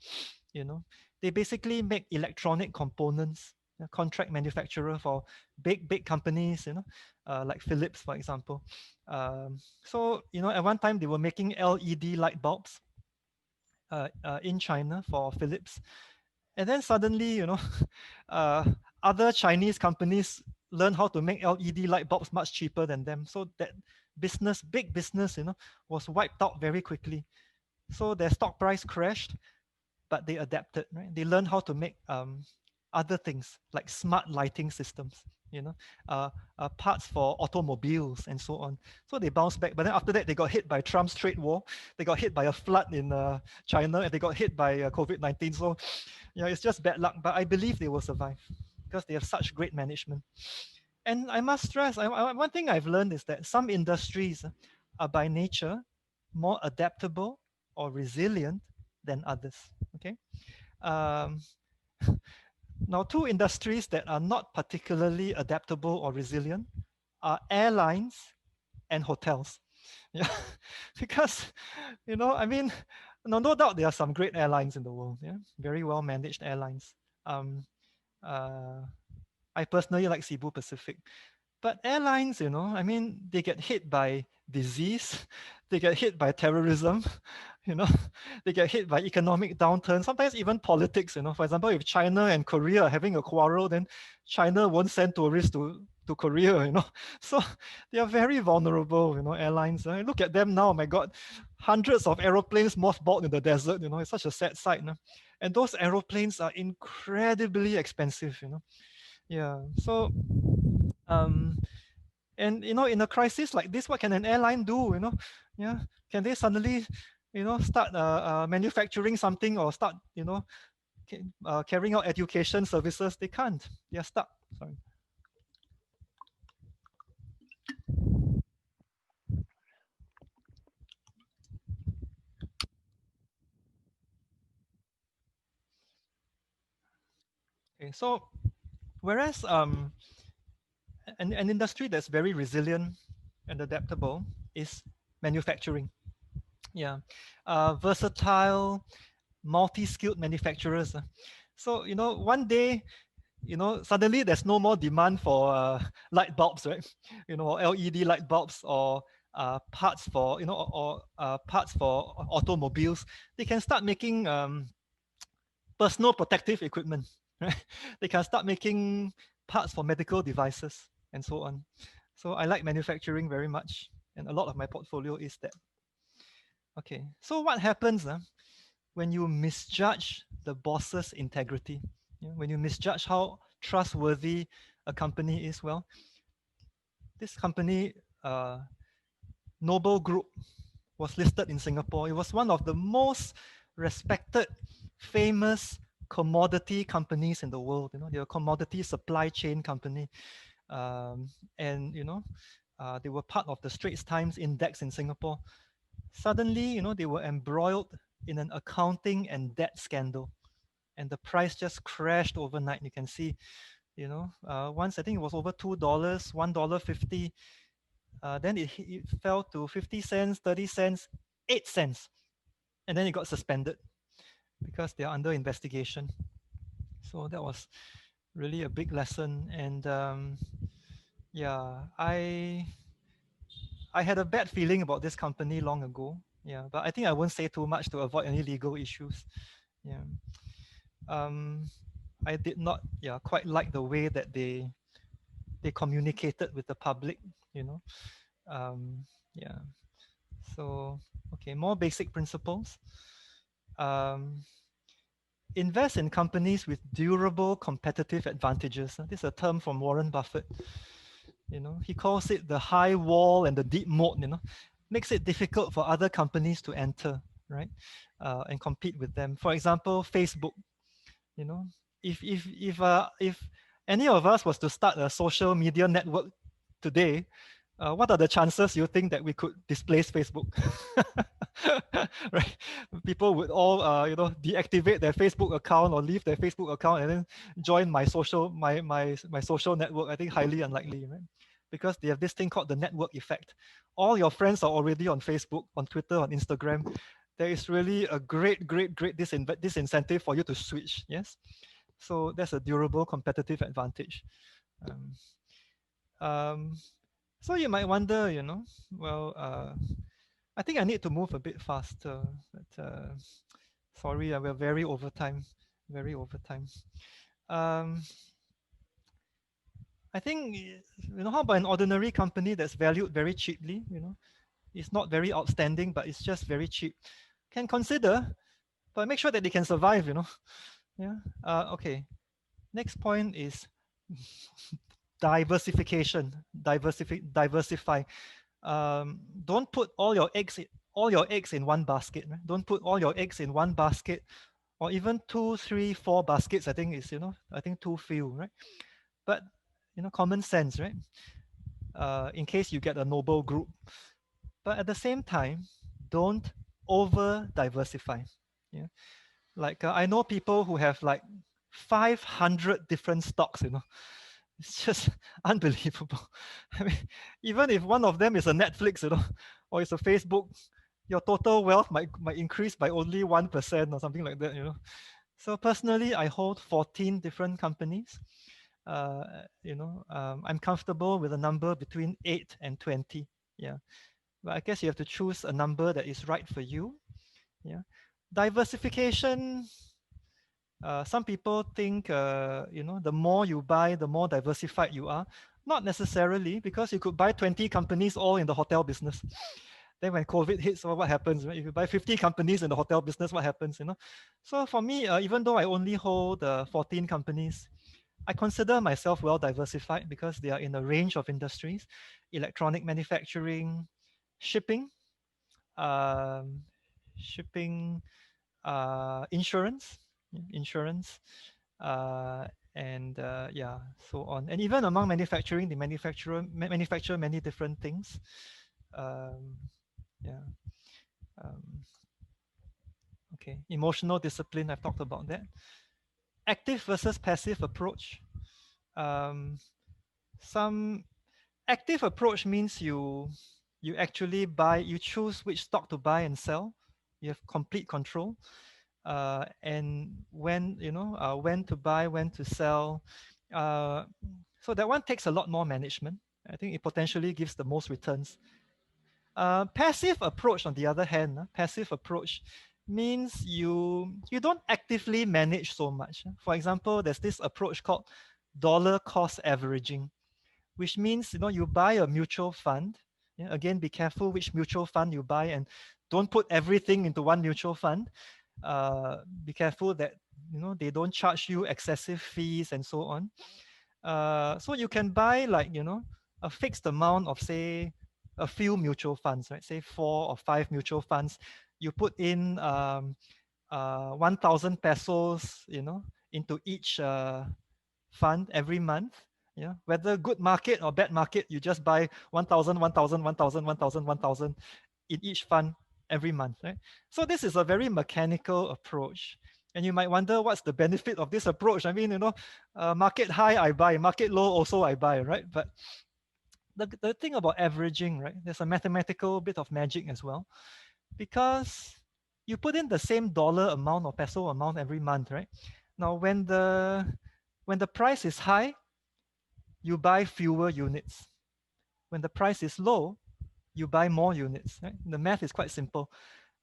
[SPEAKER 2] You know, they basically make electronic components, a contract manufacturer for big companies. Like Philips, for example. So at one time they were making LED light bulbs in China for Philips, and then suddenly, uh, other Chinese companies learn how to make LED light bulbs much cheaper than them. So that big business, was wiped out very quickly. So their stock price crashed, but they adapted, right? They learned how to make other things like smart lighting systems. parts for automobiles and so on. So they bounced back. But then after that, they got hit by Trump's trade war. They got hit by a flood in China, and they got hit by COVID-19. So, it's just bad luck. But I believe they will survive because they have such great management. And I must stress, one thing I've learned is that some industries are by nature more adaptable or resilient than others. Okay. Um, Now, two industries that are not particularly adaptable or resilient are airlines and hotels. Yeah, because I mean, no doubt there are some great airlines in the world. Yeah, very well managed airlines. Um, uh, I personally like Cebu Pacific, but airlines, I mean, they get hit by disease, they get hit by terrorism, you know, they get hit by economic downturn, sometimes even politics, For example, if China and Korea are having a quarrel, then China won't send tourists to Korea. So they are very vulnerable, airlines. Look at them now, my God, hundreds of aeroplanes mothballed in the desert, it's such a sad sight. And those aeroplanes are incredibly expensive, Yeah. So um and in a crisis like this, what can an airline do? Yeah, can they suddenly start manufacturing something or start carrying out education services? They can't. They are stuck. Sorry. Okay, so whereas an industry that's very resilient and adaptable is manufacturing. Yeah, versatile, multi-skilled manufacturers. So one day, suddenly there's no more demand for light bulbs, right? Or LED light bulbs, or parts for parts for automobiles. They can start making personal protective equipment, right? They can start making parts for medical devices and so on. So I like manufacturing very much, and a lot of my portfolio is that. Okay, so what happens when you misjudge the boss's integrity? When you misjudge how trustworthy a company is, well, this company, Noble Group, was listed in Singapore. It was one of the most respected, famous commodity companies in the world. They're a commodity supply chain company, and they were part of the Straits Times Index in Singapore. Suddenly, they were embroiled in an accounting and debt scandal, and the price just crashed overnight. You can see, once I think it was over $2, $1.50. Then it fell to 50 cents, 30 cents, 8 cents, and then it got suspended because they are under investigation. So that was really a big lesson, and yeah, I had a bad feeling about this company long ago. Yeah, but I think I won't say too much to avoid any legal issues. Yeah. I did not, quite like the way that they communicated with the public. You know. Yeah. So okay, more basic principles. Um, invest in companies with durable competitive advantages. This is a term from Warren Buffett. He calls it the high wall and the deep moat. Makes it difficult for other companies to enter, right, and compete with them. For example, Facebook. You know, if any of us was to start a social media network today, what are the chances you think that we could displace Facebook? Right? People would all deactivate their Facebook account or leave their Facebook account and then join my social network. I think highly unlikely, right? Because they have this thing called the network effect. All your friends are already on Facebook, on Twitter, on Instagram. There is really a great disincentive for you to switch. Yes, so that's a durable competitive advantage. Um, um, so you might wonder, well, I think I need to move a bit faster. But sorry, we're very over time, very over time. I think, how about an ordinary company that's valued very cheaply? It's not very outstanding, but it's just very cheap. Can consider, but make sure that they can survive. Yeah. Okay. Next point is diversification, diversify. Don't put all your eggs in one basket. Right? Don't put all your eggs in one basket, or even two, three, four baskets. I think is I think too few, right? But common sense, right? In case you get a noble group, but at the same time, don't over diversify. Yeah, like I know people who have like 500 different stocks. It's just unbelievable. I mean, even if one of them is a Netflix, or it's a Facebook, your total wealth might increase by only 1% or something like that. So personally, I hold 14 different companies. I'm comfortable with a number between 8 and 20. Yeah, but I guess you have to choose a number that is right for you. Yeah, diversification. Some people think, the more you buy, the more diversified you are. Not necessarily, because you could buy 20 companies all in the hotel business. Then when COVID hits, well, what happens? Right? If you buy 50 companies in the hotel business, what happens? So for me, even though I only hold 14 companies, I consider myself well diversified because they are in a range of industries: electronic manufacturing, shipping, um, shipping, insurance, insurance, uh, and yeah, so on. And even among manufacturing, the manufacture many different things. Um, yeah. Um, okay. Emotional discipline. I've talked about that. Active versus passive approach. Um, some active approach means you actually you choose which stock to buy and sell. You have complete control. And when to buy, when to sell. Uh, so that one takes a lot more management. I think it potentially gives the most returns. Passive approach, on the other hand, passive approach means you don't actively manage so much. For example, there's this approach called dollar cost averaging, which means you buy a mutual fund. Yeah, again, be careful which mutual fund you buy, and don't put everything into one mutual fund. Be careful that they don't charge you excessive fees and so on. So you can buy, like, a fixed amount of, say, a few mutual funds, right? Say 4 or 5 mutual funds. You put in 1,000 pesos, into each fund every month. Yeah, whether good market or bad market, you just buy 1,000, 1,000, 1,000, 1,000, 1,000 in each fund every month, right? So this is a very mechanical approach. And you might wonder, what's the benefit of this approach? I mean, market high, I buy; market low, also I buy, right? But the thing about averaging, right? There's a mathematical bit of magic as well, because you put in the same dollar amount or peso amount every month, right? Now, when the price is high, you buy fewer units. When the price is low, you buy more units. Right? The math is quite simple.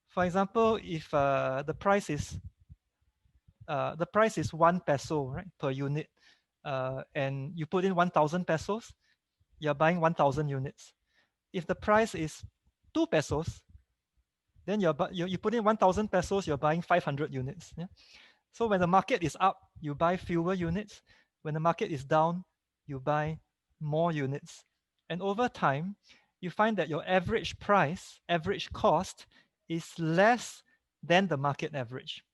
[SPEAKER 2] For example, if the price is 1 peso, right, per unit, and you put in 1,000 pesos, you're buying 1,000 units. If the price is 2 pesos, then you put in 1,000 pesos, you're buying 500 units. Yeah? So when the market is up, you buy fewer units. When the market is down, you buy more units. And over time, you find that your average price, average cost, is less than the market average.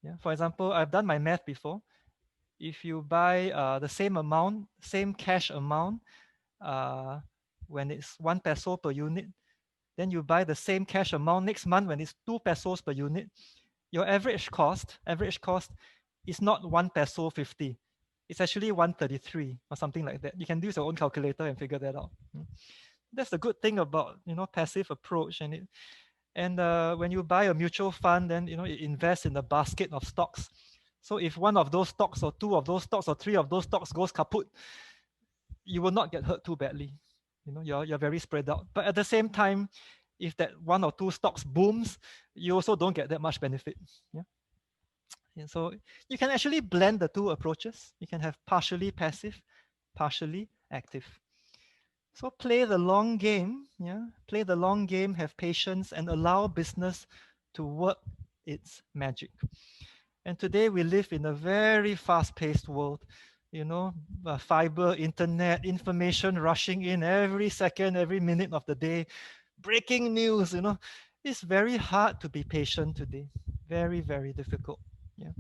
[SPEAKER 2] Yeah? For example, I've done my math before. If you buy the same amount, same cash amount, uh, when it's 1 peso per unit, then you buy the same cash amount next month when it's 2 pesos per unit. Your average cost is not 1 peso 50. It's actually 133 or something like that. You can use your own calculator and figure that out. That's the good thing about passive approach. And when you buy a mutual fund, then it invests in a basket of stocks. So if one of those stocks or two of those stocks or three of those stocks goes kaput, you will not get hurt too badly. You're very spread out. But at the same time, if that one or two stocks booms, you also don't get that much benefit. Yeah. And so you can actually blend the two approaches. You can have partially passive, partially active. So play the long game. Yeah. Play the long game, have patience, and allow business to work its magic. And today we live in a very fast-paced world. you know, fiber, internet, information rushing in every second, every minute of the day, breaking news, you know. It's very hard to be patient today. Very, very difficult. Yeah.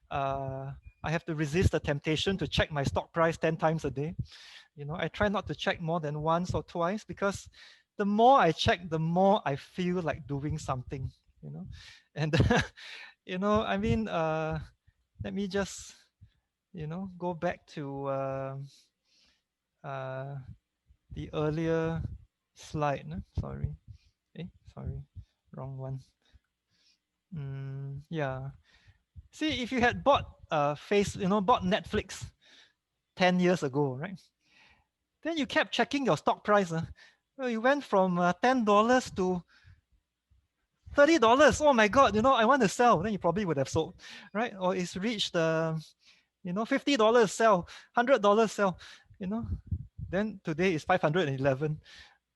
[SPEAKER 2] Uh, I have to resist the temptation to check my stock price 10 times a day. You know, I try not to check more than once or twice because the more I check, the more I feel like doing something, you know. And, you know, I mean, let me just, you know, go back to uh, the earlier slide. No? Sorry. Sorry. Wrong one. Yeah. See, if you had bought bought Netflix 10 years ago, right? Then you kept checking your stock price. Well, you went from $10 to $30. Oh my God, you know, I want to sell. Then you probably would have sold, right? Or it's reached, $50 sell, $100 sell, you know. Then today is 511.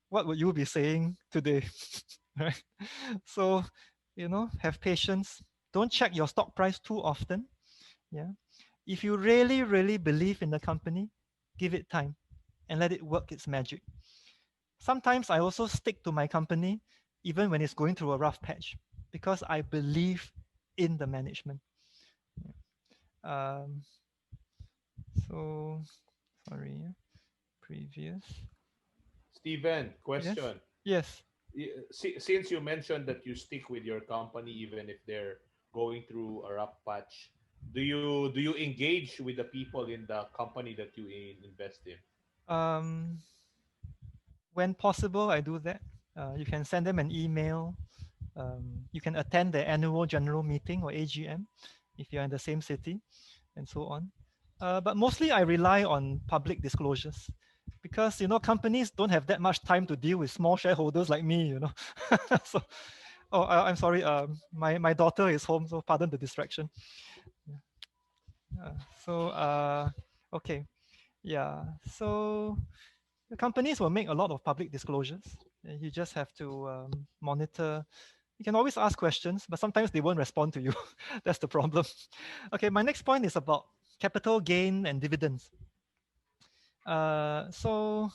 [SPEAKER 2] What would you be saying today, right? So, you know, have patience. Don't check your stock price too often. Yeah. If you really, really believe in the company, give it time and let it work its magic. Sometimes I also stick to my company even when it's going through a rough patch because I believe in the management. Um, so, sorry, previous.
[SPEAKER 3] Steven,
[SPEAKER 2] Yes,
[SPEAKER 3] question.
[SPEAKER 2] yes.
[SPEAKER 3] Since you mentioned that you stick with your company even if they're going through a rough patch, do you engage with the people in the company that you invest in?
[SPEAKER 2] Um, when possible, I do that. You can send them an email. You can attend the annual general meeting or AGM if you're in the same city, and so on. But mostly I rely on public disclosures because you know companies don't have that much time to deal with small shareholders like me, you know. So, oh, I'm sorry. My daughter is home, so pardon the distraction. Yeah. So, okay, yeah. So the companies will make a lot of public disclosures. And you just have to monitor. You can always ask questions, but sometimes they won't respond to you. That's the problem. Okay, my next point is about capital gain and dividends. So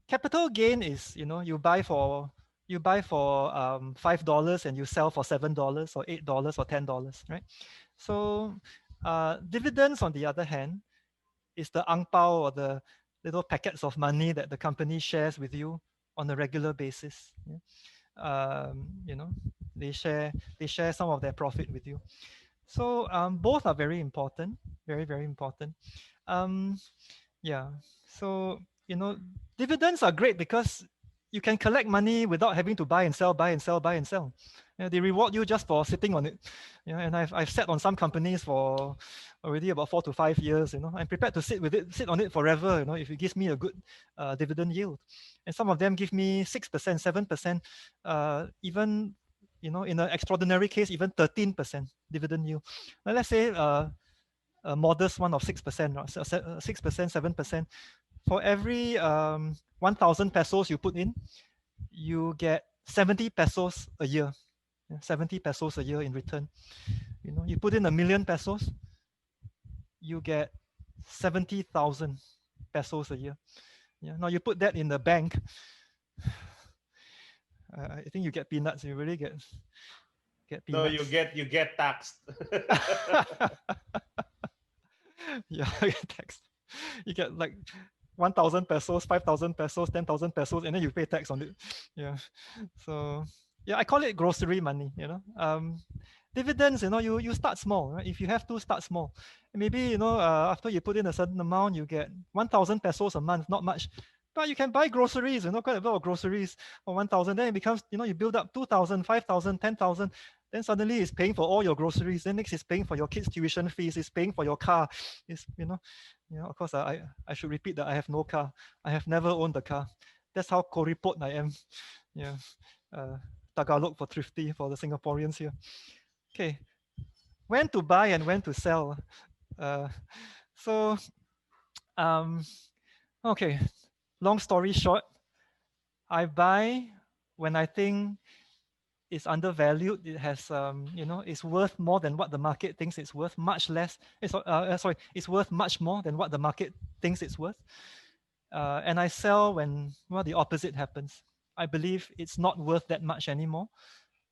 [SPEAKER 2] capital gain is, you know, you buy for $5 and you sell for $7 or $8 or $10, right? So dividends, on the other hand, is the ang pao or the little packets of money that the company shares with you on a regular basis. Yeah? You know, they share some of their profit with you. So both are very important, very very important. Um, yeah. So, you know, dividends are great because you can collect money without having to buy and sell, buy and sell, buy and sell. You know, they reward you just for sitting on it. You know, and I've sat on some companies for already about 4 to 5 years. You know, I'm prepared to sit on it forever. You know, if it gives me a good dividend yield, and some of them give me 6%, 7%, even you know, in an extraordinary case, even 13% dividend yield. Now, let's say a modest one of 6%, 6%, 7%. For every 1,000 pesos you put in, you get 70 pesos a year. 70 pesos a year in return. You know, you put in 1,000,000 pesos, you get 70,000 pesos a year. Yeah. Now you put that in the bank, I think you get peanuts. You really get
[SPEAKER 3] No,
[SPEAKER 2] peanuts.
[SPEAKER 3] you get taxed.
[SPEAKER 2] Yeah, you get taxed. You get like 1,000 pesos, 5,000 pesos, 10,000 pesos, and then you pay tax on it. Yeah. So yeah, I call it grocery money. You know, dividends. You know, you start small. Right? If you have to start small, maybe you know after you put in a certain amount, you get 1,000 pesos a month. Not much. But you can buy groceries, you know, quite a lot of groceries for 1,000. Then it becomes, you know, you build up 2,000, 5,000, 10,000. Then suddenly it's paying for all your groceries. Then next is paying for your kids' tuition fees. It's paying for your car. It's, you know, of course, I should repeat that I have no car. I have never owned a car. That's how koripot I am. Yeah. Uh, Tagalog for thrifty for the Singaporeans here. Okay. When to buy and when to sell. Uh, so, um, okay. Long story short, I buy when I think is undervalued. It has, it's worth more than what the market thinks it's worth. Much less. Sorry, it's worth much more than what the market thinks it's worth. And I sell when the opposite happens. I believe it's not worth that much anymore,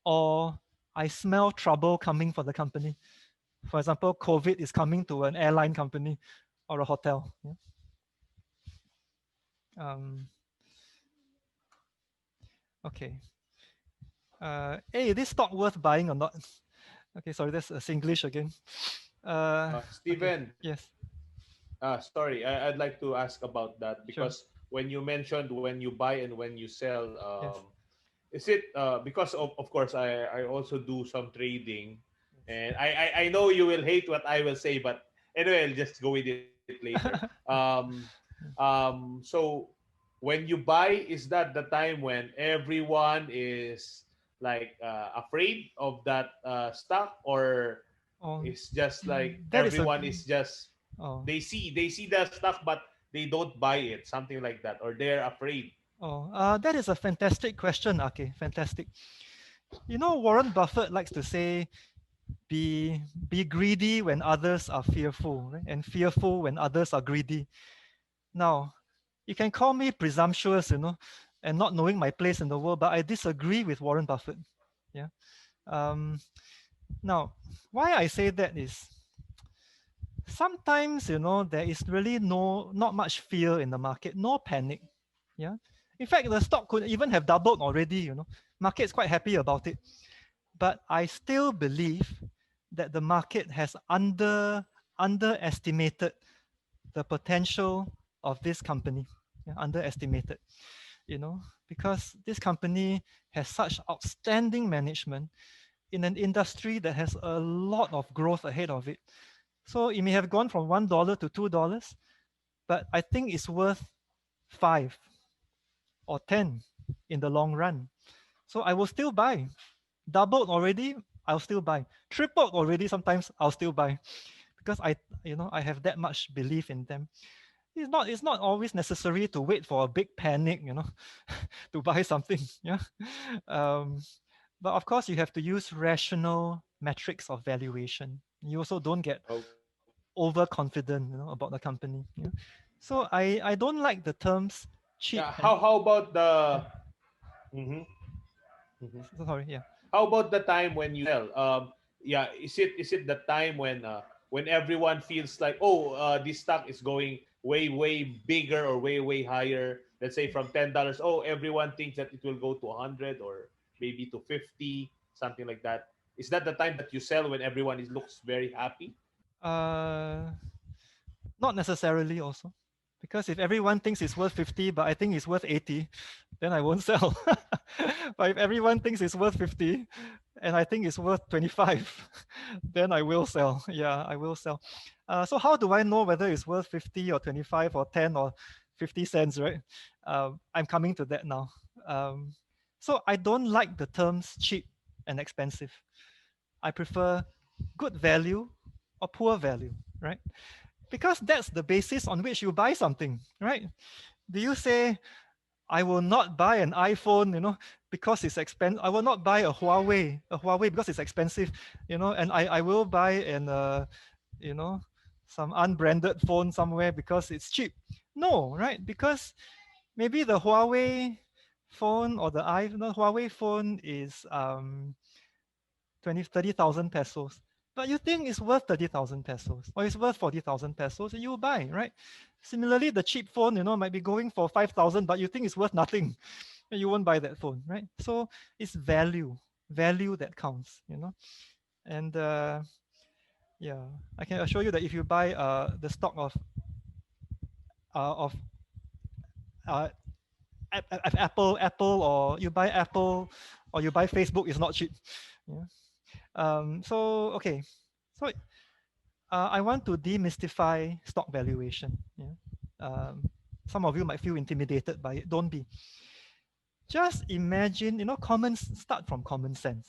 [SPEAKER 2] or I smell trouble coming for the company. For example, COVID is coming to an airline company or a hotel. Yeah? Okay. Hey, this stock worth buying or not? Okay, sorry, that's Singlish again. Okay.
[SPEAKER 3] Steven,
[SPEAKER 2] Yes.
[SPEAKER 3] sorry, I'd like to ask about that
[SPEAKER 2] Sure.
[SPEAKER 3] because when you mentioned when you buy and when you sell,
[SPEAKER 2] Yes.
[SPEAKER 3] is it because of course I also do some trading, and I know you will hate what I will say, but anyway, I'll just go with it later. So when you buy, is that the time when everyone is like afraid of that stock, or
[SPEAKER 2] Oh,
[SPEAKER 3] it's just like
[SPEAKER 2] that is a.
[SPEAKER 3] everyone is just
[SPEAKER 2] Oh.
[SPEAKER 3] they see the stock but they don't buy it, something like that, or they're afraid.
[SPEAKER 2] Oh, that is a fantastic question, Ake. Fantastic. Warren Buffett likes to say, be greedy when others are fearful, right? And fearful when others are greedy. Now, you can call me presumptuous, and not knowing my place in the world, but I disagree with Warren Buffett. Yeah. Um, Now, why I say that is sometimes, there is really not much fear in the market, no panic. Yeah. In fact, the stock could even have doubled already, Market's quite happy about it. But I still believe that the market has underestimated the potential of this company. Yeah, underestimated, because this company has such outstanding management in an industry that has a lot of growth ahead of it. So it may have gone from $1 to $2, but I think it's worth 5 or 10 in the long run. So I will still buy. Doubled already, I'll still buy. Tripled already, sometimes I'll still buy, because I have that much belief in them. It's not always necessary to wait for a big panic, to buy something. Yeah. Um, but of course, you have to use rational metrics of valuation. You also don't get
[SPEAKER 3] Okay.
[SPEAKER 2] overconfident, about the company. Yeah. So I don't like the terms cheap
[SPEAKER 3] Yeah,
[SPEAKER 2] and
[SPEAKER 3] how about
[SPEAKER 2] yeah.
[SPEAKER 3] the mhm, mhm.
[SPEAKER 2] Sorry, yeah.
[SPEAKER 3] How about the time when you sell? Yeah, is it the time when everyone feels like, oh, this stock is going way bigger or way higher? Let's say from $10, oh, everyone thinks that it will go to 100 or maybe to 50, something like that. Is that the time that you sell when everyone is looks very happy?
[SPEAKER 2] Uh, Not necessarily also. Because if everyone thinks it's worth 50, but I think it's worth 80, then I won't sell. But if everyone thinks it's worth 50 and I think it's worth 25, then I will sell. Yeah, I will sell. So how do I know whether it's worth 50 or 25 or 10 or 50 cents, right? I'm coming to that now. Um, so I don't like the terms cheap and expensive. I prefer good value or poor value, right? Because that's the basis on which you buy something, right? Do you say, I will not buy an iPhone, because it's expensive. I will not buy a Huawei because it's expensive, and I will buy you know, some unbranded phone somewhere because it's cheap. No, right? Because maybe the Huawei phone or the Huawei phone is 30,000 pesos. But you think it's worth 30,000 pesos or it's worth 40,000 pesos, and you buy, right? Similarly, the cheap phone, might be going for 5,000, but you think it's worth nothing. And you won't buy that phone, right? So it's value that counts, And yeah, I can assure you that if you buy the stock of uh, Apple, or you buy Apple, or you buy Facebook, it's not cheap. Yeah. So okay, so I want to demystify stock valuation. Yeah. Some of you might feel intimidated by it. Don't be. Just imagine, start from common sense.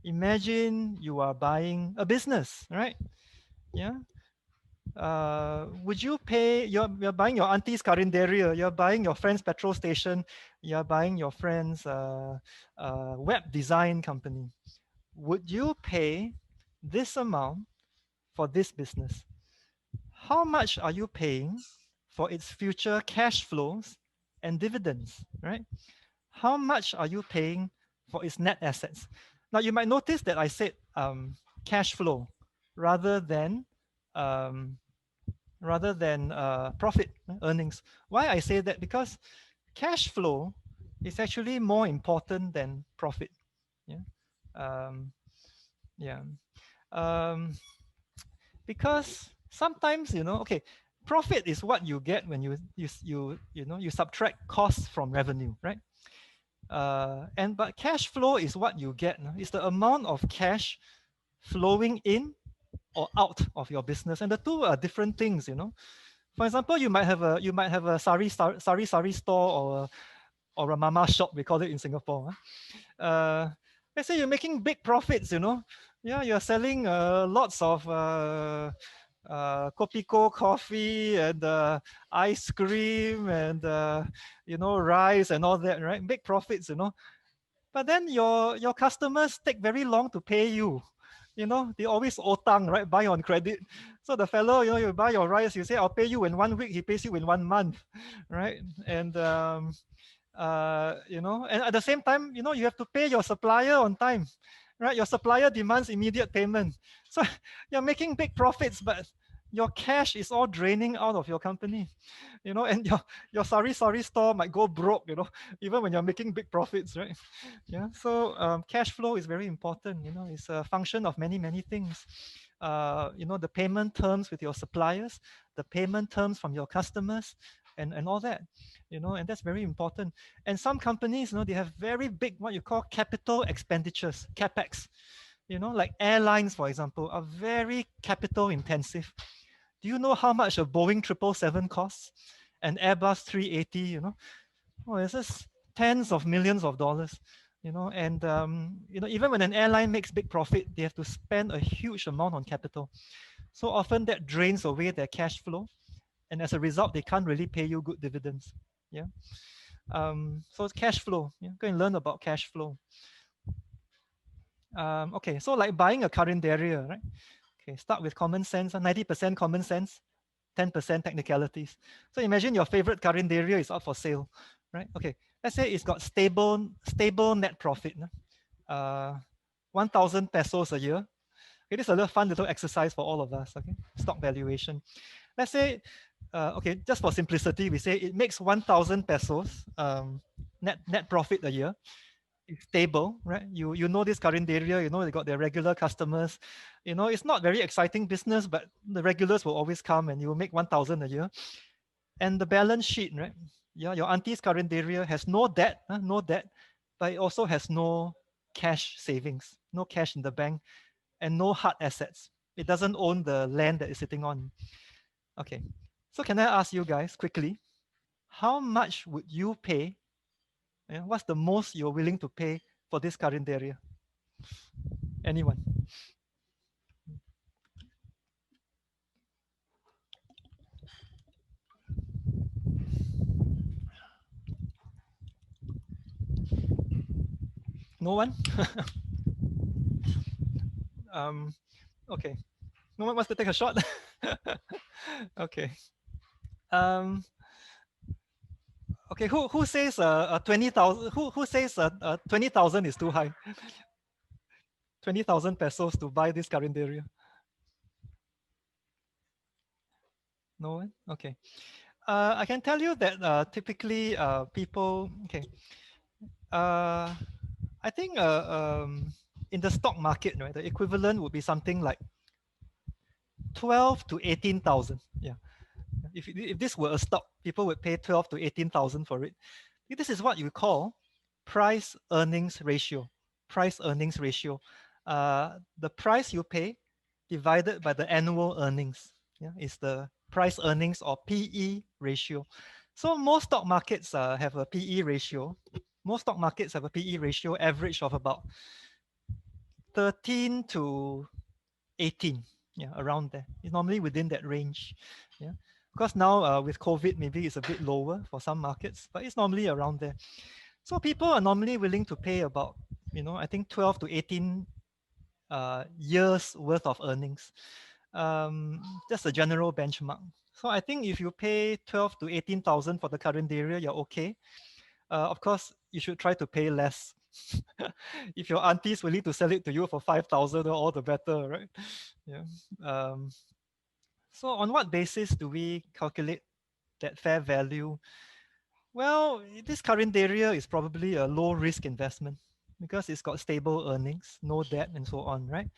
[SPEAKER 2] Imagine you are buying a business, right? Yeah. Would you pay? You're buying your auntie's carinderia. You're buying your friend's petrol station. You're buying your friend's web design company. Would you pay this amount for this business? How much are you paying for its future cash flows and dividends? Right? How much are you paying for its net assets? Now you might notice that I said cash flow rather than um, profit earnings. Why I say that? Because cash flow is actually more important than profit. Yeah. Um, yeah. Um, because sometimes okay, profit is what you get when you subtract costs from revenue, right? But cash flow is what you get. It's the amount of cash flowing in or out of your business, and the two are different things. For example, you might have a sari store or a mama shop, we call it in Singapore. Let's say you're making big profits. Yeah, you're selling lots of Kopiko coffee and ice cream and rice and all that, right? Big profits. But then your customers take very long to pay you. They always otang, right? Buy on credit. So the fellow, you buy your rice, you say, I'll pay you in 1 week, he pays you in 1 month, right? And at the same time, you have to pay your supplier on time, right? Your supplier demands immediate payment. So you're making big profits, but your cash is all draining out of your company, and your sari store might go broke, even when you're making big profits, right? Yeah. So cash flow is very important. It's a function of many, many things. The payment terms with your suppliers, the payment terms from your customers, and all that. And that's very important. And some companies, they have very big, what you call capital expenditures, capex. Like airlines, for example, are very capital intensive. Do you know how much a Boeing 777 costs? An Airbus 380, Oh, it's just tens of millions of dollars. And even when an airline makes big profit, they have to spend a huge amount on capital. So often that drains away their cash flow, and as a result, they can't really pay you good dividends. Yeah. So it's cash flow. Yeah, go and learn about cash flow. Okay, so like buying a carinderia, right? Okay, start with common sense, 90% common sense, 10% technicalities. So imagine your favorite carinderia is up for sale, right? Okay, let's say it's got stable net profit, 1,000 pesos a year. Okay, this is a little fun little exercise for all of us. Okay, stock valuation. Let's say, okay, just for simplicity, we say it makes 1,000 pesos net profit a year. It's stable, right? You know this carinderia, they got their regular customers. It's not very exciting business, but the regulars will always come and you will make 1,000 a year. And the balance sheet, right? Yeah, your auntie's carinderia has no debt, no debt, but it also has no cash savings, no cash in the bank, and no hard assets. It doesn't own the land that it's sitting on. Okay, so can I ask you guys quickly, how much would you pay? What's the most you're willing to pay for this carinderia? Anyone? No one? Okay. No one wants to take a shot? Okay. Okay, who says 20,000? Who says 20,000 is too high? 20,000 pesos to buy this carinderia? No one? Okay. I can tell you that typically people, okay, I think in the stock market, right, the equivalent would be something like 12 to 18,000. Yeah. If this were a stock, people would pay 12 to 18,000 for it. This is what you call price earnings ratio. Price earnings ratio. The price you pay divided by the annual earnings. Yeah, is the price earnings or PE ratio. So most stock markets have a PE ratio. Most stock markets have a PE ratio average of about 13 to 18. Yeah, around there. It's normally within that range. Yeah. Of course, now with COVID, maybe it's a bit lower for some markets, but it's normally around there. So people are normally willing to pay about, I think 12 to 18 years worth of earnings. Just a general benchmark. So I think if you pay 12 to 18,000 for the current area, you're okay. Of course, you should try to pay less. If your auntie is willing to sell it to you for 5,000, all the better, right? Yeah. Um, so on what basis do we calculate that fair value? Well, this current area is probably a low risk investment because it's got stable earnings, no debt, and so on, right?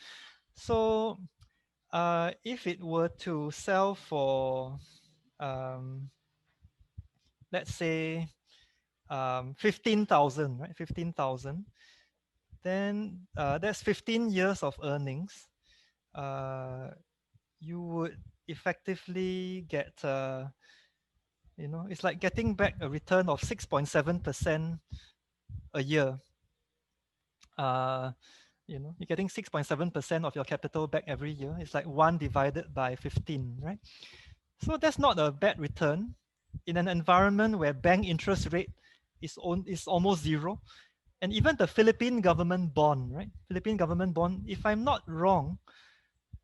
[SPEAKER 2] So if it were to sell for, um, let's say, 15,000, right? 15,000, then that's 15 years of earnings. You would effectively get, it's like getting back a return of 6.7% a year. Uh, you're getting 6.7% of your capital back every year. It's like 1 divided by 15, right? So that's not a bad return in an environment where bank interest rate is almost zero. And even the Philippine government bond, right? Philippine government bond, if I'm not wrong,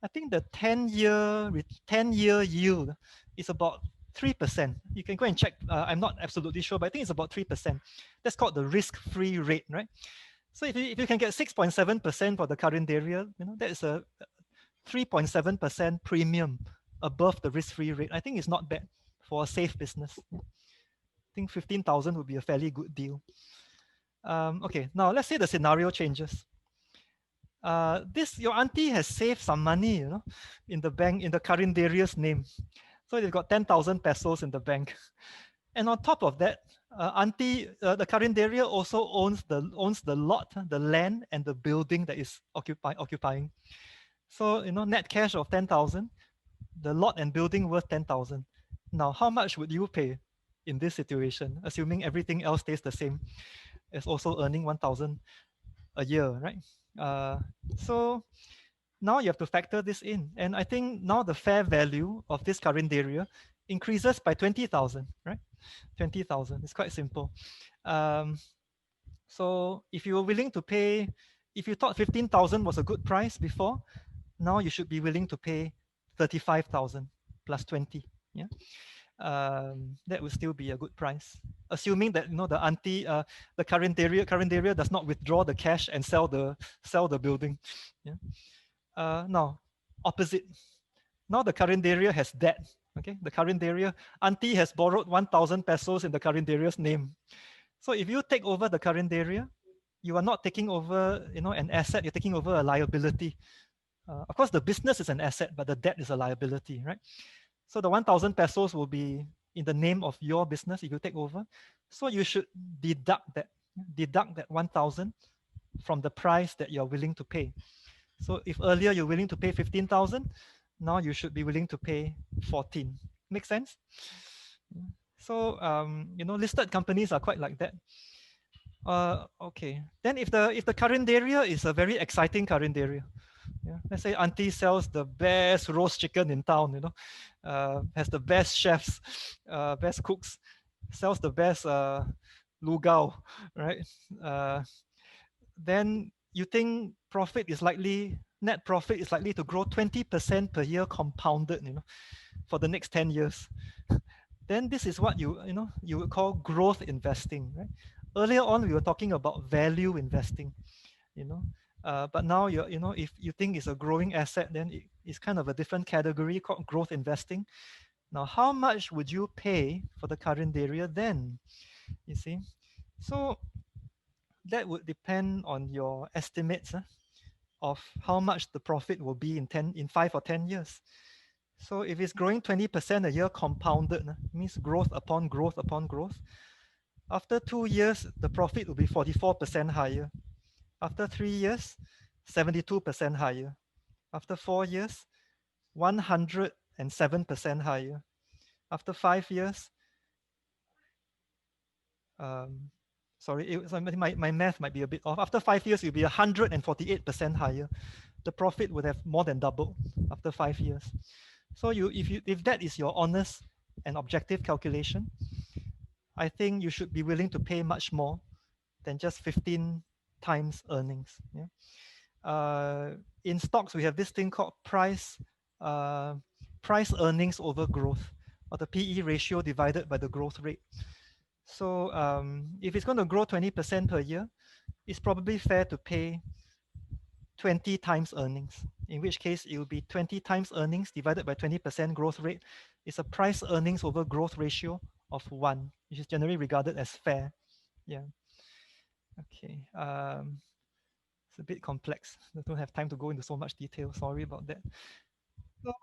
[SPEAKER 2] I think the 10-year yield is about 3%. You can go and check. I'm not absolutely sure, but I think it's about 3%. That's called the risk-free rate, right? So if you can get 6.7% for the current area, that is a 3.7% premium above the risk-free rate. I think it's not bad for a safe business. I think 15,000 would be a fairly good deal. Okay, now let's say the scenario changes. Your auntie has saved some money, in the bank in the current area's name. So they've got 10,000 pesos in the bank. And on top of that, the current area also owns the lot, the land, and the building that is occupying. So net cash of 10,000, the lot and building worth 10,000. Now, how much would you pay in this situation, assuming everything else stays the same, as also earning 1,000 a year, right? So now you have to factor this in, and I think now the fair value of this current area increases by 20,000, right? 20,000. It's quite simple. So if you were willing to pay, if you thought 15,000 was a good price before, now you should be willing to pay 35,000 plus 20. Yeah, that would still be a good price, assuming that the auntie, the current area does not withdraw the cash and sell the building. Yeah. Now, opposite. Now the current area has debt. Okay, the current area, auntie has borrowed 1,000 pesos in the current area's name. So if you take over the current area, you are not taking over, an asset. You're taking over a liability. Of course, the business is an asset, but the debt is a liability, right? So the 1,000 pesos will be in the name of your business if you take over. So you should deduct that 1,000 from the price that you're willing to pay. So if earlier you're willing to pay 15,000, now you should be willing to pay 14. Make sense? So listed companies are quite like that. Okay. Then if the current area is a very exciting current area, yeah, let's say auntie sells the best roast chicken in town, has the best chefs, best cooks, sells the best lugao, right? Then you think net profit is likely to grow 20% per year compounded, for the next 10 years. Then this is what you would call growth investing, right? Earlier on, we were talking about value investing, but now if you think it's a growing asset, then it's kind of a different category called growth investing. Now, how much would you pay for the current area then? You see, so that would depend on your estimates of how much the profit will be in 5 or 10 years. So if it's growing 20% a year compounded, means growth upon growth upon growth. After 2 years, the profit will be 44% higher. After 3 years, 72% higher. After 4 years, 107% higher. After 5 years, um, sorry, my math might be a bit off. After 5 years, it'll be 148% higher. The profit would have more than doubled after 5 years. So if that is your honest and objective calculation, I think you should be willing to pay much more than just 15 times earnings. Yeah. In stocks, we have this thing called uh, price earnings over growth, or the PE ratio divided by the growth rate. So if it's going to grow 20% per year, it's probably fair to pay 20 times earnings, in which case it will be 20 times earnings divided by 20% growth rate. It's a price earnings over growth ratio of 1, which is generally regarded as fair. Yeah. Okay. It's a bit complex. I don't have time to go into so much detail. Sorry about that. So,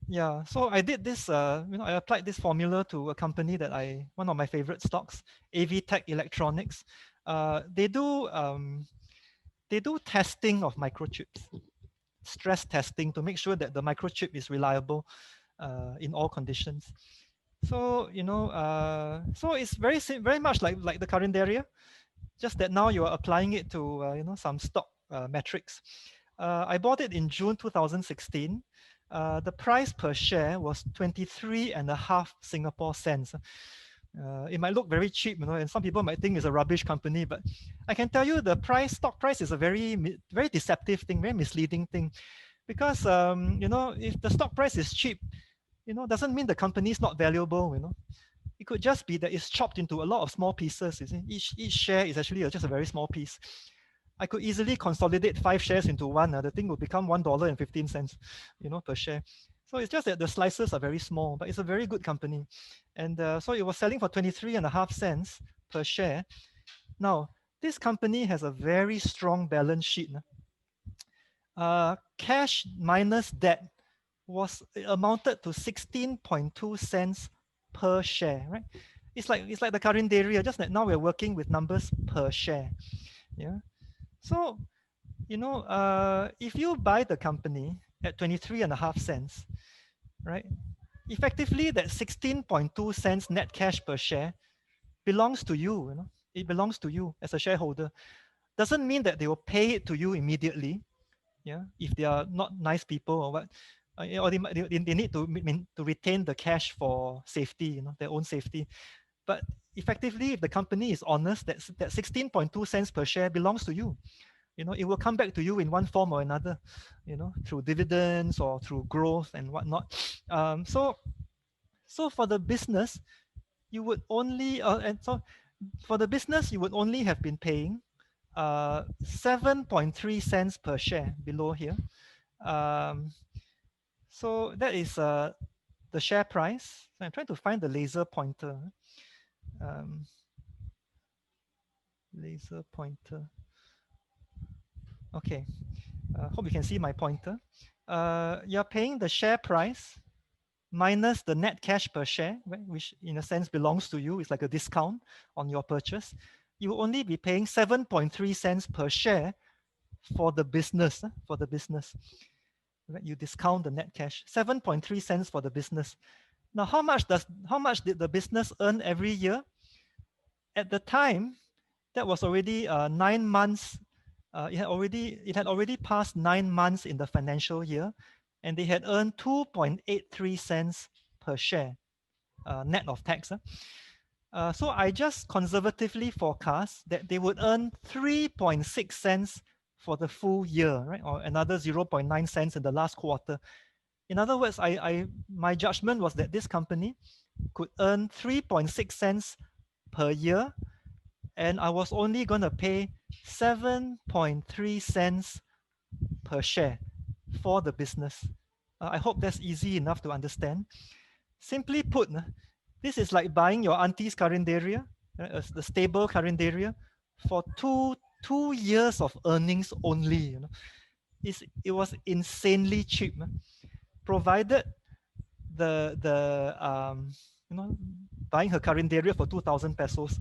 [SPEAKER 2] yeah, so I did this, I applied this formula to a company that one of my favorite stocks, AV Tech Electronics. They do testing of microchips, stress testing to make sure that the microchip is reliable in all conditions. So, so it's very much like the current area, just that now you are applying it to, some stock metrics. I bought it in June 2016. The price per share was 23.5 Singapore cents. It might look very cheap, and some people might think it's a rubbish company, but I can tell you the stock price is a very deceptive thing, very misleading thing, because if the stock price is cheap, doesn't mean the company is not valuable. It could just be that it's chopped into a lot of small pieces. You see? Each share is actually just a very small piece. I could easily consolidate 5 shares into one. The thing would become $1.15, per share. So it's just that the slices are very small, but it's a very good company. And so it was selling for 23.5 cents per share. Now, this company has a very strong balance sheet. Cash minus debt amounted to 16.2 cents per share, right? It's like the current area, just that now we're working with numbers per share. Yeah. So, if you buy the company at 23.5 cents, right? Effectively, that 16.2 cents net cash per share belongs to you. It belongs to you as a shareholder. Doesn't mean that they will pay it to you immediately. Yeah, if they are not nice people or what, or they need to retain the cash for safety, their own safety. But effectively, if the company is honest, that 16.2 cents per share belongs to you. It will come back to you in one form or another, through dividends or through growth and whatnot. So for the business, you would only have been paying 7.3 cents per share below here. So that is the share price. So I'm trying to find the laser pointer. Laser pointer. Okay. Hope you can see my pointer. You're paying the share price minus the net cash per share, right, which in a sense belongs to you. It's like a discount on your purchase. You will only be paying 7.3 cents per share for the business. Right? You discount the net cash, 7.3 cents for the business. Now, how much did the business earn every year? At the time, that was already 9 months. It had already passed 9 months in the financial year, and they had earned 2.83 cents per share, net of tax. So I just conservatively forecast that they would earn 3.6 cents for the full year, right, or another 0.9 cents in the last quarter. In other words, my judgment was that this company could earn 3.6 cents per year, and I was only going to pay 7.3 cents per share for the business. I hope that's easy enough to understand. Simply put, this is like buying your auntie's carinderia, the stable carinderia, for two years of earnings only. It was insanely cheap, provided buying her carinderia for 2,000 pesos.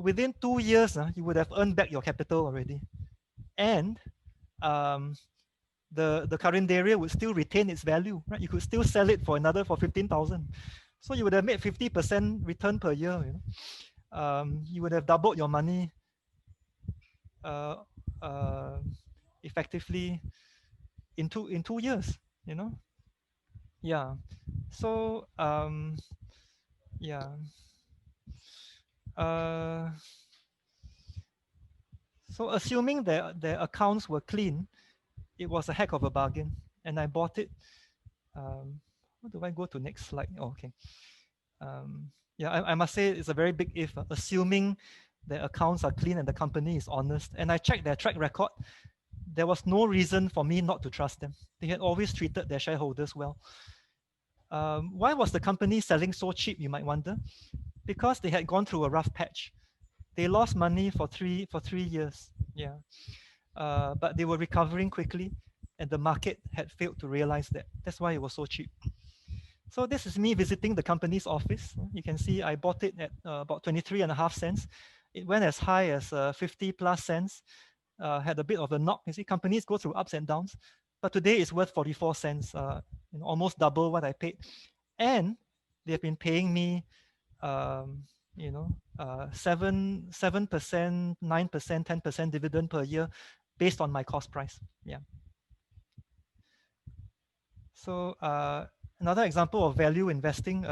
[SPEAKER 2] Within 2 years, you would have earned back your capital already, and the carinderia would still retain its value, right? You could still sell it for 15,000, so you would have made 50% return per year. you would have doubled your money uh, uh, effectively in 2 years. You know, yeah. So yeah. Uh, so assuming their accounts were clean, it was a heck of a bargain, and I bought it. How do I go to next slide? Oh, okay. Yeah, I must say it's a very big if, assuming their accounts are clean and the company is honest. And I checked their track record. There was no reason for me not to trust them. They had always treated their shareholders well. Why was the company selling so cheap, you might wonder? Because they had gone through a rough patch. They lost money for 3 years. Yeah. But they were recovering quickly, and the market had failed to realize that. That's why it was so cheap. So this is me visiting the company's office. You can see I bought it at about 23.5 cents. It went as high as 50 plus cents. Had a bit of a knock. You see, companies go through ups and downs, but today it's worth 44 cents. Almost double what I paid, and they've been paying me, um, 7%, 9%, 10% dividend per year, based on my cost price. Yeah. So another example of value investing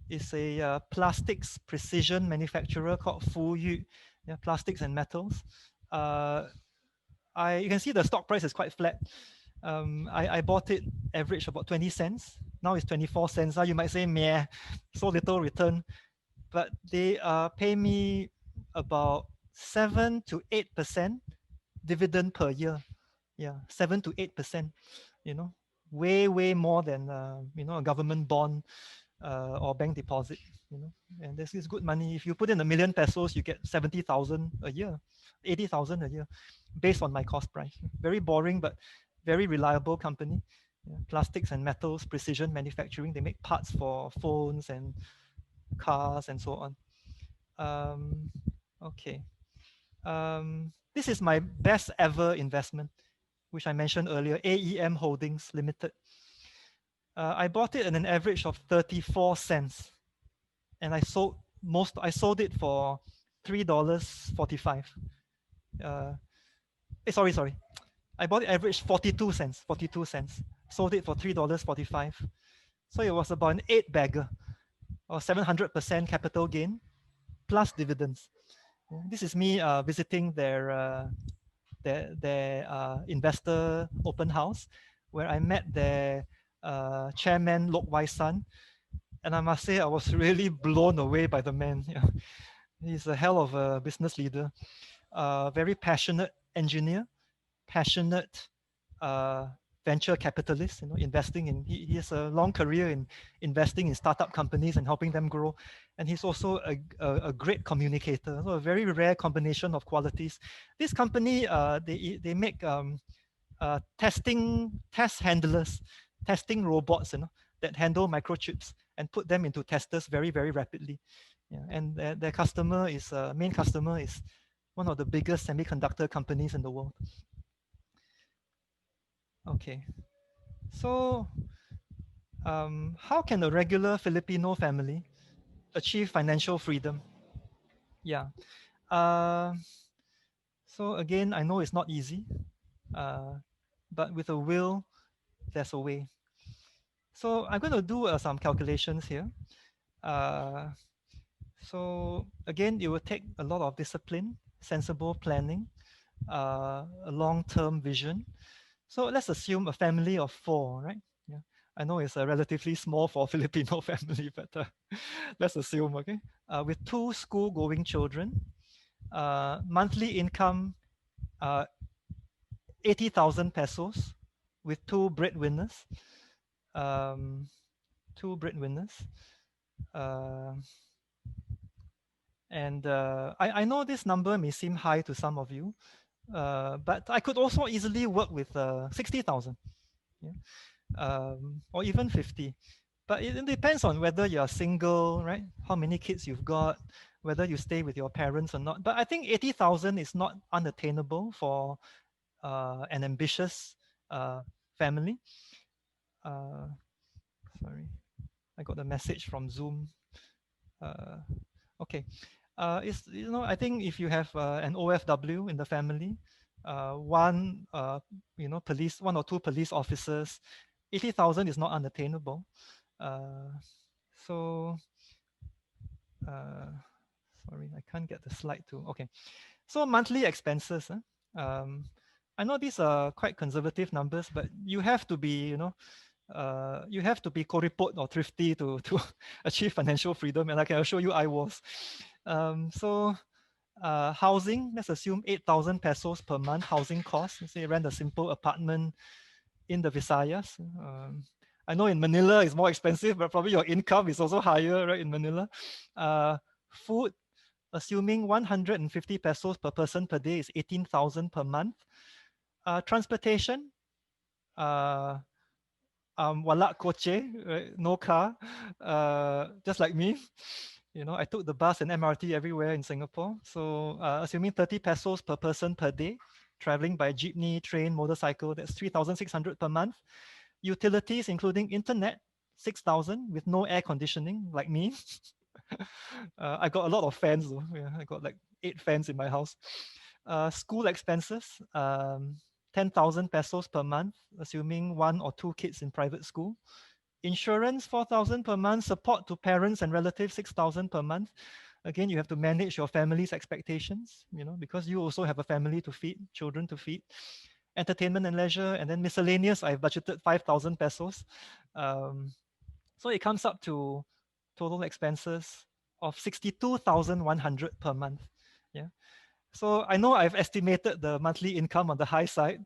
[SPEAKER 2] is a plastics precision manufacturer called Fuyu, yeah, plastics and metals. You can see the stock price is quite flat. I bought it average about 20 cents. Now it's 24 cents. Now you might say, meh, so little return. But they pay me about 7 to 8% dividend per year. Yeah, 7 to 8%. Way more than a government bond or bank deposit. And this is good money. If you put in 1,000,000 pesos, you get 70,000 a year, 80,000 a year, based on my cost price. Very boring, but very reliable company. Yeah, plastics and metals, precision manufacturing. They make parts for phones and cars and so on. Okay. This is my best ever investment, which I mentioned earlier, AEM Holdings Limited. I bought it at an average of 34 cents, and I sold it for $3.45. Sorry. I bought it average 42 cents, 42 cents. Sold it for $3.45. So it was about an 8-bagger, or 700% capital gain plus dividends. This is me visiting their investor open house, where I met their chairman Lok Wai San, and I must say I was really blown away by the man. Yeah. He's a hell of a business leader, very passionate engineer, passionate uh, venture capitalist. Investing in he has a long career in investing in startup companies and helping them grow, and he's also a great communicator. So a very rare combination of qualities. This company they make test handlers, testing robots, that handle microchips and put them into testers very, very rapidly. Yeah, and their customer is main customer is one of the biggest semiconductor companies in the world. Okay, so how can a regular Filipino family achieve financial freedom? Yeah. Uh, so again, I know it's not easy, but with a will, there's a way. So I'm going to do some calculations here. So again, it will take a lot of discipline, sensible planning, a long-term vision. So let's assume a family of 4, right? Yeah, I know it's relatively small for a Filipino family, but let's assume, okay? With 2 school-going children, monthly income 80,000 pesos, with 2 breadwinners. Um, 2 breadwinners. And I know this number may seem high to some of you, but I could also easily work with 60,000, yeah? Or even 50. But it depends on whether you're single, right? How many kids you've got, whether you stay with your parents or not. But I think 80,000 is not unattainable for an ambitious family. Sorry, I got a message from Zoom. Okay. Is I think if you have an OFW in the family, one police, one or two police officers, 80,000 is not unattainable. Uh, so uh, sorry, I can't get the slide to. Okay. So monthly expenses. I know these are quite conservative numbers, but you have to be, you have to be koripot or thrifty to achieve financial freedom, and I can assure you I was. So housing, let's assume 8,000 pesos per month housing cost. Let's say rent a simple apartment in the Visayas. I know in Manila it's more expensive, but probably your income is also higher, right? In Manila, food, assuming 150 pesos per person per day is 18,000 per month. Transportation, uh, wala coche, right? No car, just like me. I took the bus and MRT everywhere in Singapore. So assuming 30 pesos per person per day, traveling by jeepney, train, motorcycle, that's 3,600 per month. Utilities, including internet, 6,000 with no air conditioning, like me. I got a lot of fans though. Yeah, I got like 8 fans in my house. School expenses, 10,000 pesos per month, assuming one or two kids in private school. Insurance, 4,000 per month. Support to parents and relatives, 6,000 per month. Again, you have to manage your family's expectations, because you also have a family to feed, children to feed. Entertainment and leisure, and then miscellaneous, I've budgeted 5,000 pesos. So it comes up to total expenses of 62,100 per month. Yeah. So I know I've estimated the monthly income on the high side,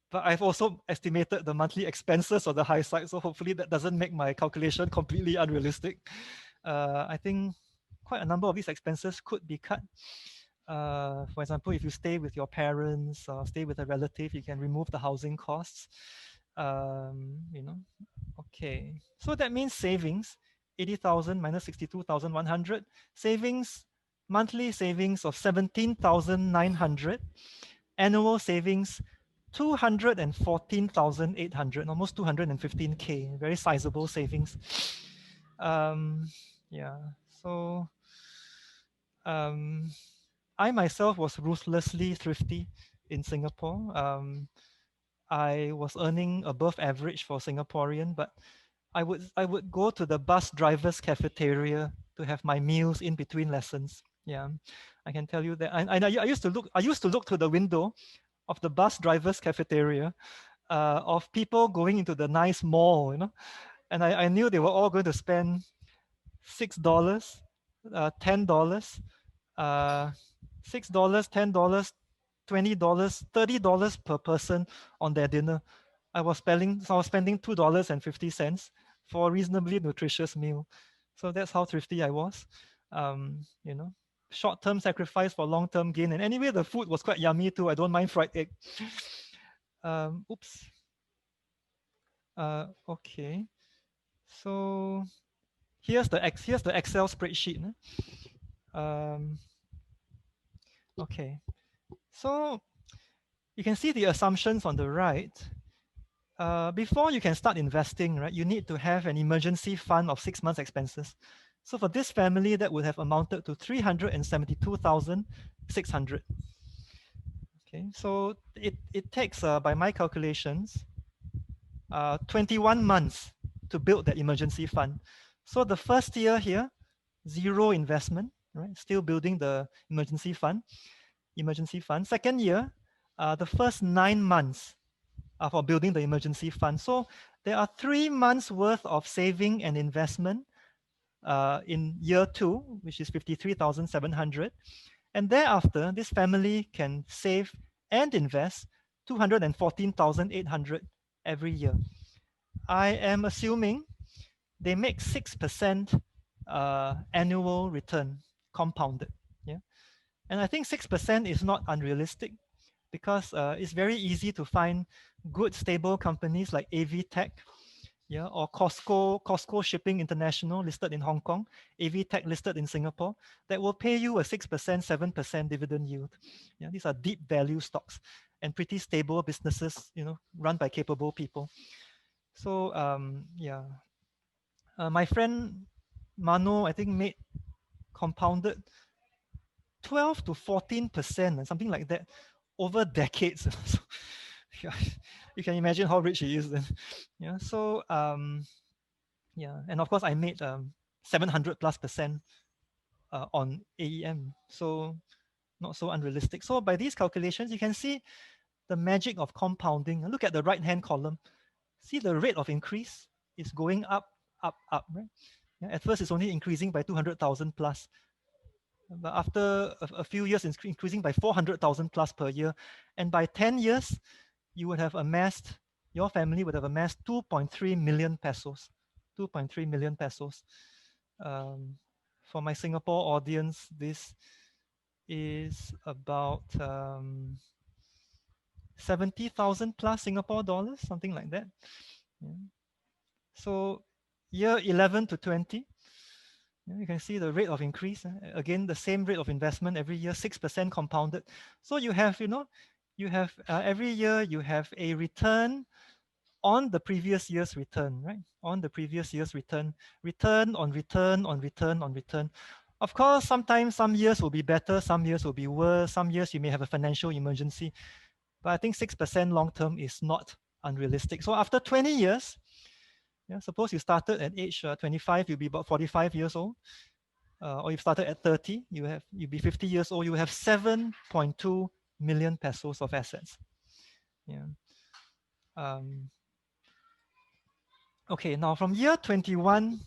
[SPEAKER 2] but I've also estimated the monthly expenses on the high side. So hopefully that doesn't make my calculation completely unrealistic. I think quite a number of these expenses could be cut. For example, if you stay with your parents or stay with a relative, you can remove the housing costs. You know, okay. So that means savings, 80,000 minus 62,100. Savings, monthly savings of 17,900. Annual savings, 214,800, almost 215K, very sizable savings. Yeah, so um, I myself was ruthlessly thrifty in Singapore. I was earning above average for Singaporean, but I would go to the bus driver's cafeteria to have my meals in between lessons. Yeah, I can tell you that. I used to look to the window of the bus driver's cafeteria, of people going into the nice mall, and I knew they were all going to spend $6, $10, uh, $6, $10, $20, $30 per person on their dinner. I was spending $2.50 for a reasonably nutritious meal. So that's how thrifty I was. You know, short-term sacrifice for long-term gain. And anyway, the food was quite yummy too. I don't mind fried egg. Oops. Okay. So here's the Excel spreadsheet. Um, okay. So you can see the assumptions on the right. Before you can start investing, right, you need to have an emergency fund of 6 months expenses. So for this family, that would have amounted to 372,600. Okay, so it takes, by my calculations, 21 months to build that emergency fund. So the first year here, zero investment, right? Still building the emergency fund. Second year, the first 9 months for building the emergency fund. So there are 3 months worth of saving and investment in year two, which is 53,700. And thereafter, this family can save and invest 214,800 every year. I am assuming they make 6% annual return compounded. Yeah. And I think 6% is not unrealistic because it's very easy to find good, stable companies like AV Tech, yeah, or Costco Shipping International listed in Hong Kong, AV Tech listed in Singapore, that will pay you a 6%, 7% dividend yield. Yeah, these are deep value stocks and pretty stable businesses, run by capable people. So yeah, my friend Mano, I think, made compounded 12 to 14% and something like that over decades. So, yeah, you can imagine how rich he is then. Yeah. So yeah, and of course I made 700 plus percent on AEM. So not so unrealistic. So by these calculations, you can see the magic of compounding. Look at the right hand column. See the rate of increase is going up, up, up, right? Yeah, at first, it's only increasing by 200,000 plus. But after a few years, it's increasing by 400,000 plus per year. And by 10 years, you would have amassed, your family would have amassed 2.3 million pesos. 2.3 million pesos. For my Singapore audience, this is about 70,000 plus Singapore dollars, something like that. Yeah. So year 11 to 20, you can see the rate of increase. Again, the same rate of investment every year, 6% compounded. So you have, you have every year you have a return on the previous year's return, right? On the previous year's return, return on return on return on return. Of course, sometimes some years will be better, some years will be worse, some years you may have a financial emergency. But I think 6% long term is not unrealistic. So after 20 years, yeah, suppose you started at age 25, you'll be about 45 years old. Or you started at 30, you'll be 50 years old, you have 7.2 million pesos of assets. Yeah. Okay, now from year 21,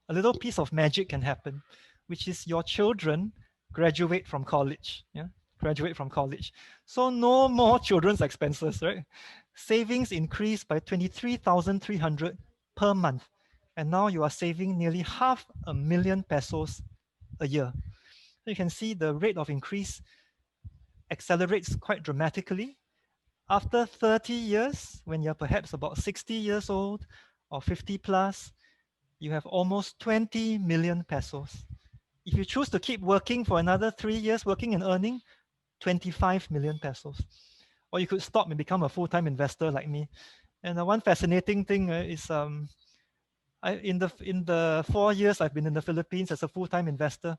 [SPEAKER 2] a little piece of magic can happen, which is your children graduate from college. Yeah, graduate from college. So no more children's expenses, right? Savings increased by 23,300 per month. And now you are saving nearly 500,000 pesos a year. So you can see the rate of increase accelerates quite dramatically. After 30 years, when you're perhaps about 60 years old or 50 plus, you have almost 20 million pesos. If you choose to keep working for another 3 years, working and earning, 25 million pesos. Or you could stop and become a full-time investor like me. And one fascinating thing is in the 4 years I've been in the Philippines as a full-time investor,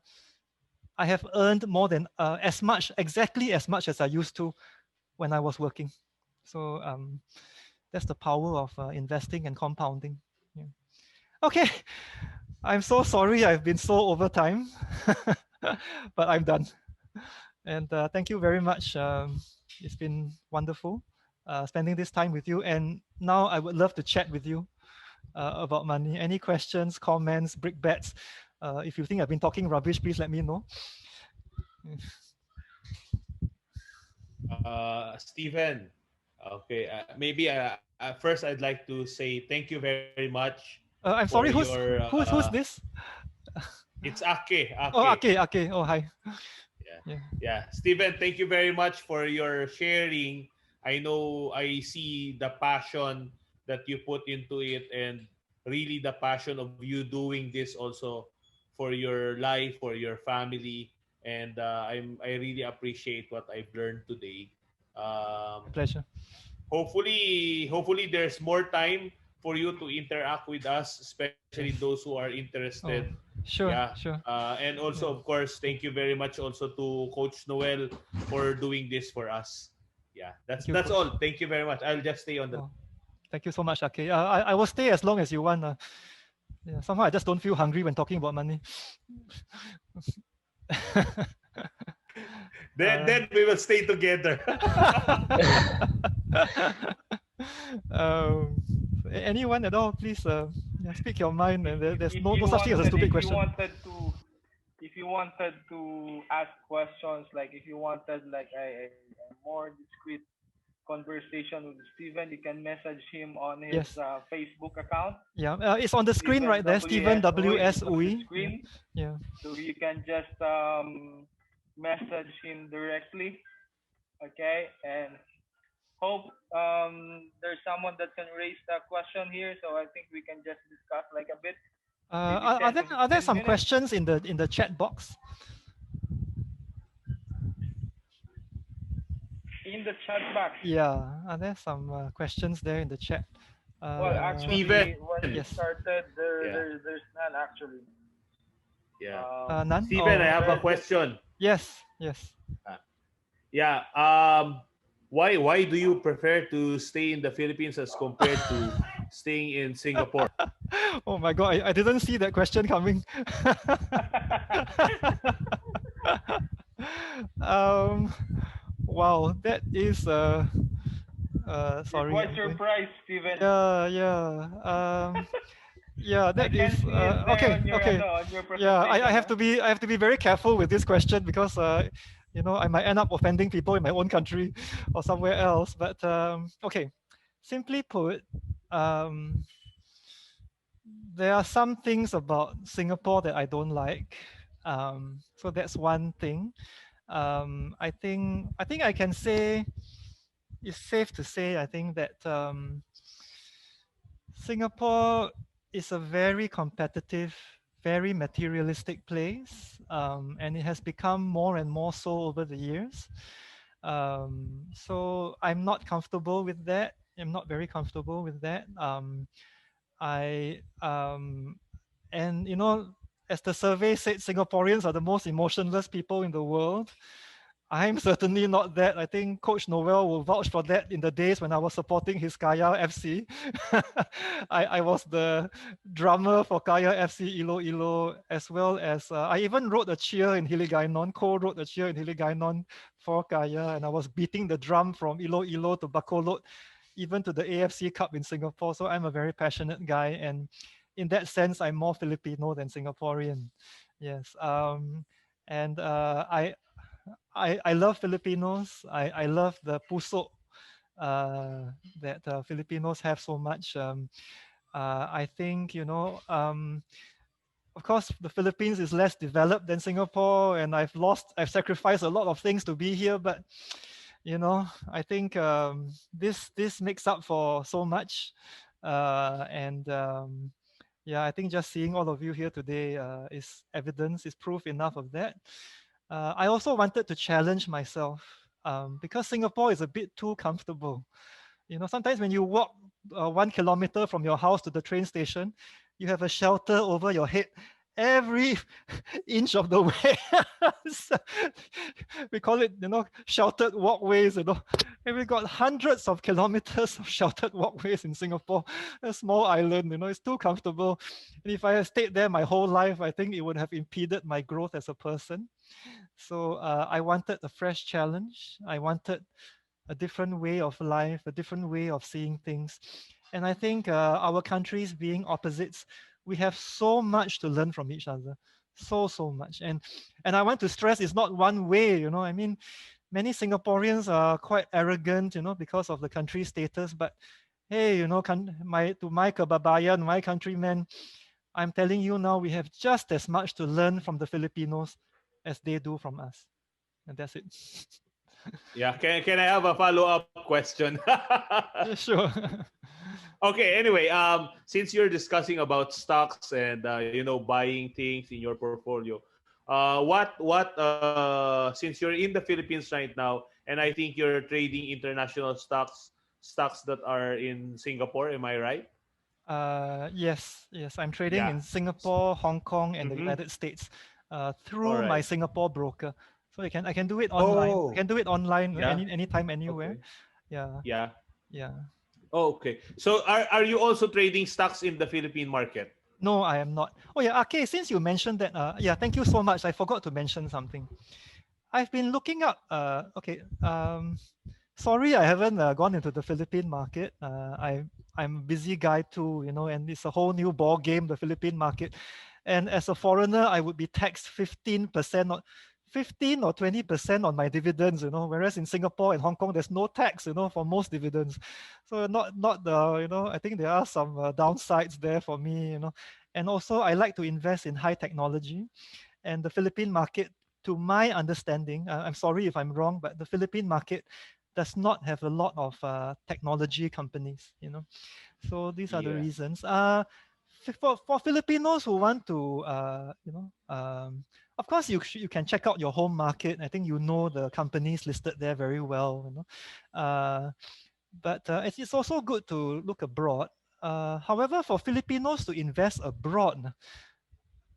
[SPEAKER 2] I have earned more than exactly as much as I used to when I was working. So that's the power of investing and compounding. Yeah. Okay, I'm so sorry I've been so over time, but I'm done. And thank you very much. It's been wonderful spending this time with you. And now I would love to chat with you about money. Any questions, comments, brick bets? If you think I've been talking rubbish, please let me know.
[SPEAKER 3] Stephen, okay, maybe first I'd like to say thank you very much for
[SPEAKER 2] I'm sorry,
[SPEAKER 3] your.
[SPEAKER 2] who's this?
[SPEAKER 3] It's Ake.
[SPEAKER 2] Oh,
[SPEAKER 3] Ake.
[SPEAKER 2] okay. Oh, hi.
[SPEAKER 3] Yeah.
[SPEAKER 2] Yeah.
[SPEAKER 3] Yeah. Stephen, thank you very much for your sharing. I know I see the passion that you put into it and really the passion of you doing this also for your life, for your family. And I really appreciate what I've learned today.
[SPEAKER 2] My pleasure.
[SPEAKER 3] Hopefully there's more time for you to interact with us, especially
[SPEAKER 2] Yes.
[SPEAKER 3] those who are interested.
[SPEAKER 2] Oh,
[SPEAKER 3] Yeah.
[SPEAKER 2] sure.
[SPEAKER 3] And also,
[SPEAKER 2] Yeah.
[SPEAKER 3] of course, thank you very much also to Coach Noel for doing this for us. Yeah,
[SPEAKER 2] Thank you,
[SPEAKER 3] that's
[SPEAKER 2] Coach.
[SPEAKER 3] all. Thank you very much. I'll just stay on the.
[SPEAKER 2] Oh, thank you so much, Ake. I will stay as long as you want. Yeah, somehow I just don't feel hungry when talking about money.
[SPEAKER 3] Then we will stay together.
[SPEAKER 2] um, anyone at all, please yeah, speak your mind. And there's
[SPEAKER 1] If
[SPEAKER 2] no
[SPEAKER 1] you
[SPEAKER 2] such thing as a
[SPEAKER 1] wanted,
[SPEAKER 2] stupid
[SPEAKER 1] if you
[SPEAKER 2] question.
[SPEAKER 1] wanted to, if you wanted to ask questions, like if you wanted like a more discreet conversation with Steven, you can message him on his
[SPEAKER 2] Yes.
[SPEAKER 1] Facebook account.
[SPEAKER 2] Yeah, it's on the screen
[SPEAKER 1] Steven
[SPEAKER 2] right there. Stephen
[SPEAKER 1] WS Ooi is
[SPEAKER 2] WS
[SPEAKER 1] on the
[SPEAKER 2] Ooi. Yeah.
[SPEAKER 1] screen,
[SPEAKER 2] Yeah.
[SPEAKER 1] so you can just message him directly. Okay, and hope there's someone that can raise a question here. So I think we can just discuss like a bit, maybe
[SPEAKER 2] Are
[SPEAKER 1] 10
[SPEAKER 2] there
[SPEAKER 1] to
[SPEAKER 2] are there
[SPEAKER 1] 15
[SPEAKER 2] some
[SPEAKER 1] minutes
[SPEAKER 2] questions in the chat box?
[SPEAKER 1] in the chat box.
[SPEAKER 2] Yeah, are there some questions there in the chat?
[SPEAKER 1] Well,
[SPEAKER 2] Uh,
[SPEAKER 3] Steven.
[SPEAKER 1] actually, when we
[SPEAKER 2] yes.
[SPEAKER 1] started,
[SPEAKER 3] Yeah.
[SPEAKER 1] there's none actually.
[SPEAKER 3] Yeah.
[SPEAKER 2] None?
[SPEAKER 3] Steven, I
[SPEAKER 2] Oh,
[SPEAKER 3] have
[SPEAKER 2] okay.
[SPEAKER 3] a question.
[SPEAKER 2] Yes, yes.
[SPEAKER 3] Uh, yeah. Why do you prefer to stay in the Philippines as compared to staying in Singapore?
[SPEAKER 2] Oh my God, I didn't see that question coming. um, wow, that is
[SPEAKER 1] You're
[SPEAKER 2] sorry,
[SPEAKER 1] quite
[SPEAKER 2] I'm going.
[SPEAKER 1] surprised, Steven.
[SPEAKER 2] Yeah, yeah. Yeah,
[SPEAKER 1] I
[SPEAKER 2] that
[SPEAKER 1] can
[SPEAKER 2] is
[SPEAKER 1] see it there
[SPEAKER 2] okay,
[SPEAKER 1] on your
[SPEAKER 2] okay.
[SPEAKER 1] on your
[SPEAKER 2] Yeah, I
[SPEAKER 1] presentation,
[SPEAKER 2] have
[SPEAKER 1] huh?
[SPEAKER 2] to be very careful with this question because I might end up offending people in my own country or somewhere else. But okay, simply put, um, there are some things about Singapore that I don't like. So that's one thing. I think I can say it's safe to say I think that Singapore is a very competitive, very materialistic place, and it has become more and more so over the years. So I'm not comfortable with that. I'm not very comfortable with that. I and as the survey said, Singaporeans are the most emotionless people in the world. I'm certainly not that. I think Coach Noel will vouch for that in the days when I was supporting his Kaya FC. I was the drummer for Kaya FC Ilo Ilo, as well as I even wrote a cheer in Hiligaynon, co-wrote a cheer in Hiligaynon for Kaya, and I was beating the drum from Ilo Ilo to Bacolod, even to the AFC Cup in Singapore. So I'm a very passionate guy, and in that sense, I'm more Filipino than Singaporean. Yes. And I love Filipinos. I love the puso that Filipinos have so much. I think of course, the Philippines is less developed than Singapore, and I've sacrificed a lot of things to be here. But I think this makes up for so much, and yeah, I think just seeing all of you here today is evidence, is proof enough of that. I also wanted to challenge myself because Singapore is a bit too comfortable. Sometimes when you walk 1 kilometer from your house to the train station, you have a shelter over your head every inch of the way. So, we call it, sheltered walkways. And we got hundreds of kilometers of sheltered walkways in Singapore, a small island. It's too comfortable. And if I had stayed there my whole life, I think it would have impeded my growth as a person. So I wanted a fresh challenge. I wanted a different way of life, a different way of seeing things. And I think our countries being opposites, we have so much to learn from each other. So much. And I want to stress it's not one way, I mean, many Singaporeans are quite arrogant, because of the country status. But hey, to my kababayan, my countrymen, I'm telling you now, we have just as much to learn from the Filipinos as they do from us. And that's it.
[SPEAKER 3] Yeah. Can I have a follow up question?
[SPEAKER 2] Yeah, sure.
[SPEAKER 3] Okay. Anyway, since you're discussing about stocks and buying things in your portfolio, since you're in the Philippines right now, and I think you're trading international stocks that are in Singapore. Am I right?
[SPEAKER 2] Yes, yes. I'm trading
[SPEAKER 3] Yeah.
[SPEAKER 2] in Singapore, Hong Kong, and the
[SPEAKER 3] Mm-hmm.
[SPEAKER 2] United States
[SPEAKER 3] All
[SPEAKER 2] through my
[SPEAKER 3] right.
[SPEAKER 2] Singapore broker. So I can do it online. I
[SPEAKER 3] Oh.
[SPEAKER 2] can do it online
[SPEAKER 3] Yeah.
[SPEAKER 2] anytime, anywhere.
[SPEAKER 3] Okay.
[SPEAKER 2] Yeah,
[SPEAKER 3] Yeah.
[SPEAKER 2] yeah.
[SPEAKER 3] Oh, okay. So are you also trading stocks in the Philippine market?
[SPEAKER 2] No, I am not. Oh yeah, okay. Since you mentioned that, yeah, thank you so much. I forgot to mention something. I've been looking up. Okay. Sorry, I haven't gone into the Philippine market. I'm a busy guy too, and it's a whole new ball game, the Philippine market. And as a foreigner, I would be taxed 15% or 15 or 20% on my dividends, whereas in Singapore and Hong Kong, there's no tax, for most dividends. So not the, I think there are some downsides there for me, And also, I like to invest in high technology, and the Philippine market, to my understanding, I'm sorry if I'm wrong, but the Philippine market does not have a lot of technology companies, So these are the
[SPEAKER 3] Yeah.
[SPEAKER 2] reasons. For Filipinos who want to, of course, you can check out your home market. I think the companies listed there very well, but it's also good to look abroad. However, for Filipinos to invest abroad,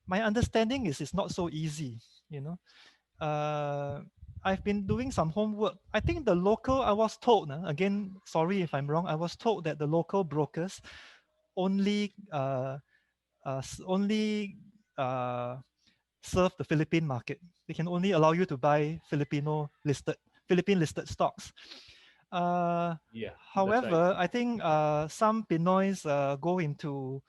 [SPEAKER 2] my understanding is it's not so easy. You know, uh, I've been doing some homework. I think the local, I was told, again, sorry if I'm wrong, I was told that the local brokers only only uh, serve the Philippine market. They can only allow you to buy Philippine listed stocks. Uh,
[SPEAKER 3] Yeah, that's right.
[SPEAKER 2] However, I think some Pinoys go into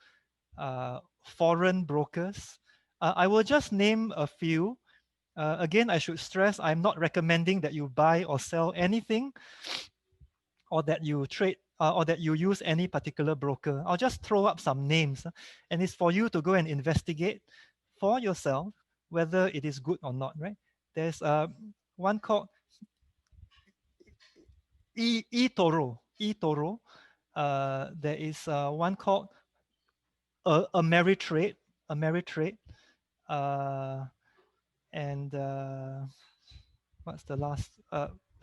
[SPEAKER 2] foreign brokers. I will just name a few. Again, I should stress I'm not recommending that you buy or sell anything or that you trade or that you use any particular broker. I'll just throw up some names, and it's for you to go and investigate for yourself whether it is good or not, right? There's one called eToro. There is one called Ameritrade, Ameritrade, uh, and what's the last?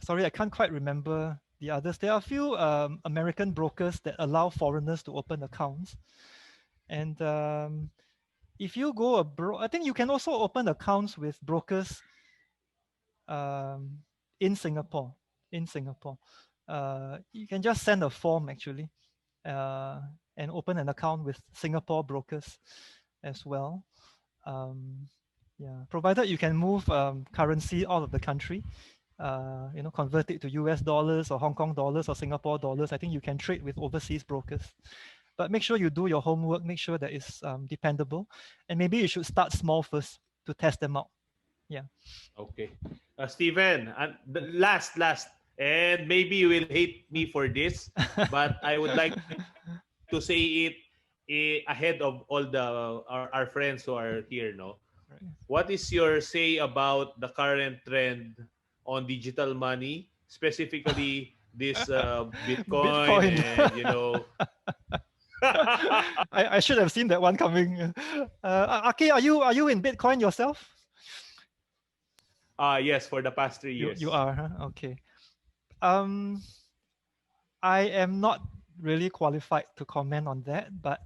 [SPEAKER 2] Sorry, I can't quite remember the others. There are a few American brokers that allow foreigners to open accounts. And if you go abroad, I think you can also open accounts with brokers um, in Singapore. In Singapore, you can just send a form actually uh, and open an account with Singapore brokers as well. Um, yeah, provided you can move currency out of the country, convert it to US dollars or Hong Kong dollars or Singapore dollars. I think you can trade with overseas brokers. But make sure you do your homework, make sure that it's dependable. And maybe you should start small first to test them out. Yeah.
[SPEAKER 3] Okay. Steven, last, and maybe you will hate me for this, but I would like to say it ahead of all our friends who are here. No,
[SPEAKER 2] Right.
[SPEAKER 3] what is your say about the current trend on digital money, specifically this Bitcoin
[SPEAKER 2] Bitcoin.
[SPEAKER 3] and
[SPEAKER 2] I should have seen that one coming. Aki, are you in Bitcoin yourself?
[SPEAKER 3] yes, for the past three
[SPEAKER 2] You
[SPEAKER 3] years.
[SPEAKER 2] are, huh? Okay. Um, I am not really qualified to comment on that, but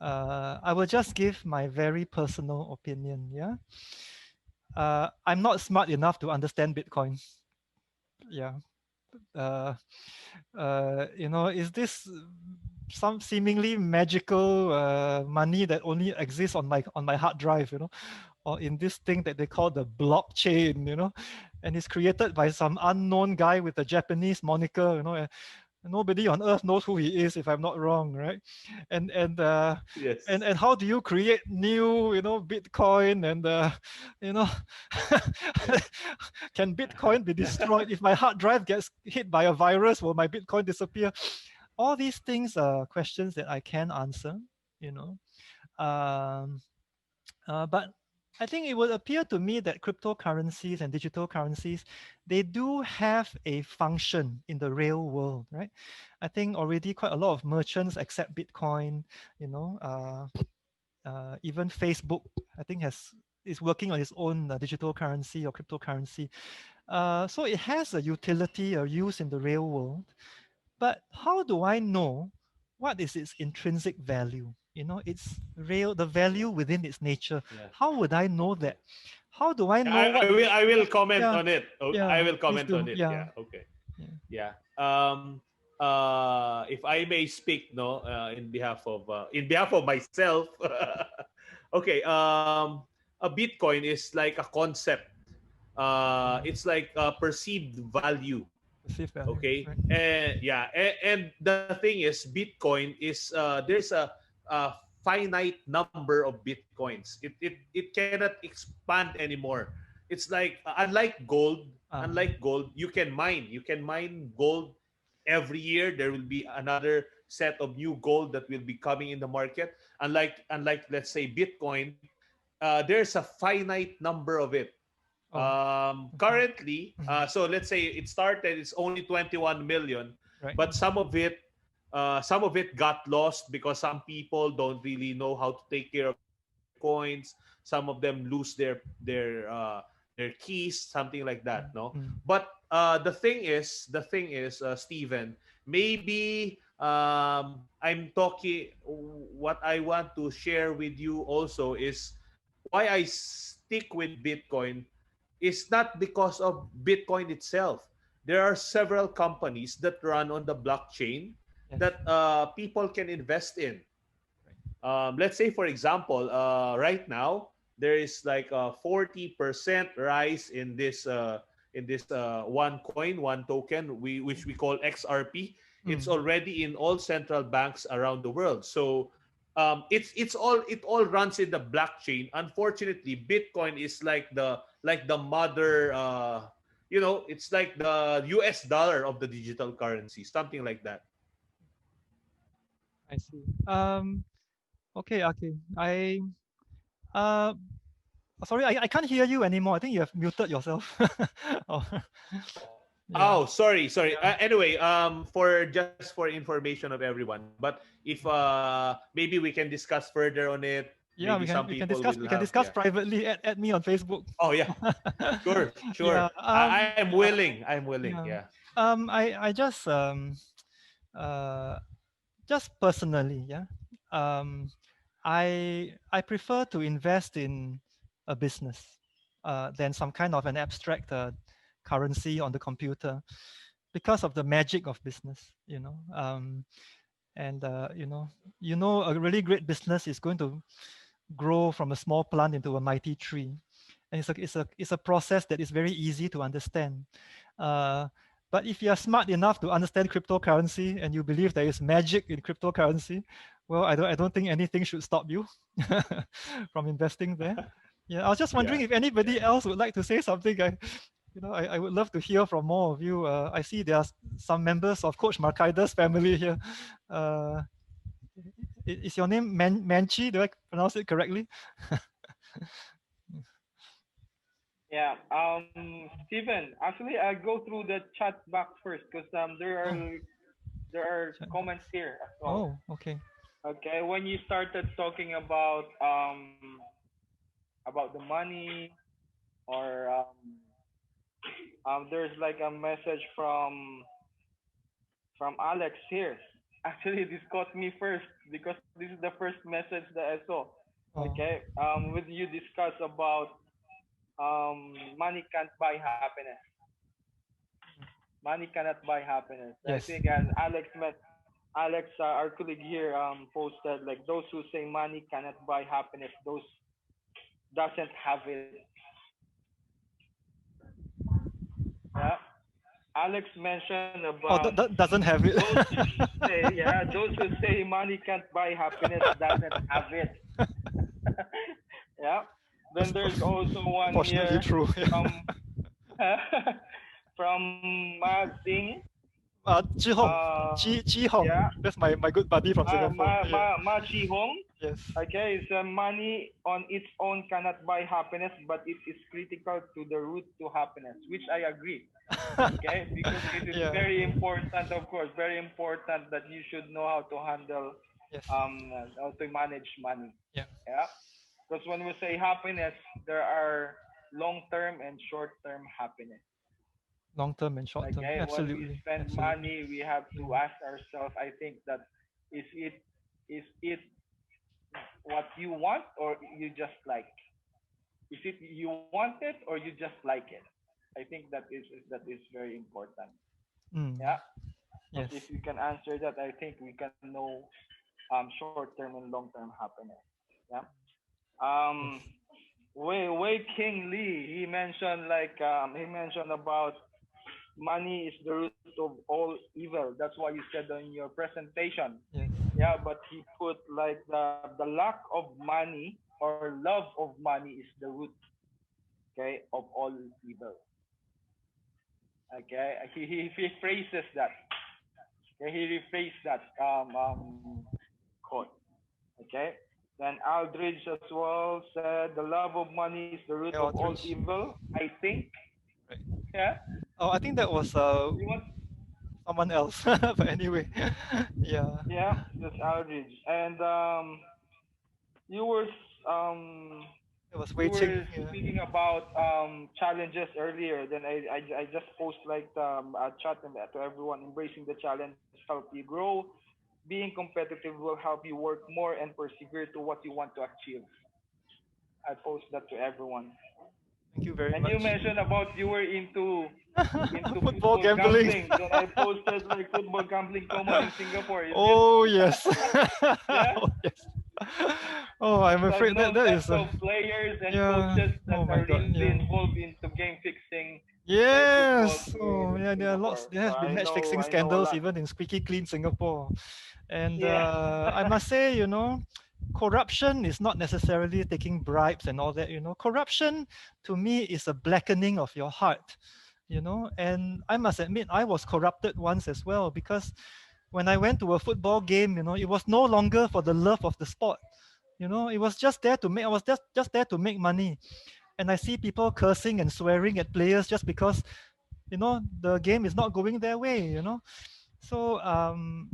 [SPEAKER 2] I will just give my very personal opinion. Yeah, I'm not smart enough to understand Bitcoin. Yeah, uh, is this some seemingly magical money that only exists on my hard drive? Or in this thing that they call the blockchain. And it's created by some unknown guy with a Japanese moniker. Nobody on earth knows who he is, if I'm not wrong, right? and and uh,
[SPEAKER 3] Yes.
[SPEAKER 2] and how do you create new Bitcoin? And you know
[SPEAKER 3] Yeah.
[SPEAKER 2] can Bitcoin be destroyed if my hard drive gets hit by a virus? Will my Bitcoin disappear? All these things are questions that I can answer. you know um, but I think it would appear to me that cryptocurrencies and digital currencies, they do have a function in the real world, right? I think already quite a lot of merchants accept Bitcoin. You know, even Facebook, I think is working on its own digital currency or cryptocurrency. So it has a utility or use in the real world. But how do I know what is its intrinsic value? It's real, the value within its nature.
[SPEAKER 3] Yeah.
[SPEAKER 2] How would I know
[SPEAKER 3] Yeah.
[SPEAKER 2] that? How do I
[SPEAKER 3] Yeah,
[SPEAKER 2] know what?
[SPEAKER 3] I will comment
[SPEAKER 2] Yeah,
[SPEAKER 3] on it. I
[SPEAKER 2] yeah,
[SPEAKER 3] will
[SPEAKER 2] please
[SPEAKER 3] comment
[SPEAKER 2] do.
[SPEAKER 3] on it.
[SPEAKER 2] Yeah,
[SPEAKER 3] Yeah. Okay.
[SPEAKER 2] yeah.
[SPEAKER 3] Yeah. If I may speak, no, in behalf of myself. Okay. A Bitcoin is like a concept. It's like a perceived value.
[SPEAKER 2] Perceived value,
[SPEAKER 3] Okay.
[SPEAKER 2] right?
[SPEAKER 3] And yeah. And the thing is, Bitcoin is there's a finite number of Bitcoins. It cannot expand anymore. It's like
[SPEAKER 2] Uh,
[SPEAKER 3] unlike gold, you can mine gold every year. There will be another set of new gold that will be coming in the market. Unlike let's say Bitcoin, there's a finite number of it.
[SPEAKER 2] oh, okay,
[SPEAKER 3] Currently,
[SPEAKER 2] mhm,
[SPEAKER 3] so let's say it started, it's only 21 million,
[SPEAKER 2] right.
[SPEAKER 3] but some of it got lost because some people don't really know how to take care of their coins. Some of them lose their keys, something like that. No,
[SPEAKER 2] Mm,
[SPEAKER 3] but the thing is, Steven, maybe I'm talking. What I want to share with you also is why I stick with Bitcoin is not because of Bitcoin itself. There are several companies that run on the blockchain
[SPEAKER 2] Yes.
[SPEAKER 3] that people can invest in.
[SPEAKER 2] Right.
[SPEAKER 3] Let's say, for example, right now there is like a 40% rise in this one coin, one token, which we call XRP. It's
[SPEAKER 2] Mm.
[SPEAKER 3] already in all central banks around the world. So it all runs in the blockchain. Unfortunately, Bitcoin is like the mother. It's like the US dollar of the digital currency, something like that.
[SPEAKER 2] I see. Okay, okay. Uh sorry, I can't hear you anymore. I think you have muted yourself. Oh, yeah.
[SPEAKER 3] Oh, sorry.
[SPEAKER 2] Yeah.
[SPEAKER 3] Anyway, for just for information of everyone, but if maybe we can discuss further on it. Maybe
[SPEAKER 2] Yeah,
[SPEAKER 3] some people will
[SPEAKER 2] we can
[SPEAKER 3] have, yeah.
[SPEAKER 2] discuss privately. Add me on Facebook.
[SPEAKER 3] Oh yeah, sure.
[SPEAKER 2] Yeah.
[SPEAKER 3] I am
[SPEAKER 2] Yeah.
[SPEAKER 3] willing. I'm willing.
[SPEAKER 2] Yeah.
[SPEAKER 3] Yeah.
[SPEAKER 2] I uh just personally, yeah. Um I prefer to invest in a business than some kind of an abstract currency on the computer because of the magic of business, you know. And a really great business is going to grow from a small plant into a mighty tree, and it's a process that is very easy to understand. uh, but if you are smart enough to understand cryptocurrency and you believe there is magic in cryptocurrency, well, I don't think anything should stop you from investing there. Yeah, I was just
[SPEAKER 3] Yeah.
[SPEAKER 2] wondering if
[SPEAKER 3] Yeah.
[SPEAKER 2] anybody else would like to say something. I would love to hear from more of you. I see there are some members of Coach Markaida's family here. Uh, is your name Manchi? Do I pronounce it correctly?
[SPEAKER 1] Yeah. Steven, actually, I go through the chat box first because
[SPEAKER 2] Oh,
[SPEAKER 1] there are
[SPEAKER 2] chat box.
[SPEAKER 1] comments here as well.
[SPEAKER 2] Oh, okay.
[SPEAKER 1] Okay, when you started talking about the money or there's like a message from Alex here. Actually, this caught me first because this is the first message that I saw.
[SPEAKER 2] Oh,
[SPEAKER 1] Okay, with you discuss about money can't buy happiness. Money cannot buy happiness. I
[SPEAKER 2] yes.
[SPEAKER 1] think as Alex, our colleague here, posted like those who say money cannot buy happiness, those doesn't have it. Yeah. Alex mentioned
[SPEAKER 2] Oh,
[SPEAKER 1] about
[SPEAKER 2] that doesn't have it.
[SPEAKER 1] those who say, yeah, those who say money can't buy happiness doesn't have it. Yeah. Then
[SPEAKER 2] That's
[SPEAKER 1] there's also one
[SPEAKER 2] unfortunately
[SPEAKER 1] here
[SPEAKER 2] true. Yeah.
[SPEAKER 1] from from Mazing.
[SPEAKER 2] Ji Hong, Ji Hong.
[SPEAKER 1] Yeah,
[SPEAKER 2] That's my good buddy from Singapore. Yeah.
[SPEAKER 1] Ma Chi Hong.
[SPEAKER 2] Yes.
[SPEAKER 1] Okay, it's money on its own cannot buy happiness, but it is critical to the route to happiness, which I agree. Okay, because it is
[SPEAKER 2] Yeah.
[SPEAKER 1] very important, of course, very important that you should know how to handle,
[SPEAKER 2] Yes.
[SPEAKER 1] how to manage money.
[SPEAKER 2] Yeah.
[SPEAKER 1] Yeah, because when we say happiness, there are long-term and short-term happiness.
[SPEAKER 2] Long term and short term.
[SPEAKER 1] Okay, when we
[SPEAKER 2] Absolutely.
[SPEAKER 1] spend
[SPEAKER 2] Absolutely.
[SPEAKER 1] money, we have to
[SPEAKER 2] Mm.
[SPEAKER 1] ask ourselves. I think that is it what you want or you just like? Is it you want it or you just like it? I think that is very important.
[SPEAKER 2] Mm.
[SPEAKER 1] Yeah, because if
[SPEAKER 2] Yes.
[SPEAKER 1] you can answer that, I think we can know short term and long term happiness. Yeah. Um,
[SPEAKER 2] Yes.
[SPEAKER 1] Wei King Lee, he mentioned about money is the root of all evil. That's why you said in your presentation.
[SPEAKER 2] Yes.
[SPEAKER 1] Yeah, but he put like the lack of money or love of money is the root, okay, of all evil. Okay, he phrases that. Okay, he rephrased that quote. Okay. Then Aldridge as well said the love of money is the root
[SPEAKER 2] Hey,
[SPEAKER 1] of all
[SPEAKER 2] Aldrich.
[SPEAKER 1] evil. I think.
[SPEAKER 2] Right.
[SPEAKER 1] Yeah.
[SPEAKER 2] Oh, I think that was
[SPEAKER 1] You want?
[SPEAKER 2] someone else. But anyway, yeah.
[SPEAKER 1] Yeah, that's Aldridge. And you were um
[SPEAKER 2] It was
[SPEAKER 1] you
[SPEAKER 2] waiting.
[SPEAKER 1] were
[SPEAKER 2] Yeah.
[SPEAKER 1] speaking about challenges earlier. Then I just post like a chat and to everyone embracing the challenge help you grow. being competitive will help you work more and persevere to what you want to achieve. I post that to everyone.
[SPEAKER 2] Thank you very
[SPEAKER 1] And you
[SPEAKER 2] much.
[SPEAKER 1] mentioned about you were into
[SPEAKER 2] Football
[SPEAKER 1] football
[SPEAKER 2] gambling.
[SPEAKER 1] gambling. Then I posted like football gambling common in Singapore. Is it?
[SPEAKER 2] Oh yes.
[SPEAKER 1] Yeah.
[SPEAKER 2] Oh yes. Oh, I'm
[SPEAKER 1] So I've
[SPEAKER 2] afraid that
[SPEAKER 1] known
[SPEAKER 2] that
[SPEAKER 1] lots
[SPEAKER 2] is
[SPEAKER 1] of players and
[SPEAKER 2] yeah.
[SPEAKER 1] coaches that
[SPEAKER 2] Oh my
[SPEAKER 1] are
[SPEAKER 2] God.
[SPEAKER 1] really
[SPEAKER 2] Yeah.
[SPEAKER 1] involved into game fixing like football
[SPEAKER 2] Yes.
[SPEAKER 1] here
[SPEAKER 2] Oh
[SPEAKER 1] in
[SPEAKER 2] yeah. There are lots.
[SPEAKER 1] Singapore.
[SPEAKER 2] There
[SPEAKER 1] So
[SPEAKER 2] has been match fixing
[SPEAKER 1] I know a
[SPEAKER 2] scandals
[SPEAKER 1] lot.
[SPEAKER 2] even in squeaky clean Singapore. And
[SPEAKER 1] Yeah.
[SPEAKER 2] I must say, corruption is not necessarily taking bribes and all that. Corruption to me is a blackening of your heart. And I must admit, I was corrupted once as well because when I went to a football game, it was no longer for the love of the sport. It was just there to make. I was just there to make money, and I see people cursing and swearing at players just because the game is not going their way. So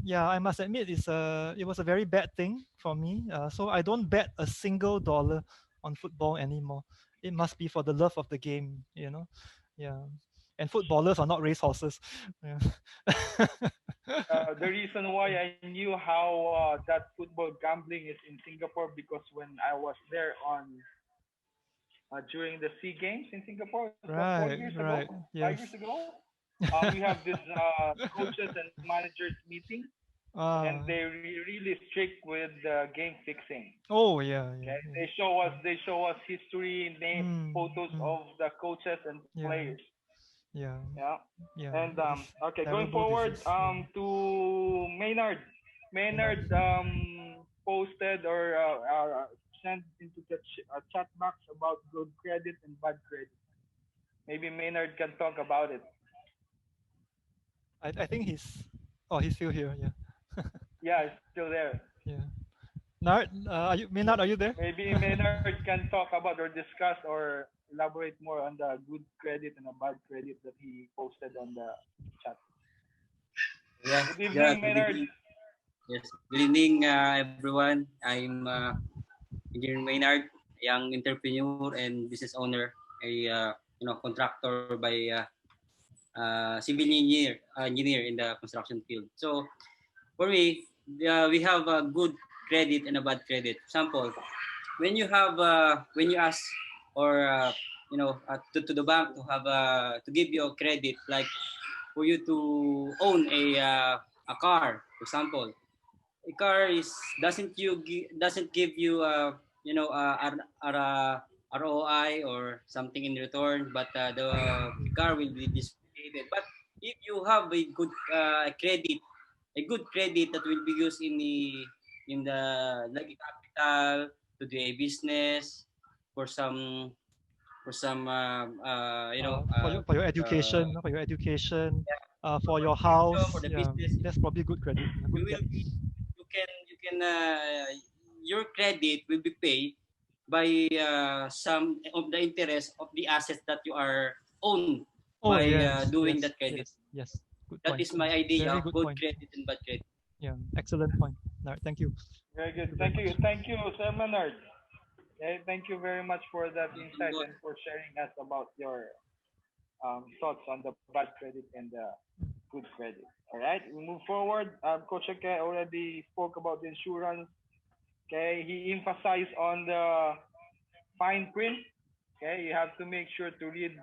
[SPEAKER 2] yeah, I must admit it was a very bad thing for me. So I don't bet a single dollar on football anymore. It must be for the love of the game. Yeah, and footballers are not racehorses. Yeah.
[SPEAKER 1] The reason why I knew how that football gambling is in Singapore because when I was there on during the Sea Games in Singapore, it was four
[SPEAKER 2] Right,
[SPEAKER 1] years ago,
[SPEAKER 2] right,
[SPEAKER 1] 5 years
[SPEAKER 2] yes.
[SPEAKER 1] ago. We have this coaches and managers meeting, and
[SPEAKER 2] Ah,
[SPEAKER 1] they really strict with game fixing.
[SPEAKER 2] oh yeah, yeah,
[SPEAKER 1] Okay,
[SPEAKER 2] yeah.
[SPEAKER 1] they show us history, name, photos
[SPEAKER 2] Mm.
[SPEAKER 1] of the coaches and
[SPEAKER 2] Yeah,
[SPEAKER 1] players.
[SPEAKER 2] yeah,
[SPEAKER 1] Yeah.
[SPEAKER 2] yeah.
[SPEAKER 1] And
[SPEAKER 2] It is
[SPEAKER 1] okay, going
[SPEAKER 2] terrible
[SPEAKER 1] forward
[SPEAKER 2] disease. Yeah,
[SPEAKER 1] to Maynard.
[SPEAKER 2] Maynard.
[SPEAKER 1] Maynard posted or sent into the chat box about good credit and bad credit. Maybe Maynard can talk about it.
[SPEAKER 2] I think he's still here. Yeah,
[SPEAKER 1] Yeah, it's still there.
[SPEAKER 2] yeah. Nard, Maynard, are you there?
[SPEAKER 1] Maybe Maynard can talk about or discuss or elaborate more on the good credit and the bad credit that he posted on the chat.
[SPEAKER 4] Yeah,
[SPEAKER 1] Good
[SPEAKER 4] yeah.
[SPEAKER 1] evening,
[SPEAKER 4] Good
[SPEAKER 1] Maynard.
[SPEAKER 4] evening. Yes, good evening, everyone. I'm Engineer Maynard, a young entrepreneur and business owner, a contractor by civil engineer in the construction field. So for me, we have a good credit and a bad credit. Example, when you ask or to the bank to give you a credit, like for you to own a car, for example, a car is doesn't give you ROI or something in return, but the car will be depreciated. But if you have a good credit that will be used in the like capital to do a business for some
[SPEAKER 2] For your education, for your
[SPEAKER 4] future for
[SPEAKER 2] house.
[SPEAKER 4] the
[SPEAKER 2] Yeah,
[SPEAKER 4] business.
[SPEAKER 2] that's probably good credit. A
[SPEAKER 4] You
[SPEAKER 2] good debt.
[SPEAKER 4] will be you can your credit will be paid by some of the interest of the assets that you are own
[SPEAKER 2] Oh
[SPEAKER 4] by
[SPEAKER 2] yes,
[SPEAKER 4] doing
[SPEAKER 2] yes,
[SPEAKER 4] that credit.
[SPEAKER 2] yes, yes. Good
[SPEAKER 4] That
[SPEAKER 2] point.
[SPEAKER 4] is my
[SPEAKER 2] Yeah,
[SPEAKER 4] idea
[SPEAKER 2] very
[SPEAKER 4] of
[SPEAKER 2] good
[SPEAKER 4] good
[SPEAKER 2] point.
[SPEAKER 4] credit and bad credit.
[SPEAKER 2] Yeah, excellent point. All right, thank you.
[SPEAKER 1] Very
[SPEAKER 2] Thank
[SPEAKER 1] good.
[SPEAKER 2] you very much.
[SPEAKER 1] Sir Maynard. Okay, thank you very much for that
[SPEAKER 4] Welcome,
[SPEAKER 1] insight
[SPEAKER 4] boss.
[SPEAKER 1] and for sharing us about your thoughts on the bad credit and the good credit. All right, we move forward. Coach Eke already spoke about the insurance. Okay, he emphasized on the fine print. Okay, you have to make sure to read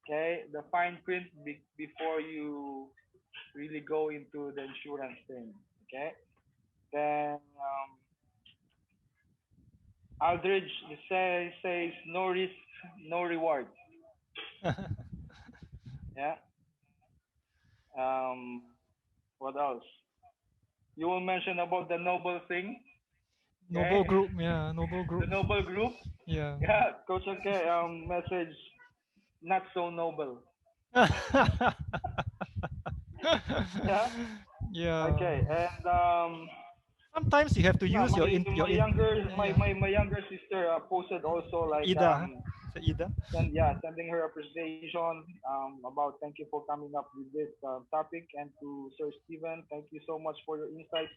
[SPEAKER 1] the fine print before you really go into the insurance thing. Okay, then Aldridge says no risk, no reward. Yeah. Um, what else? You will mention about the noble thing.
[SPEAKER 2] Noble
[SPEAKER 1] Okay.
[SPEAKER 2] group. Yeah, noble
[SPEAKER 1] The
[SPEAKER 2] group.
[SPEAKER 1] noble group.
[SPEAKER 2] Yeah.
[SPEAKER 1] Yeah, Coach. Okay. Message not so noble. Yeah.
[SPEAKER 2] Yeah.
[SPEAKER 1] Okay. And
[SPEAKER 2] Sometimes you have to
[SPEAKER 1] yeah,
[SPEAKER 2] use
[SPEAKER 1] my
[SPEAKER 2] your
[SPEAKER 1] my
[SPEAKER 2] in
[SPEAKER 1] younger my
[SPEAKER 2] yeah.
[SPEAKER 1] my, my younger sister posted also like
[SPEAKER 2] Ida. Huh? Is it Ida?
[SPEAKER 1] sending her appreciation about thank you for coming up with this topic and to Sir Steven, thank you so much for your insights.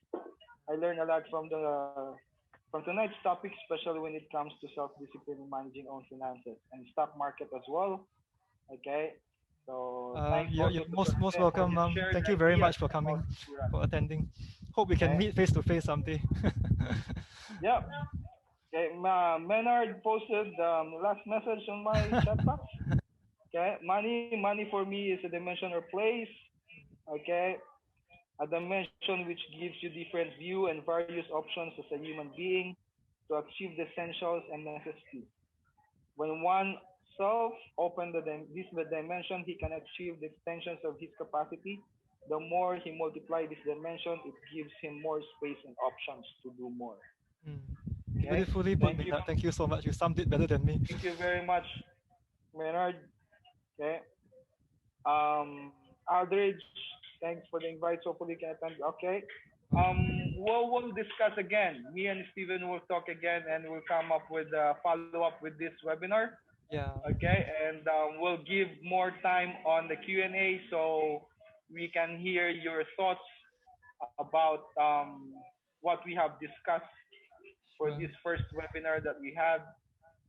[SPEAKER 1] I learned a lot from tonight's topic, especially when it comes to self-discipline in managing own finances and stock market as well. Okay, so thanks
[SPEAKER 2] You're
[SPEAKER 1] also to Sir
[SPEAKER 2] most
[SPEAKER 1] Ted for
[SPEAKER 2] welcome,
[SPEAKER 1] his
[SPEAKER 2] Mom.
[SPEAKER 1] shared
[SPEAKER 2] Thank you very
[SPEAKER 1] ideas
[SPEAKER 2] much for
[SPEAKER 1] about
[SPEAKER 2] coming,
[SPEAKER 1] insurance.
[SPEAKER 2] for attending. Hope we can
[SPEAKER 1] Okay.
[SPEAKER 2] meet face to face someday.
[SPEAKER 1] Yep. Okay. Menard posted last message on my chat box. Okay. Money for me is a dimension or place. Okay. A dimension which gives you different view and various options as a human being to achieve the essentials and necessities. When one self open this dimension, he can achieve the extensions of his capacity. The more he multiply this dimension, it gives him more space and options to do more.
[SPEAKER 2] Mm.
[SPEAKER 1] Okay.
[SPEAKER 2] Beautifully put,
[SPEAKER 1] Thank you.
[SPEAKER 2] Maynard. Thank you so much. You summed it better than me.
[SPEAKER 1] Thank you very much, Maynard. Okay. Aldridge, thanks for the invite. Hopefully you can attend. Okay. We'll discuss again. Me and Steven will talk again, and we'll come up with a follow up with this webinar.
[SPEAKER 2] Yeah.
[SPEAKER 1] Okay, and we'll give more time on the Q&A so we can hear your thoughts about what we have discussed for
[SPEAKER 2] Sure.
[SPEAKER 1] this first webinar that we had.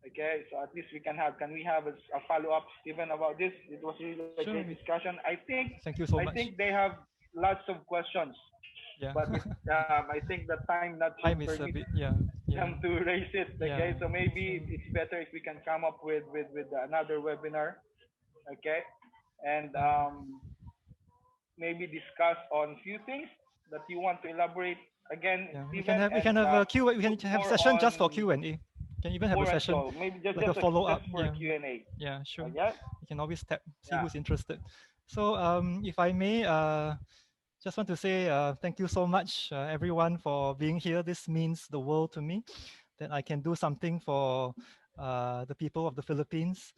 [SPEAKER 1] Okay, so at least can we have a follow up, Stephen, about this? It was really a
[SPEAKER 2] Sure.
[SPEAKER 1] great discussion.
[SPEAKER 2] Thank you so
[SPEAKER 1] I
[SPEAKER 2] much.
[SPEAKER 1] think they have lots of questions,
[SPEAKER 2] Yeah.
[SPEAKER 1] but I think the time not to
[SPEAKER 2] Time is a
[SPEAKER 1] permit
[SPEAKER 2] bit, yeah. Yeah.
[SPEAKER 1] them to raise it. Okay,
[SPEAKER 2] Yeah.
[SPEAKER 1] so maybe
[SPEAKER 2] So,
[SPEAKER 1] it's better if we can come up with another webinar. Okay, and maybe discuss on few things that you want to elaborate again,
[SPEAKER 2] yeah.
[SPEAKER 1] Stephen,
[SPEAKER 2] We can
[SPEAKER 1] and
[SPEAKER 2] have a Q. We can
[SPEAKER 1] put
[SPEAKER 2] have a
[SPEAKER 1] more
[SPEAKER 2] session just for
[SPEAKER 1] on
[SPEAKER 2] Q&A. Can even have a
[SPEAKER 1] more and
[SPEAKER 2] session
[SPEAKER 1] so maybe just
[SPEAKER 2] like a follow up.
[SPEAKER 1] just for
[SPEAKER 2] Yeah.
[SPEAKER 1] Q&A.
[SPEAKER 2] Yeah. Sure.
[SPEAKER 1] Okay,
[SPEAKER 2] You can always tap, see
[SPEAKER 1] yeah,
[SPEAKER 2] who's interested. So, if I may, just want to say thank you so much, everyone, for being here. This means the world to me, that I can do something for the people of the Philippines.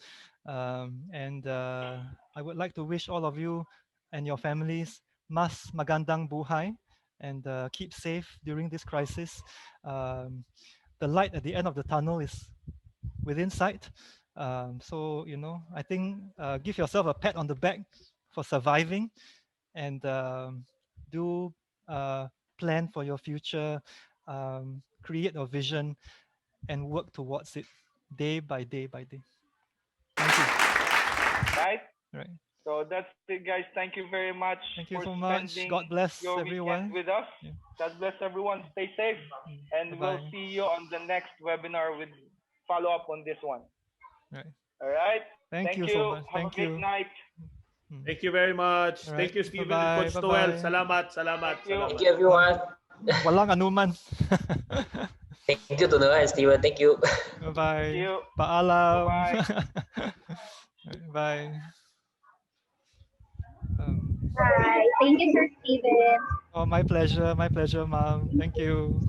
[SPEAKER 2] And I would like to wish all of you and your families mas magandang buhay, and keep safe during this crisis. Um, the light at the end of the tunnel is within sight. So, I think give yourself a pat on the back for surviving, and do plan for your future, create a vision, and work towards it day by day by day. Thank
[SPEAKER 1] right.
[SPEAKER 2] you. Right.
[SPEAKER 1] So that's it, guys. Thank you very much
[SPEAKER 2] Thank you
[SPEAKER 1] for
[SPEAKER 2] so much.
[SPEAKER 1] spending
[SPEAKER 2] God bless
[SPEAKER 1] your weekend
[SPEAKER 2] everyone.
[SPEAKER 1] with us.
[SPEAKER 2] Yeah.
[SPEAKER 1] God bless everyone. Stay safe,
[SPEAKER 2] Bye
[SPEAKER 1] and we'll
[SPEAKER 2] bye.
[SPEAKER 1] see you on the next webinar with follow up on this one.
[SPEAKER 2] Right.
[SPEAKER 1] All right.
[SPEAKER 2] Thank
[SPEAKER 1] Thank
[SPEAKER 2] you so
[SPEAKER 1] you.
[SPEAKER 2] much.
[SPEAKER 1] Have a
[SPEAKER 2] Thank
[SPEAKER 1] great
[SPEAKER 2] you.
[SPEAKER 1] night.
[SPEAKER 2] Mm.
[SPEAKER 3] Thank you very much.
[SPEAKER 2] All right.
[SPEAKER 3] Thank you,
[SPEAKER 2] Bye
[SPEAKER 3] Steven and
[SPEAKER 2] bye.
[SPEAKER 3] Coach
[SPEAKER 2] Bye
[SPEAKER 3] Noel.
[SPEAKER 2] bye.
[SPEAKER 3] Salamat, salamat,
[SPEAKER 1] Thank you.
[SPEAKER 5] Thank
[SPEAKER 3] salamat.
[SPEAKER 5] you, everyone.
[SPEAKER 2] Walang anuman.
[SPEAKER 5] Thank you to Noah and Steven. Thank you.
[SPEAKER 2] Bye
[SPEAKER 1] Thank
[SPEAKER 2] bye.
[SPEAKER 1] you.
[SPEAKER 2] Paalam.
[SPEAKER 1] Bye-bye.
[SPEAKER 2] Bye. Um,
[SPEAKER 6] Hi. Thank you, Sir Steven.
[SPEAKER 2] oh, my pleasure, ma'am. Thank you.